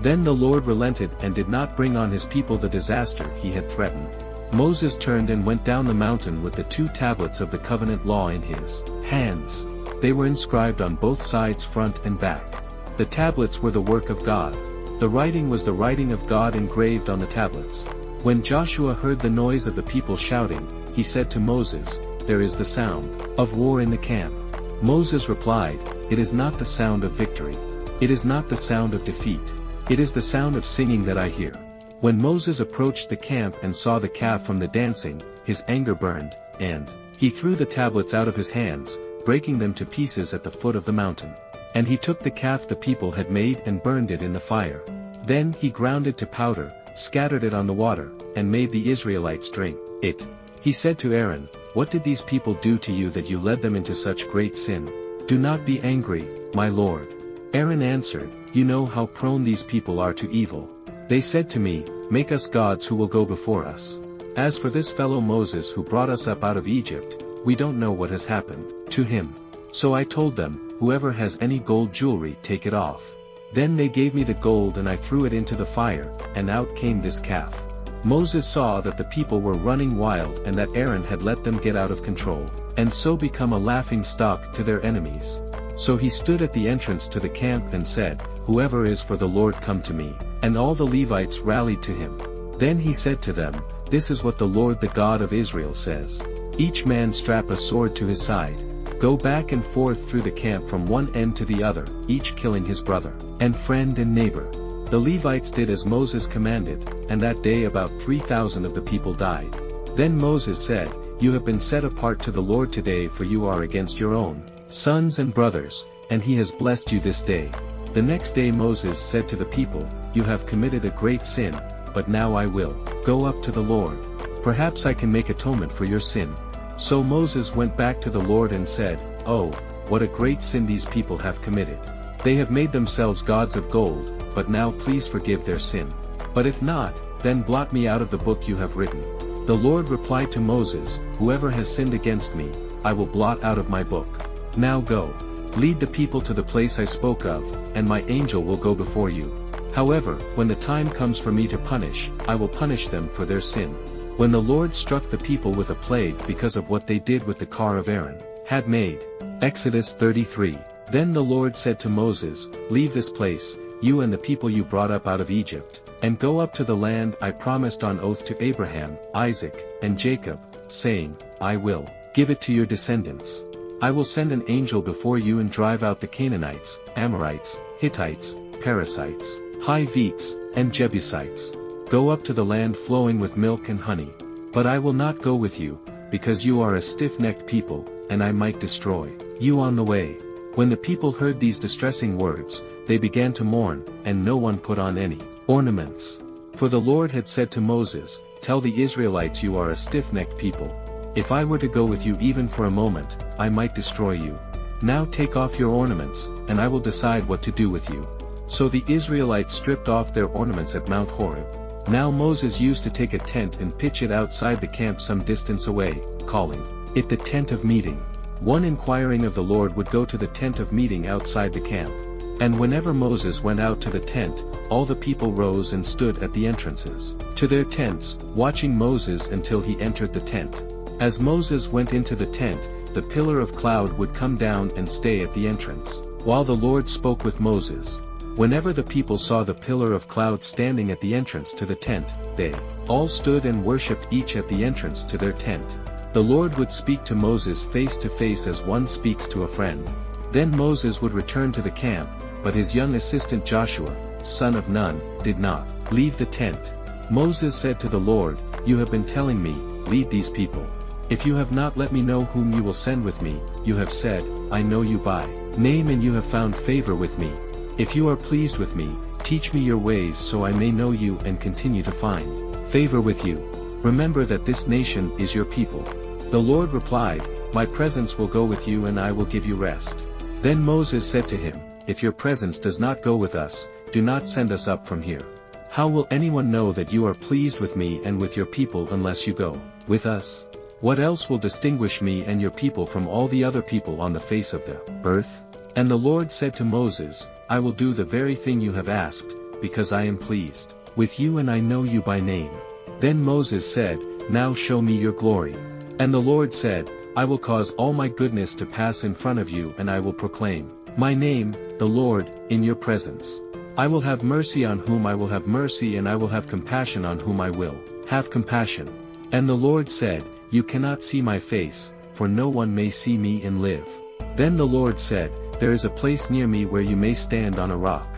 Speaker 1: Then the Lord relented and did not bring on his people the disaster he had threatened. Moses turned and went down the mountain with the 2 tablets of the covenant law in his hands. They were inscribed on both sides, front and back. The tablets were the work of God. The writing was the writing of God engraved on the tablets. When Joshua heard the noise of the people shouting, he said to Moses, "There is the sound of war in the camp." Moses replied, "It is not the sound of victory. It is not the sound of defeat. It is the sound of singing that I hear." When Moses approached the camp and saw the calf from the dancing, his anger burned, and he threw the tablets out of his hands, breaking them to pieces at the foot of the mountain. And he took the calf the people had made and burned it in the fire. Then he ground it to powder, scattered it on the water, and made the Israelites drink it. He said to Aaron, "What did these people do to you that you led them into such great sin? Do not be angry, my lord." Aaron answered, "You know how prone these people are to evil. They said to me, 'Make us gods who will go before us.' As for this fellow Moses who brought us up out of Egypt, we don't know what has happened to him. So I told them, 'Whoever has any gold jewelry, take it off.' Then they gave me the gold and I threw it into the fire, and out came this calf." Moses saw that the people were running wild and that Aaron had let them get out of control, and so become a laughing stock to their enemies. So he stood at the entrance to the camp and said, "Whoever is for the Lord, come to me." And all the Levites rallied to him. Then he said to them, "This is what the Lord the God of Israel says. Each man strap a sword to his side. Go back and forth through the camp from one end to the other, each killing his brother, and friend and neighbor." The Levites did as Moses commanded, and that day about 3,000 of the people died. Then Moses said, "You have been set apart to the Lord today, for you are against your own sons and brothers, and he has blessed you this day." The next day Moses said to the people, "You have committed a great sin, but now I will go up to the Lord. Perhaps I can make atonement for your sin." So Moses went back to the Lord and said, "Oh, what a great sin these people have committed. They have made themselves gods of gold, but now please forgive their sin." But if not, then blot me out of the book you have written. The Lord replied to Moses, Whoever has sinned against me, I will blot out of my book. Now go. Lead the people to the place I spoke of, and my angel will go before you. However, when the time comes for me to punish, I will punish them for their sin. When the Lord struck the people with a plague because of what they did with the car of Aaron had made. Exodus 33. Then the Lord said to Moses, Leave this place, you and the people you brought up out of Egypt, and go up to the land I promised on oath to Abraham, Isaac, and Jacob, saying, I will give it to your descendants. I will send an angel before you and drive out the Canaanites, Amorites, Hittites, Perizzites, Hivites, and Jebusites. Go up to the land flowing with milk and honey. But I will not go with you, because you are a stiff-necked people, and I might destroy you on the way. When the people heard these distressing words, they began to mourn, and no one put on any ornaments. For the Lord had said to Moses, Tell the Israelites you are a stiff-necked people. If I were to go with you even for a moment, I might destroy you. Now take off your ornaments, and I will decide what to do with you. So the Israelites stripped off their ornaments at Mount Horeb. Now Moses used to take a tent and pitch it outside the camp some distance away, calling it the tent of meeting. One inquiring of the Lord would go to the tent of meeting outside the camp. And whenever Moses went out to the tent, all the people rose and stood at the entrances to their tents, watching Moses until he entered the tent. As Moses went into the tent, the pillar of cloud would come down and stay at the entrance, while the Lord spoke with Moses. Whenever the people saw the pillar of cloud standing at the entrance to the tent, they all stood and worshipped each at the entrance to their tent. The Lord would speak to Moses face to face as one speaks to a friend. Then Moses would return to the camp, but his young assistant Joshua, son of Nun, did not leave the tent. Moses said to the Lord, You have been telling me, lead these people. If you have not let me know whom you will send with me, you have said, I know you by name and you have found favor with me. If you are pleased with me, teach me your ways so I may know you and continue to find favor with you. Remember that this nation is your people. The Lord replied, My presence will go with you and I will give you rest. Then Moses said to him, If your presence does not go with us, do not send us up from here. How will anyone know that you are pleased with me and with your people unless you go with us? What else will distinguish me and your people from all the other people on the face of the earth? And the Lord said to Moses, I will do the very thing you have asked, because I am pleased with you and I know you by name. Then Moses said, Now show me your glory. And the Lord said, I will cause all my goodness to pass in front of you and I will proclaim my name, the Lord, in your presence. I will have mercy on whom I will have mercy and I will have compassion on whom I will have compassion. And the Lord said, You cannot see my face, for no one may see me and live. Then the Lord said, There is a place near me where you may stand on a rock.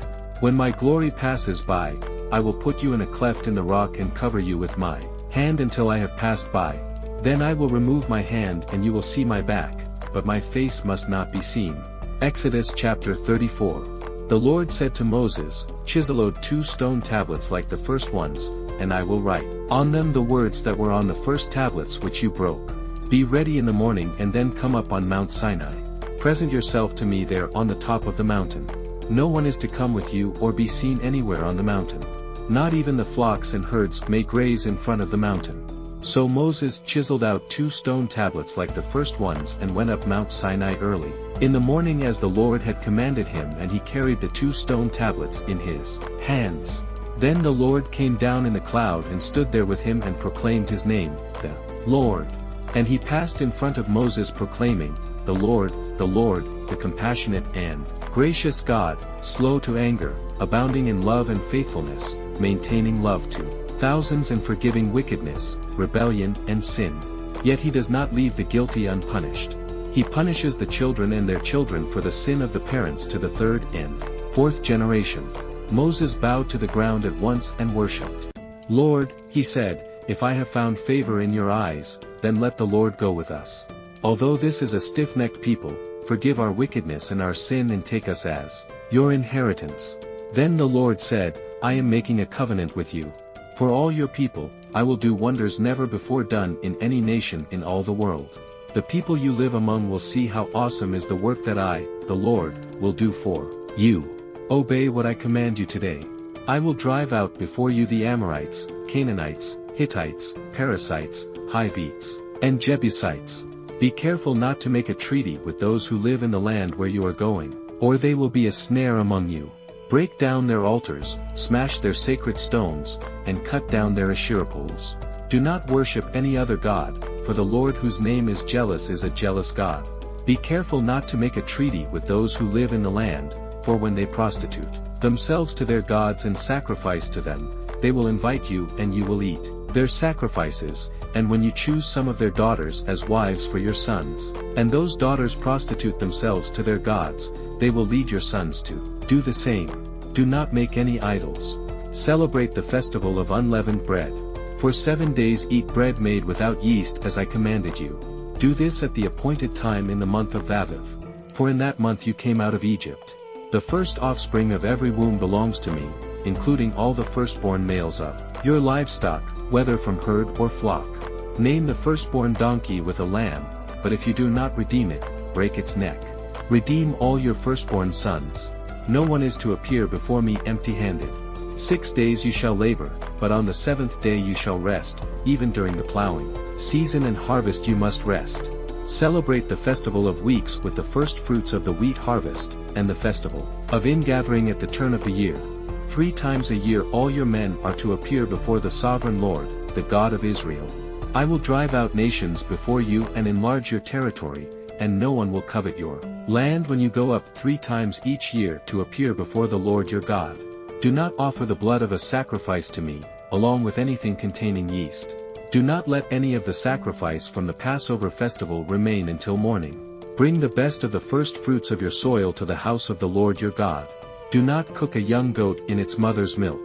Speaker 1: When my glory passes by, I will put you in a cleft in the rock and cover you with my hand until I have passed by. Then I will remove my hand and you will see my back, but my face must not be seen. Exodus chapter 34. The Lord said to Moses, Chisel out 2 stone tablets like the first ones, and I will write on them the words that were on the first tablets which you broke. Be ready in the morning and then come up on Mount Sinai. Present yourself to me there on the top of the mountain. No one is to come with you or be seen anywhere on the mountain. Not even the flocks and herds may graze in front of the mountain. So Moses chiseled out 2 stone tablets like the first ones and went up Mount Sinai early in the morning as the Lord had commanded him, and he carried the 2 stone tablets in his hands. Then the Lord came down in the cloud and stood there with him and proclaimed his name, the Lord. And he passed in front of Moses proclaiming, the Lord, the compassionate and gracious God, slow to anger, abounding in love and faithfulness, maintaining love to thousands and forgiving wickedness, rebellion and sin. Yet he does not leave the guilty unpunished. He punishes the children and their children for the sin of the parents to the 3rd and 4th generation. Moses bowed to the ground at once and worshipped. Lord, he said, if I have found favor in your eyes, then let the Lord go with us. Although this is a stiff-necked people, forgive our wickedness and our sin and take us as your inheritance. Then the Lord said, I am making a covenant with you. For all your people, I will do wonders never before done in any nation in all the world. The people you live among will see how awesome is the work that I, the Lord, will do for you. Obey what I command you today. I will drive out before you the Amorites, Canaanites, Hittites, Perizzites, Hivites, and Jebusites. Be careful not to make a treaty with those who live in the land where you are going, or they will be a snare among you. Break down their altars, smash their sacred stones, and cut down their Asherah poles. Do not worship any other god, for the Lord whose name is a jealous God. Be careful not to make a treaty with those who live in the land, for when they prostitute themselves to their gods and sacrifice to them, they will invite you and you will eat their sacrifices, and when you choose some of their daughters as wives for your sons, and those daughters prostitute themselves to their gods, they will lead your sons to do the same. Do not make any idols. Celebrate the festival of unleavened bread. For 7 days eat bread made without yeast as I commanded you. Do this at the appointed time in the month of Aviv. For in that month you came out of Egypt. The first offspring of every womb belongs to me, including all the firstborn males of your livestock, whether from herd or flock. Name the firstborn donkey with a lamb, but if you do not redeem it, break its neck. Redeem all your firstborn sons. No one is to appear before me empty-handed. 6 days you shall labor, but on the 7th day you shall rest, even during the plowing season and harvest you must rest. Celebrate the festival of weeks with the first fruits of the wheat harvest, and the festival of ingathering at the turn of the year. 3 times a year all your men are to appear before the sovereign Lord, the God of Israel. I will drive out nations before you and enlarge your territory, and no one will covet your land when you go up 3 times each year to appear before the Lord your God. Do not offer the blood of a sacrifice to me, along with anything containing yeast. Do not let any of the sacrifice from the Passover festival remain until morning. Bring the best of the first fruits of your soil to the house of the Lord your God. Do not cook a young goat in its mother's milk.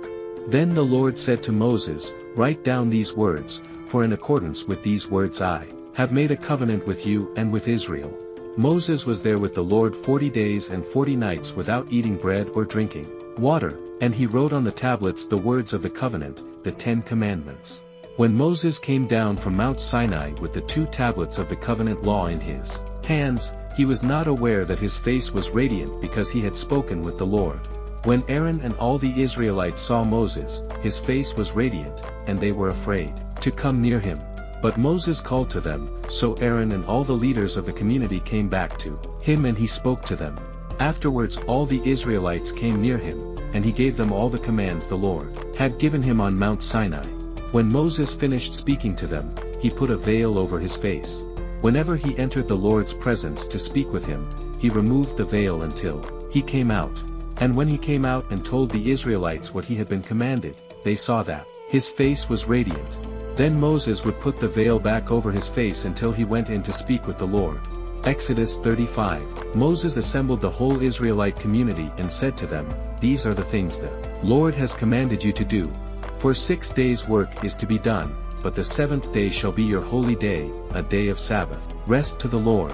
Speaker 1: Then the Lord said to Moses, Write down these words, for in accordance with these words I have made a covenant with you and with Israel. Moses was there with the Lord 40 days and 40 nights without eating bread or drinking water, and he wrote on the tablets the words of the covenant, the 10 Commandments. When Moses came down from Mount Sinai with the 2 tablets of the covenant law in his hands, he was not aware that his face was radiant because he had spoken with the Lord. When Aaron and all the Israelites saw Moses, his face was radiant, and they were afraid to come near him. But Moses called to them, so Aaron and all the leaders of the community came back to him and he spoke to them. Afterwards all the Israelites came near him, and he gave them all the commands the Lord had given him on Mount Sinai. When Moses finished speaking to them, he put a veil over his face. Whenever he entered the Lord's presence to speak with him, he removed the veil until he came out. And when he came out and told the Israelites what he had been commanded, they saw that his face was radiant. Then Moses would put the veil back over his face until he went in to speak with the Lord. Exodus 35. Moses assembled the whole Israelite community and said to them, These are the things the Lord has commanded you to do. For 6 days work is to be done, but the 7th day shall be your holy day, a day of Sabbath, rest to the Lord.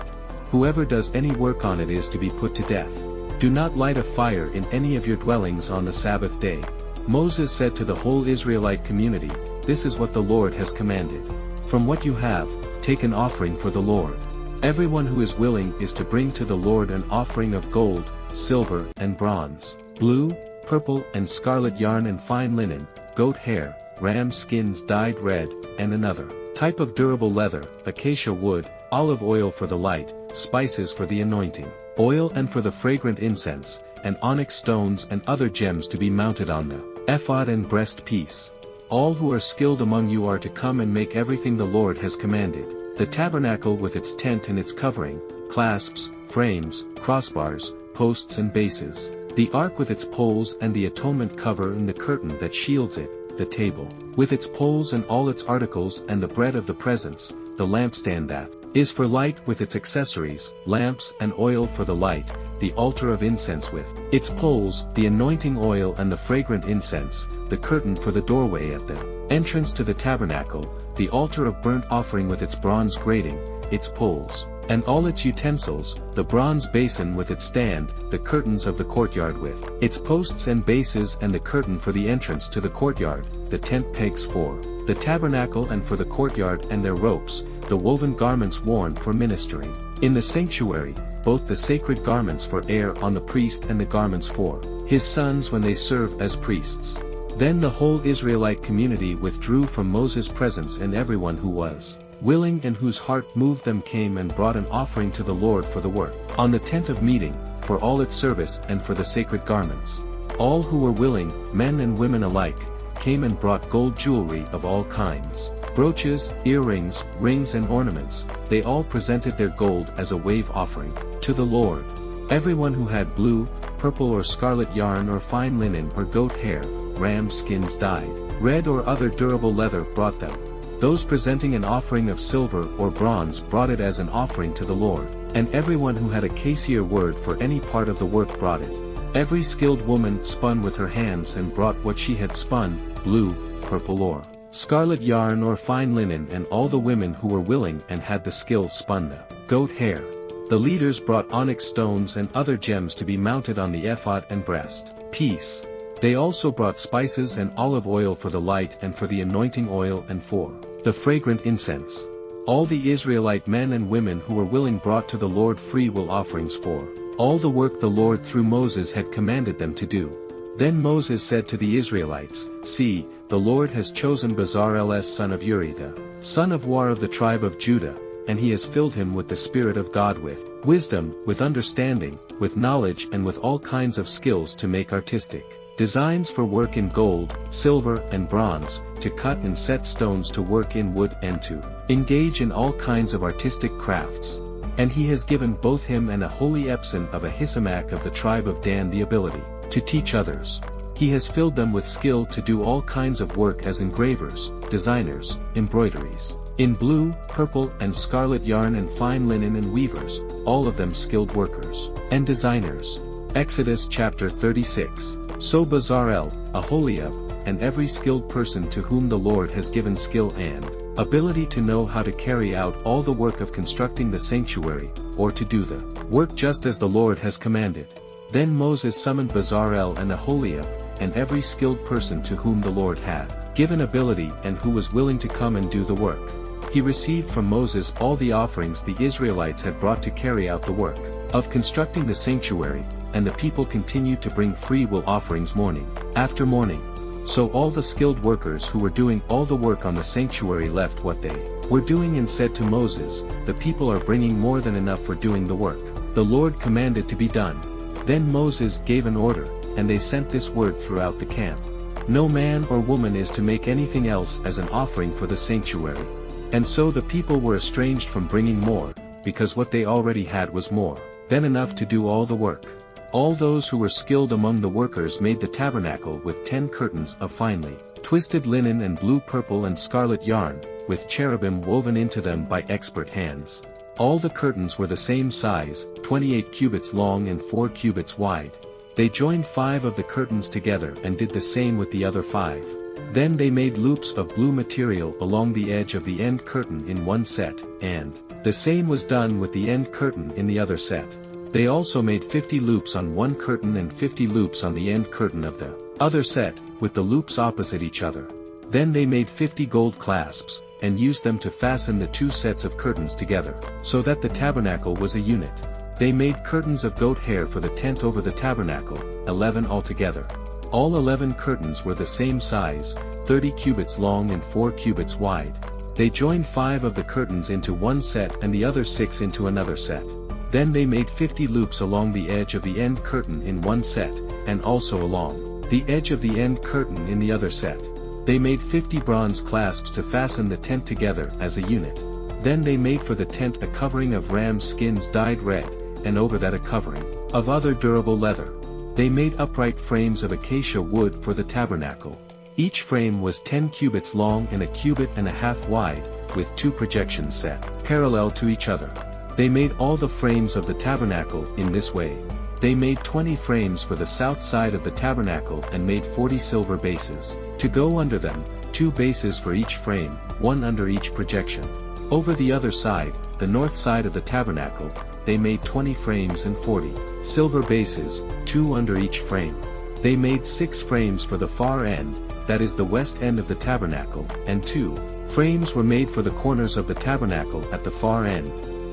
Speaker 1: Whoever does any work on it is to be put to death. Do not light a fire in any of your dwellings on the Sabbath day. Moses said to the whole Israelite community, This is what the Lord has commanded. From what you have, take an offering for the Lord. Everyone who is willing is to bring to the Lord an offering of gold, silver and bronze, blue, purple and scarlet yarn and fine linen, goat hair, ram skins dyed red, and another type of durable leather, acacia wood, olive oil for the light, spices for the anointing oil and for the fragrant incense, and onyx stones and other gems to be mounted on the ephod and breastpiece. All who are skilled among you are to come and make everything the Lord has commanded: the tabernacle with its tent and its covering, clasps, frames, crossbars, posts and bases, the ark with its poles and the atonement cover and the curtain that shields it, the table with its poles and all its articles and the bread of the presence, the lampstand that is for light with its accessories, lamps and oil for the light, the altar of incense with its poles, the anointing oil and the fragrant incense, the curtain for the doorway at the entrance to the tabernacle, the altar of burnt offering with its bronze grating, its poles, and all its utensils, the bronze basin with its stand, the curtains of the courtyard with its posts and bases and the curtain for the entrance to the courtyard, the tent pegs for the tabernacle and for the courtyard and their ropes, the woven garments worn for ministering in the sanctuary, both the sacred garments for Aaron the priest and the garments for his sons when they serve as priests. Then the whole Israelite community withdrew from Moses' presence, and everyone who was willing and whose heart moved them came and brought an offering to the Lord for the work on the tent of meeting, for all its service and for the sacred garments. All who were willing, men and women alike, came and brought gold jewelry of all kinds, brooches, earrings, rings and ornaments. They all presented their gold as a wave offering to the Lord. Everyone who had blue, purple or scarlet yarn or fine linen or goat hair, ram skins dyed, red or other durable leather brought them. Those presenting an offering of silver or bronze brought it as an offering to the Lord, and everyone who had a cassia word for any part of the work brought it. Every skilled woman spun with her hands and brought what she had spun, blue, purple or scarlet yarn or fine linen, and all the women who were willing and had the skill spun the goat hair. The leaders brought onyx stones and other gems to be mounted on the ephod and breast piece. They also brought spices and olive oil for the light and for the anointing oil and for the fragrant incense. All the Israelite men and women who were willing brought to the Lord freewill offerings for all the work the Lord through Moses had commanded them to do. Then Moses said to the Israelites, "See, the Lord has chosen Bezalel son of Uri, the son of War of the tribe of Judah, and he has filled him with the Spirit of God, with wisdom, with understanding, with knowledge and with all kinds of skills to make artistic designs for work in gold, silver and bronze, to cut and set stones, to work in wood and to engage in all kinds of artistic crafts. And he has given both him and Aholiepson of Ahisamach of the tribe of Dan the ability to teach others. He has filled them with skill to do all kinds of work as engravers, designers, embroideries, in blue, purple and scarlet yarn and fine linen, and weavers, all of them skilled workers and designers." Exodus chapter 36. So Bezalel, Aholiab, and every skilled person to whom the Lord has given skill and ability to know how to carry out all the work of constructing the sanctuary, or to do the work just as the Lord has commanded. Then Moses summoned Bezalel and Aholiab, and every skilled person to whom the Lord had given ability and who was willing to come and do the work. He received from Moses all the offerings the Israelites had brought to carry out the work of constructing the sanctuary, and the people continued to bring free will offerings morning after morning. So all the skilled workers who were doing all the work on the sanctuary left what they were doing and said to Moses, "The people are bringing more than enough for doing the work the Lord commanded to be done." Then Moses gave an order, and they sent this word throughout the camp: "No man or woman is to make anything else as an offering for the sanctuary." And so the people were estranged from bringing more, because what they already had was more than enough to do all the work. All those who were skilled among the workers made the tabernacle with 10 curtains of finely twisted linen and blue, purple and scarlet yarn, with cherubim woven into them by expert hands. All the curtains were the same size, 28 cubits long and 4 cubits wide. They joined 5 of the curtains together and did the same with the other 5. Then they made loops of blue material along the edge of the end curtain in one set, and the same was done with the end curtain in the other set. They also made 50 loops on one curtain and 50 loops on the end curtain of the other set, with the loops opposite each other. Then they made 50 gold clasps, and used them to fasten the 2 sets of curtains together, so that the tabernacle was a unit. They made curtains of goat hair for the tent over the tabernacle, 11 altogether. All 11 curtains were the same size, 30 cubits long and 4 cubits wide. They joined 5 of the curtains into one set and the other 6 into another set. Then they made 50 loops along the edge of the end curtain in one set, and also along the edge of the end curtain in the other set. They made 50 bronze clasps to fasten the tent together as a unit. Then they made for the tent a covering of ram skins dyed red, and over that a covering of other durable leather. They made upright frames of acacia wood for the tabernacle. Each frame was 10 cubits long and a cubit and a half wide, with 2 projections set parallel to each other. They made all the frames of the tabernacle in this way. They made 20 frames for the south side of the tabernacle and made 40 silver bases to go under them, 2 bases for each frame, 1 under each projection. Over the other side, the north side of the tabernacle, they made 20 frames and 40 silver bases, 2 under each frame. They made 6 frames for the far end, that is the west end of the tabernacle, and 2 frames were made for the corners of the tabernacle at the far end.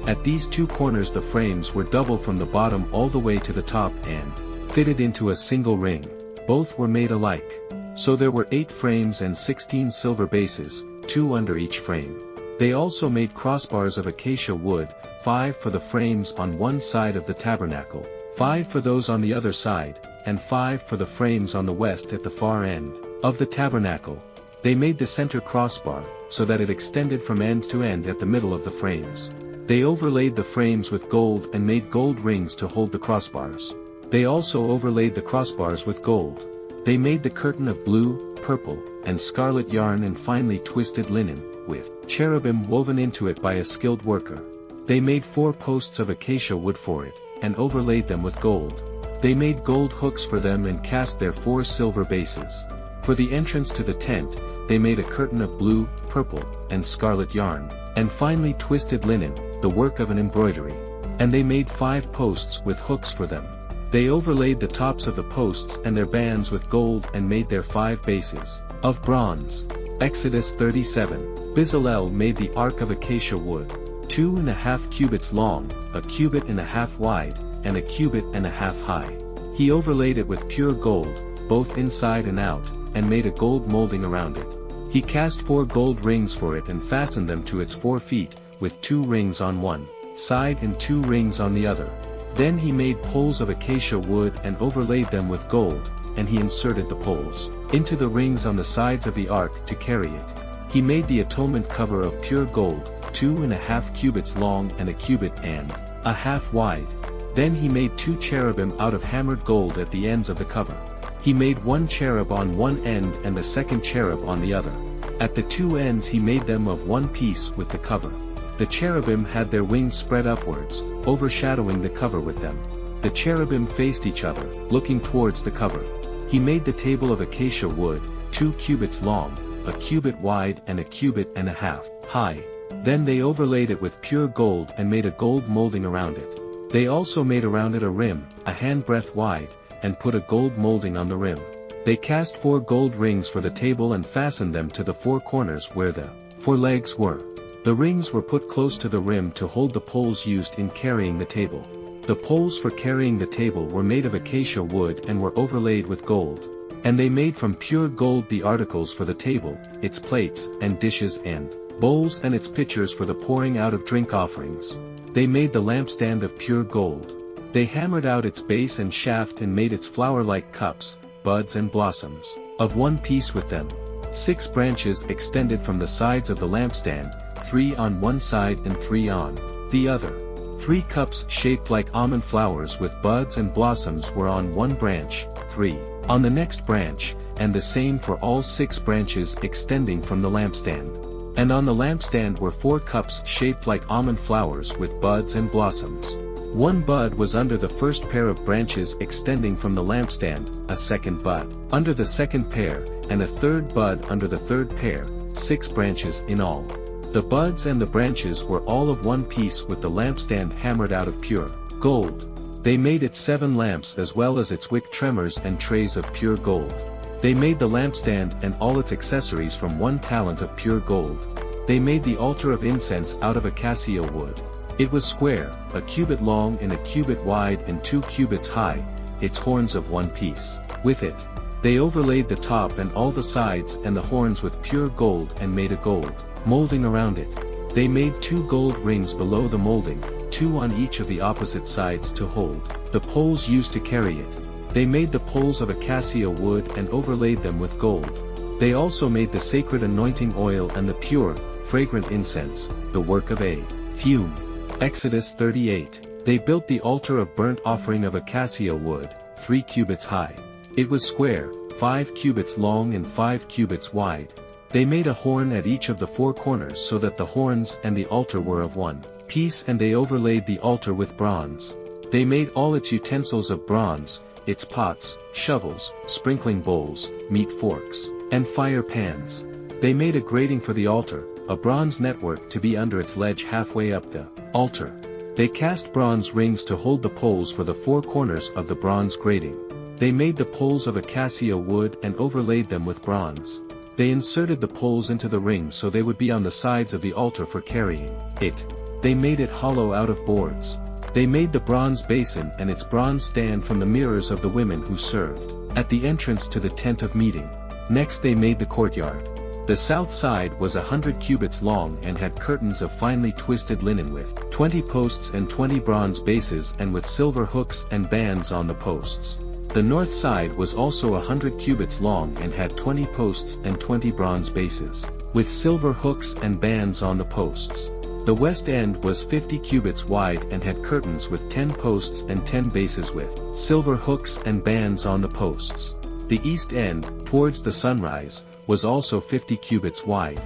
Speaker 1: At these 2 corners the frames were double from the bottom all the way to the top, and fitted into a single ring. Both were made alike. So there were 8 frames and 16 silver bases, 2 under each frame. They also made crossbars of acacia wood, 5 for the frames on one side of the tabernacle, 5 for those on the other side, and 5 for the frames on the west at the far end of the tabernacle. They made the center crossbar, so that it extended from end to end at the middle of the frames. They overlaid the frames with gold and made gold rings to hold the crossbars. They also overlaid the crossbars with gold. They made the curtain of blue, purple, and scarlet yarn and finely twisted linen, with cherubim woven into it by a skilled worker. They made 4 posts of acacia wood for it, and overlaid them with gold. They made gold hooks for them and cast their 4 silver bases. For the entrance to the tent, they made a curtain of blue, purple, and scarlet yarn, and finely twisted linen, the work of an embroidery. And they made 5 posts with hooks for them. They overlaid the tops of the posts and their bands with gold and made their 5 bases of bronze. Exodus 37. Bezalel made the ark of acacia wood, 2.5 cubits long, 1.5 cubits wide, and 1.5 cubits high. He overlaid it with pure gold, both inside and out, and made a gold molding around it. He cast 4 gold rings for it and fastened them to its 4 feet, with 2 rings on one side and 2 rings on the other. Then he made poles of acacia wood and overlaid them with gold, and he inserted the poles into the rings on the sides of the ark to carry it. He made the atonement cover of pure gold, 2.5 cubits long and 1.5 cubits wide. Then he made 2 cherubim out of hammered gold at the ends of the cover. He made 1 cherub on one end and the second cherub on the other. At the 2 ends he made them of one piece with the cover. The cherubim had their wings spread upwards, overshadowing the cover with them. The cherubim faced each other, looking towards the cover. He made the table of acacia wood, 2 cubits long, 1 cubit wide and 1.5 cubits high. Then they overlaid it with pure gold and made a gold molding around it. They also made around it a rim, a handbreadth wide, and put a gold molding on the rim. They cast 4 gold rings for the table and fastened them to the 4 corners where the 4 legs were. The rings were put close to the rim to hold the poles used in carrying the table. The poles for carrying the table were made of acacia wood and were overlaid with gold. And they made from pure gold the articles for the table, its plates and dishes and bowls and its pitchers for the pouring out of drink offerings. They made the lampstand of pure gold. They hammered out its base and shaft and made its flower-like cups, buds and blossoms, of one piece with them. 6 branches extended from the sides of the lampstand, 3 on one side and 3 on the other. 3 cups shaped like almond flowers with buds and blossoms were on one branch, 3 on the next branch, and the same for all 6 branches extending from the lampstand. And on the lampstand were 4 cups shaped like almond flowers with buds and blossoms. 1 bud was under the first pair of branches extending from the lampstand, a second bud under the second pair, and a third bud under the third pair, 6 branches in all. The buds and the branches were all of one piece with the lampstand hammered out of pure gold. They made it 7 lamps as well as its wick tremors and trays of pure gold. They made the lampstand and all its accessories from 1 talent of pure gold. They made the altar of incense out of acacia wood. It was square, 1 cubit long and 1 cubit wide and 2 cubits high, its horns of one piece. With it, they overlaid the top and all the sides and the horns with pure gold and made a gold molding around it. They made 2 gold rings below the molding, 2 on each of the opposite sides to hold the poles used to carry it. They made the poles of acacia wood and overlaid them with gold. They also made the sacred anointing oil and the pure, fragrant incense, the work of a fume. Exodus 38. They built the altar of burnt offering of acacia wood, 3 cubits high. It was square, 5 cubits long and 5 cubits wide. They made a horn at each of the 4 corners so that the horns and the altar were of one piece, and they overlaid the altar with bronze. They made all its utensils of bronze, its pots, shovels, sprinkling bowls, meat forks, and fire pans. They made a grating for the altar, a bronze network to be under its ledge halfway up the altar. They cast bronze rings to hold the poles for the 4 corners of the bronze grating. They made the poles of acacia wood and overlaid them with bronze. They inserted the poles into the rings so they would be on the sides of the altar for carrying it. They made it hollow out of boards. They made the bronze basin and its bronze stand from the mirrors of the women who served at the entrance to the tent of meeting. Next they made the courtyard. The south side was 100 cubits long and had curtains of finely twisted linen with 20 posts and 20 bronze bases and with silver hooks and bands on the posts. The north side was also 100 cubits long and had 20 posts and 20 bronze bases, with silver hooks and bands on the posts. The west end was 50 cubits wide and had curtains with 10 posts and 10 bases with silver hooks and bands on the posts. The east end, towards the sunrise, was also 50 cubits wide.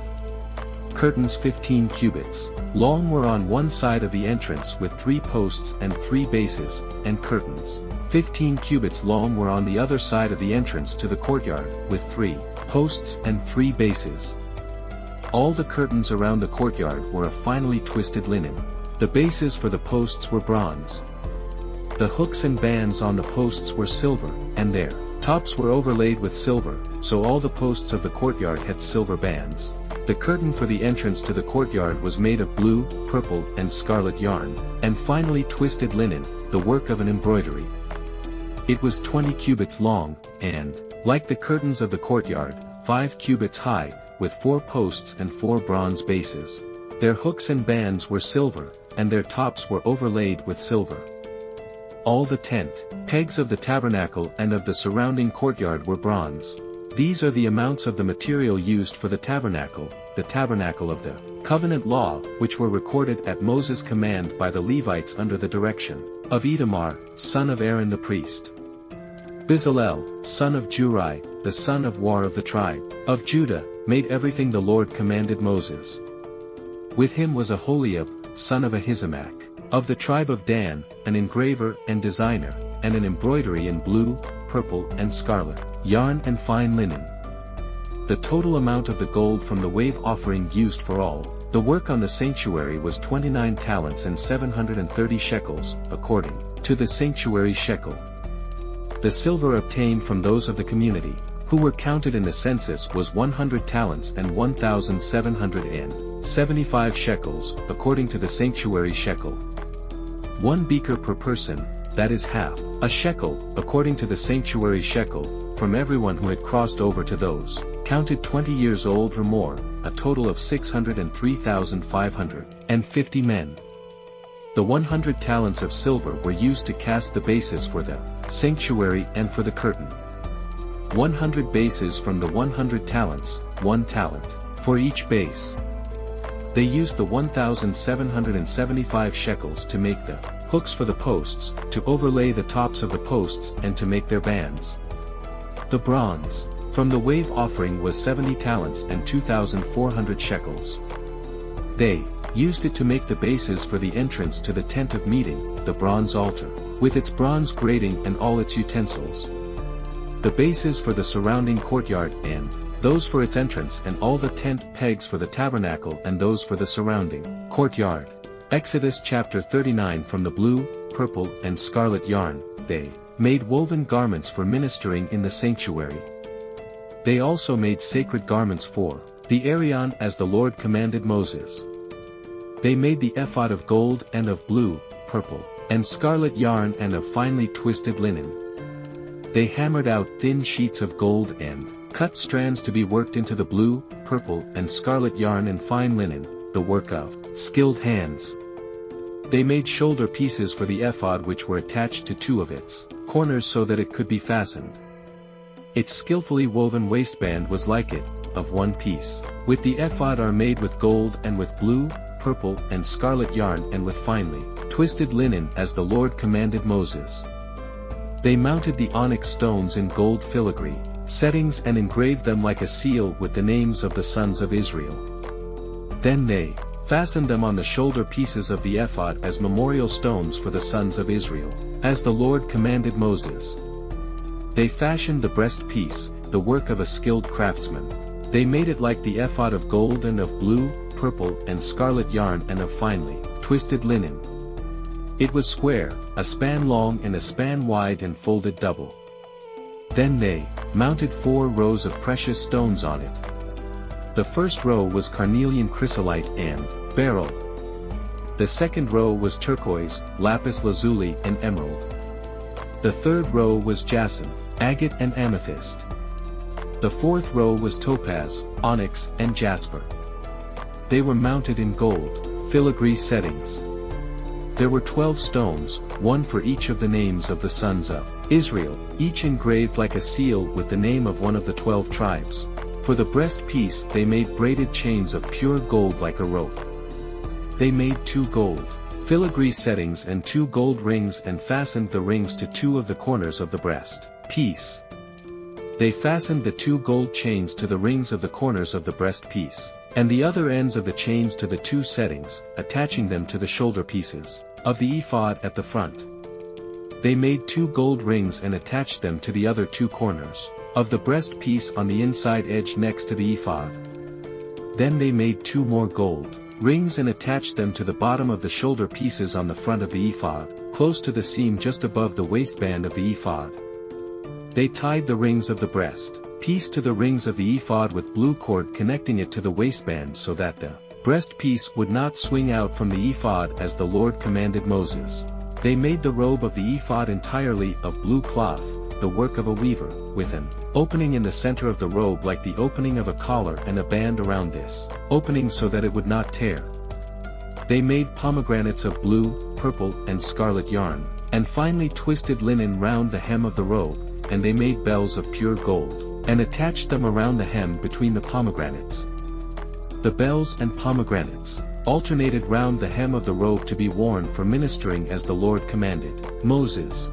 Speaker 1: Curtains 15 cubits long were on one side of the entrance with 3 posts and 3 bases, and curtains 15 cubits long were on the other side of the entrance to the courtyard, with 3 posts and 3 bases. All the curtains around the courtyard were of finely twisted linen. The bases for the posts were bronze. The hooks and bands on the posts were silver, and their tops were overlaid with silver, so all the posts of the courtyard had silver bands. The curtain for the entrance to the courtyard was made of blue, purple, and scarlet yarn, and finely twisted linen, the work of an embroidery. It was 20 cubits long, and, like the curtains of the courtyard, 5 cubits high, with 4 posts and 4 bronze bases. Their hooks and bands were silver, and their tops were overlaid with silver. All the tent pegs of the tabernacle and of the surrounding courtyard were bronze. These are the amounts of the material used for the tabernacle of the covenant law, which were recorded at Moses' command by the Levites under the direction of Itamar, son of Aaron the priest. Bezalel, son of Juri, the son of War of the tribe of Judah, made everything the Lord commanded Moses. With him was Aholiab, son of Ahisamach, of the tribe of Dan, an engraver and designer, and an embroidery in blue, purple and scarlet, yarn and fine linen. The total amount of the gold from the wave offering used for all the work on the sanctuary was 29 talents and 730 shekels, according to the sanctuary shekel. The silver obtained from those of the community, who were counted in the census, was 100 talents and 1,775 shekels, according to the sanctuary shekel. 1 beaker per person, that is half a shekel, according to the sanctuary shekel, from everyone who had crossed over to those counted 20 years old or more, a total of 603,550 men. The 100 talents of silver were used to cast the bases for the sanctuary and for the curtain. 100 bases from the 100 talents, 1 talent, for each base. They used the 1,775 shekels to make the hooks for the posts, to overlay the tops of the posts and to make their bands. The bronze from the wave offering was 70 talents and 2,400 shekels. They used it to make the bases for the entrance to the tent of meeting, the bronze altar, with its bronze grating and all its utensils. The bases for the surrounding courtyard and those for its entrance, and all the tent pegs for the tabernacle and those for the surrounding courtyard. Exodus chapter 39. From the blue, purple and scarlet yarn, they made woven garments for ministering in the sanctuary. They also made sacred garments for the Arion as the Lord commanded Moses. They made the ephod of gold and of blue, purple, and scarlet yarn and of finely twisted linen. They hammered out thin sheets of gold and cut strands to be worked into the blue, purple and scarlet yarn and fine linen, the work of skilled hands. They made shoulder pieces for the ephod which were attached to 2 of its corners so that it could be fastened. Its skillfully woven waistband was like it, of 1 piece. With the ephod are made with gold and with blue, purple and scarlet yarn and with finely twisted linen as the Lord commanded Moses. They mounted the onyx stones in gold filigree settings and engraved them like a seal with the names of the sons of Israel. Then they fastened them on the shoulder pieces of the ephod as memorial stones for the sons of Israel, as the Lord commanded Moses. They fashioned the breastpiece, the work of a skilled craftsman. They made it like the ephod of gold and of blue, purple and scarlet yarn and of finely twisted linen. It was square, a span long and a span wide and folded double. Then they mounted 4 rows of precious stones on it. The first row was carnelian chrysolite and beryl. The second row was turquoise, lapis lazuli and emerald. The third row was jacinth, agate and amethyst. The fourth row was topaz, onyx and jasper. They were mounted in gold, filigree settings. There were 12 stones, one for each of the names of the sons of Israel, each engraved like a seal with the name of one of the 12 tribes. For the breastpiece they made braided chains of pure gold like a rope. They made 2 gold filigree settings and 2 gold rings and fastened the rings to 2 of the corners of the breast piece. They fastened the 2 gold chains to the rings of the corners of the breast piece, and the other ends of the chains to the 2 settings, attaching them to the shoulder pieces of the ephod at the front. They made 2 gold rings and attached them to the other 2 corners of the breast piece on the inside edge next to the ephod. Then they made 2 more gold rings and attached them to the bottom of the shoulder pieces on the front of the ephod, close to the seam just above the waistband of the ephod. They tied the rings of the breast piece to the rings of the ephod with blue cord connecting it to the waistband so that the breast piece would not swing out from the ephod as the Lord commanded Moses. They made the robe of the ephod entirely of blue cloth, the work of a weaver, with an opening in the center of the robe like the opening of a collar and a band around this opening so that it would not tear. They made pomegranates of blue, purple and scarlet yarn, and finely twisted linen round the hem of the robe, and they made bells of pure gold, and attached them around the hem between the pomegranates. The bells and pomegranates alternated round the hem of the robe to be worn for ministering as the Lord commanded Moses.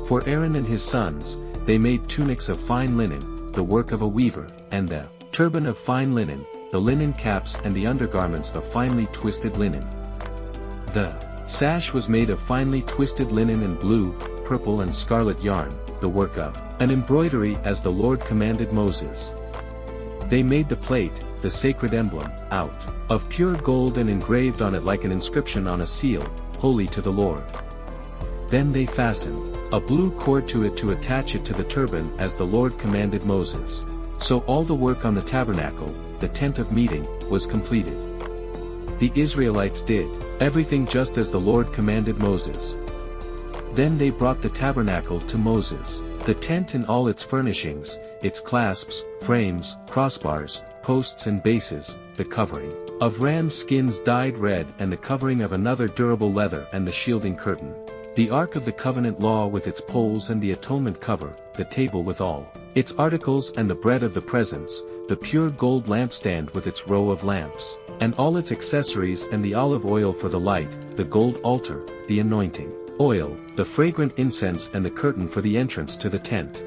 Speaker 1: For Aaron and his sons, they made tunics of fine linen, the work of a weaver, and the turban of fine linen, the linen caps and the undergarments of finely twisted linen. The sash was made of finely twisted linen and blue, purple and scarlet yarn, the work of an embroidery as the Lord commanded Moses. They made the plate, the sacred emblem, out of pure gold and engraved on it like an inscription on a seal, holy to the Lord. Then they fastened a blue cord to it to attach it to the turban as the Lord commanded Moses. So all the work on the tabernacle, the tent of meeting, was completed. The Israelites did everything just as the Lord commanded Moses. Then they brought the tabernacle to Moses, the tent and all its furnishings, its clasps, frames, crossbars, posts and bases, the covering of ram skins dyed red and the covering of another durable leather and the shielding curtain. The Ark of the Covenant law with its poles and the atonement cover, the table with all its articles and the bread of the presence, the pure gold lampstand with its row of lamps, and all its accessories and the olive oil for the light, the gold altar, the anointing oil, the fragrant incense and the curtain for the entrance to the tent.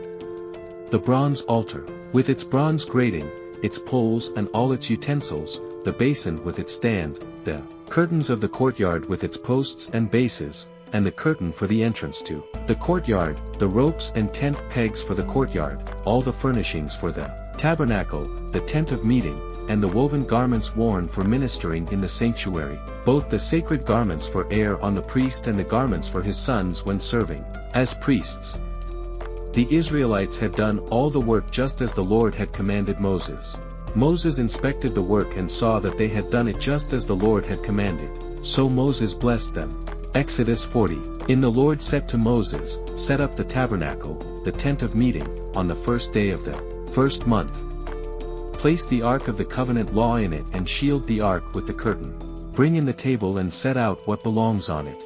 Speaker 1: The bronze altar, with its bronze grating, its poles and all its utensils, the basin with its stand, the curtains of the courtyard with its posts and bases, and the curtain for the entrance to the courtyard, the ropes and tent pegs for the courtyard, all the furnishings for the tabernacle, the tent of meeting, and the woven garments worn for ministering in the sanctuary, both the sacred garments for Aaron the priest and the garments for his sons when serving as priests. The Israelites had done all the work just as the Lord had commanded Moses. Moses inspected the work and saw that they had done it just as the Lord had commanded, so Moses blessed them. Exodus 40. In the Lord said to Moses, set up the tabernacle, the tent of meeting, on the first day of the first month. Place the Ark of the Covenant law in it and shield the Ark with the curtain. Bring in the table and set out what belongs on it.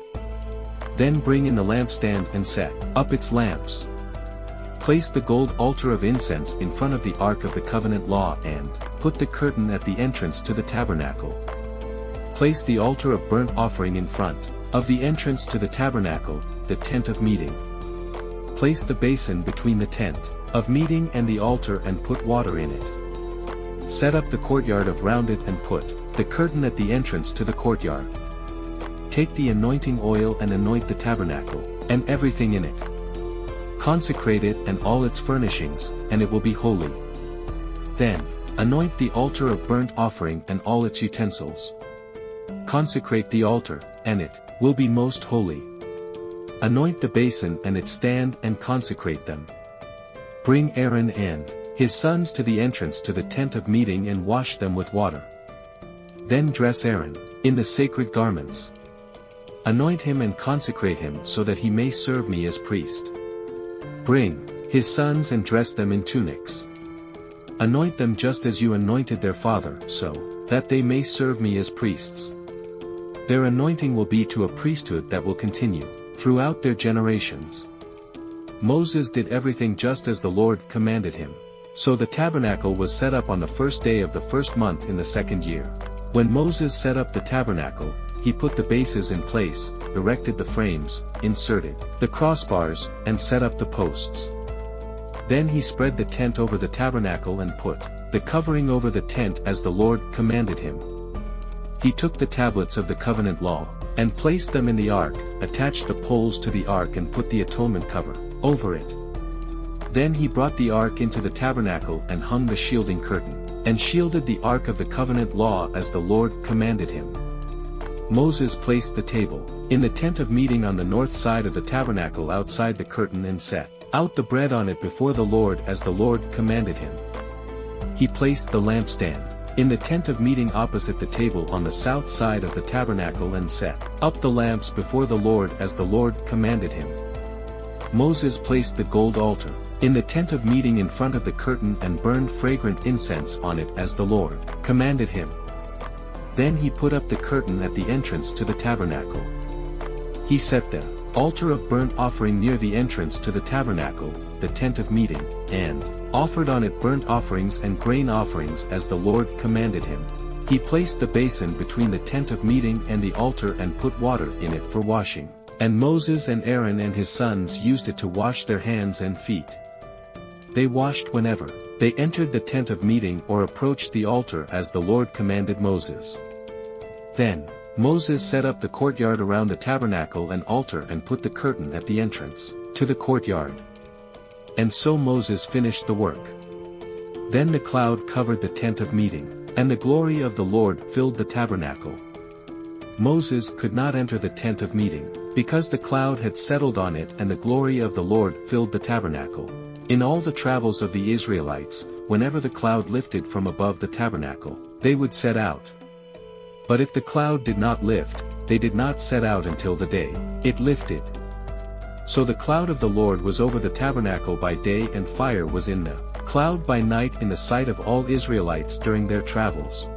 Speaker 1: Then bring in the lampstand and set up its lamps. Place the gold altar of incense in front of the Ark of the Covenant law and put the curtain at the entrance to the tabernacle. Place the altar of burnt offering in front of the entrance to the tabernacle, the tent of meeting. Place the basin between the tent of meeting and the altar and put water in it. Set up the courtyard around it and put the curtain at the entrance to the courtyard. Take the anointing oil and anoint the tabernacle, and everything in it. Consecrate it and all its furnishings, and it will be holy. Then, anoint the altar of burnt offering and all its utensils. Consecrate the altar, and it will be most holy. Anoint the basin and its stand and consecrate them. Bring Aaron and his sons to the entrance to the tent of meeting and wash them with water. Then dress Aaron, in the sacred garments. Anoint him and consecrate him so that he may serve me as priest. Bring his sons and dress them in tunics. Anoint them just as you anointed their father, so that they may serve me as priests. Their anointing will be to a priesthood that will continue throughout their generations. Moses did everything just as the Lord commanded him. So the tabernacle was set up on the first day of the first month in the second year. When Moses set up the tabernacle, he put the bases in place, erected the frames, inserted the crossbars, and set up the posts. Then he spread the tent over the tabernacle and put the covering over the tent as the Lord commanded him. He took the tablets of the covenant law, and placed them in the ark, attached the poles to the ark and put the atonement cover over it. Then he brought the ark into the tabernacle and hung the shielding curtain, and shielded the ark of the covenant law as the Lord commanded him. Moses placed the table in the tent of meeting on the north side of the tabernacle outside the curtain and set out the bread on it before the Lord as the Lord commanded him. He placed the lampstand in the tent of meeting opposite the table on the south side of the tabernacle and set up the lamps before the Lord as the Lord commanded him. Moses placed the gold altar in the tent of meeting in front of the curtain and burned fragrant incense on it as the Lord commanded him. Then he put up the curtain at the entrance to the tabernacle. He set the altar of burnt offering near the entrance to the tabernacle, the tent of meeting, and offered on it burnt offerings and grain offerings as the Lord commanded him. He placed the basin between the tent of meeting and the altar and put water in it for washing, and Moses and Aaron and his sons used it to wash their hands and feet. They washed whenever they entered the tent of meeting or approached the altar as the Lord commanded Moses. Then Moses set up the courtyard around the tabernacle and altar and put the curtain at the entrance to the courtyard. And so Moses finished the work. Then the cloud covered the tent of meeting, and the glory of the Lord filled the tabernacle. Moses could not enter the tent of meeting, because the cloud had settled on it and the glory of the Lord filled the tabernacle. In all the travels of the Israelites, whenever the cloud lifted from above the tabernacle, they would set out. But if the cloud did not lift, they did not set out until the day it lifted. So the cloud of the Lord was over the tabernacle by day and fire was in the cloud by night in the sight of all Israelites during their travels.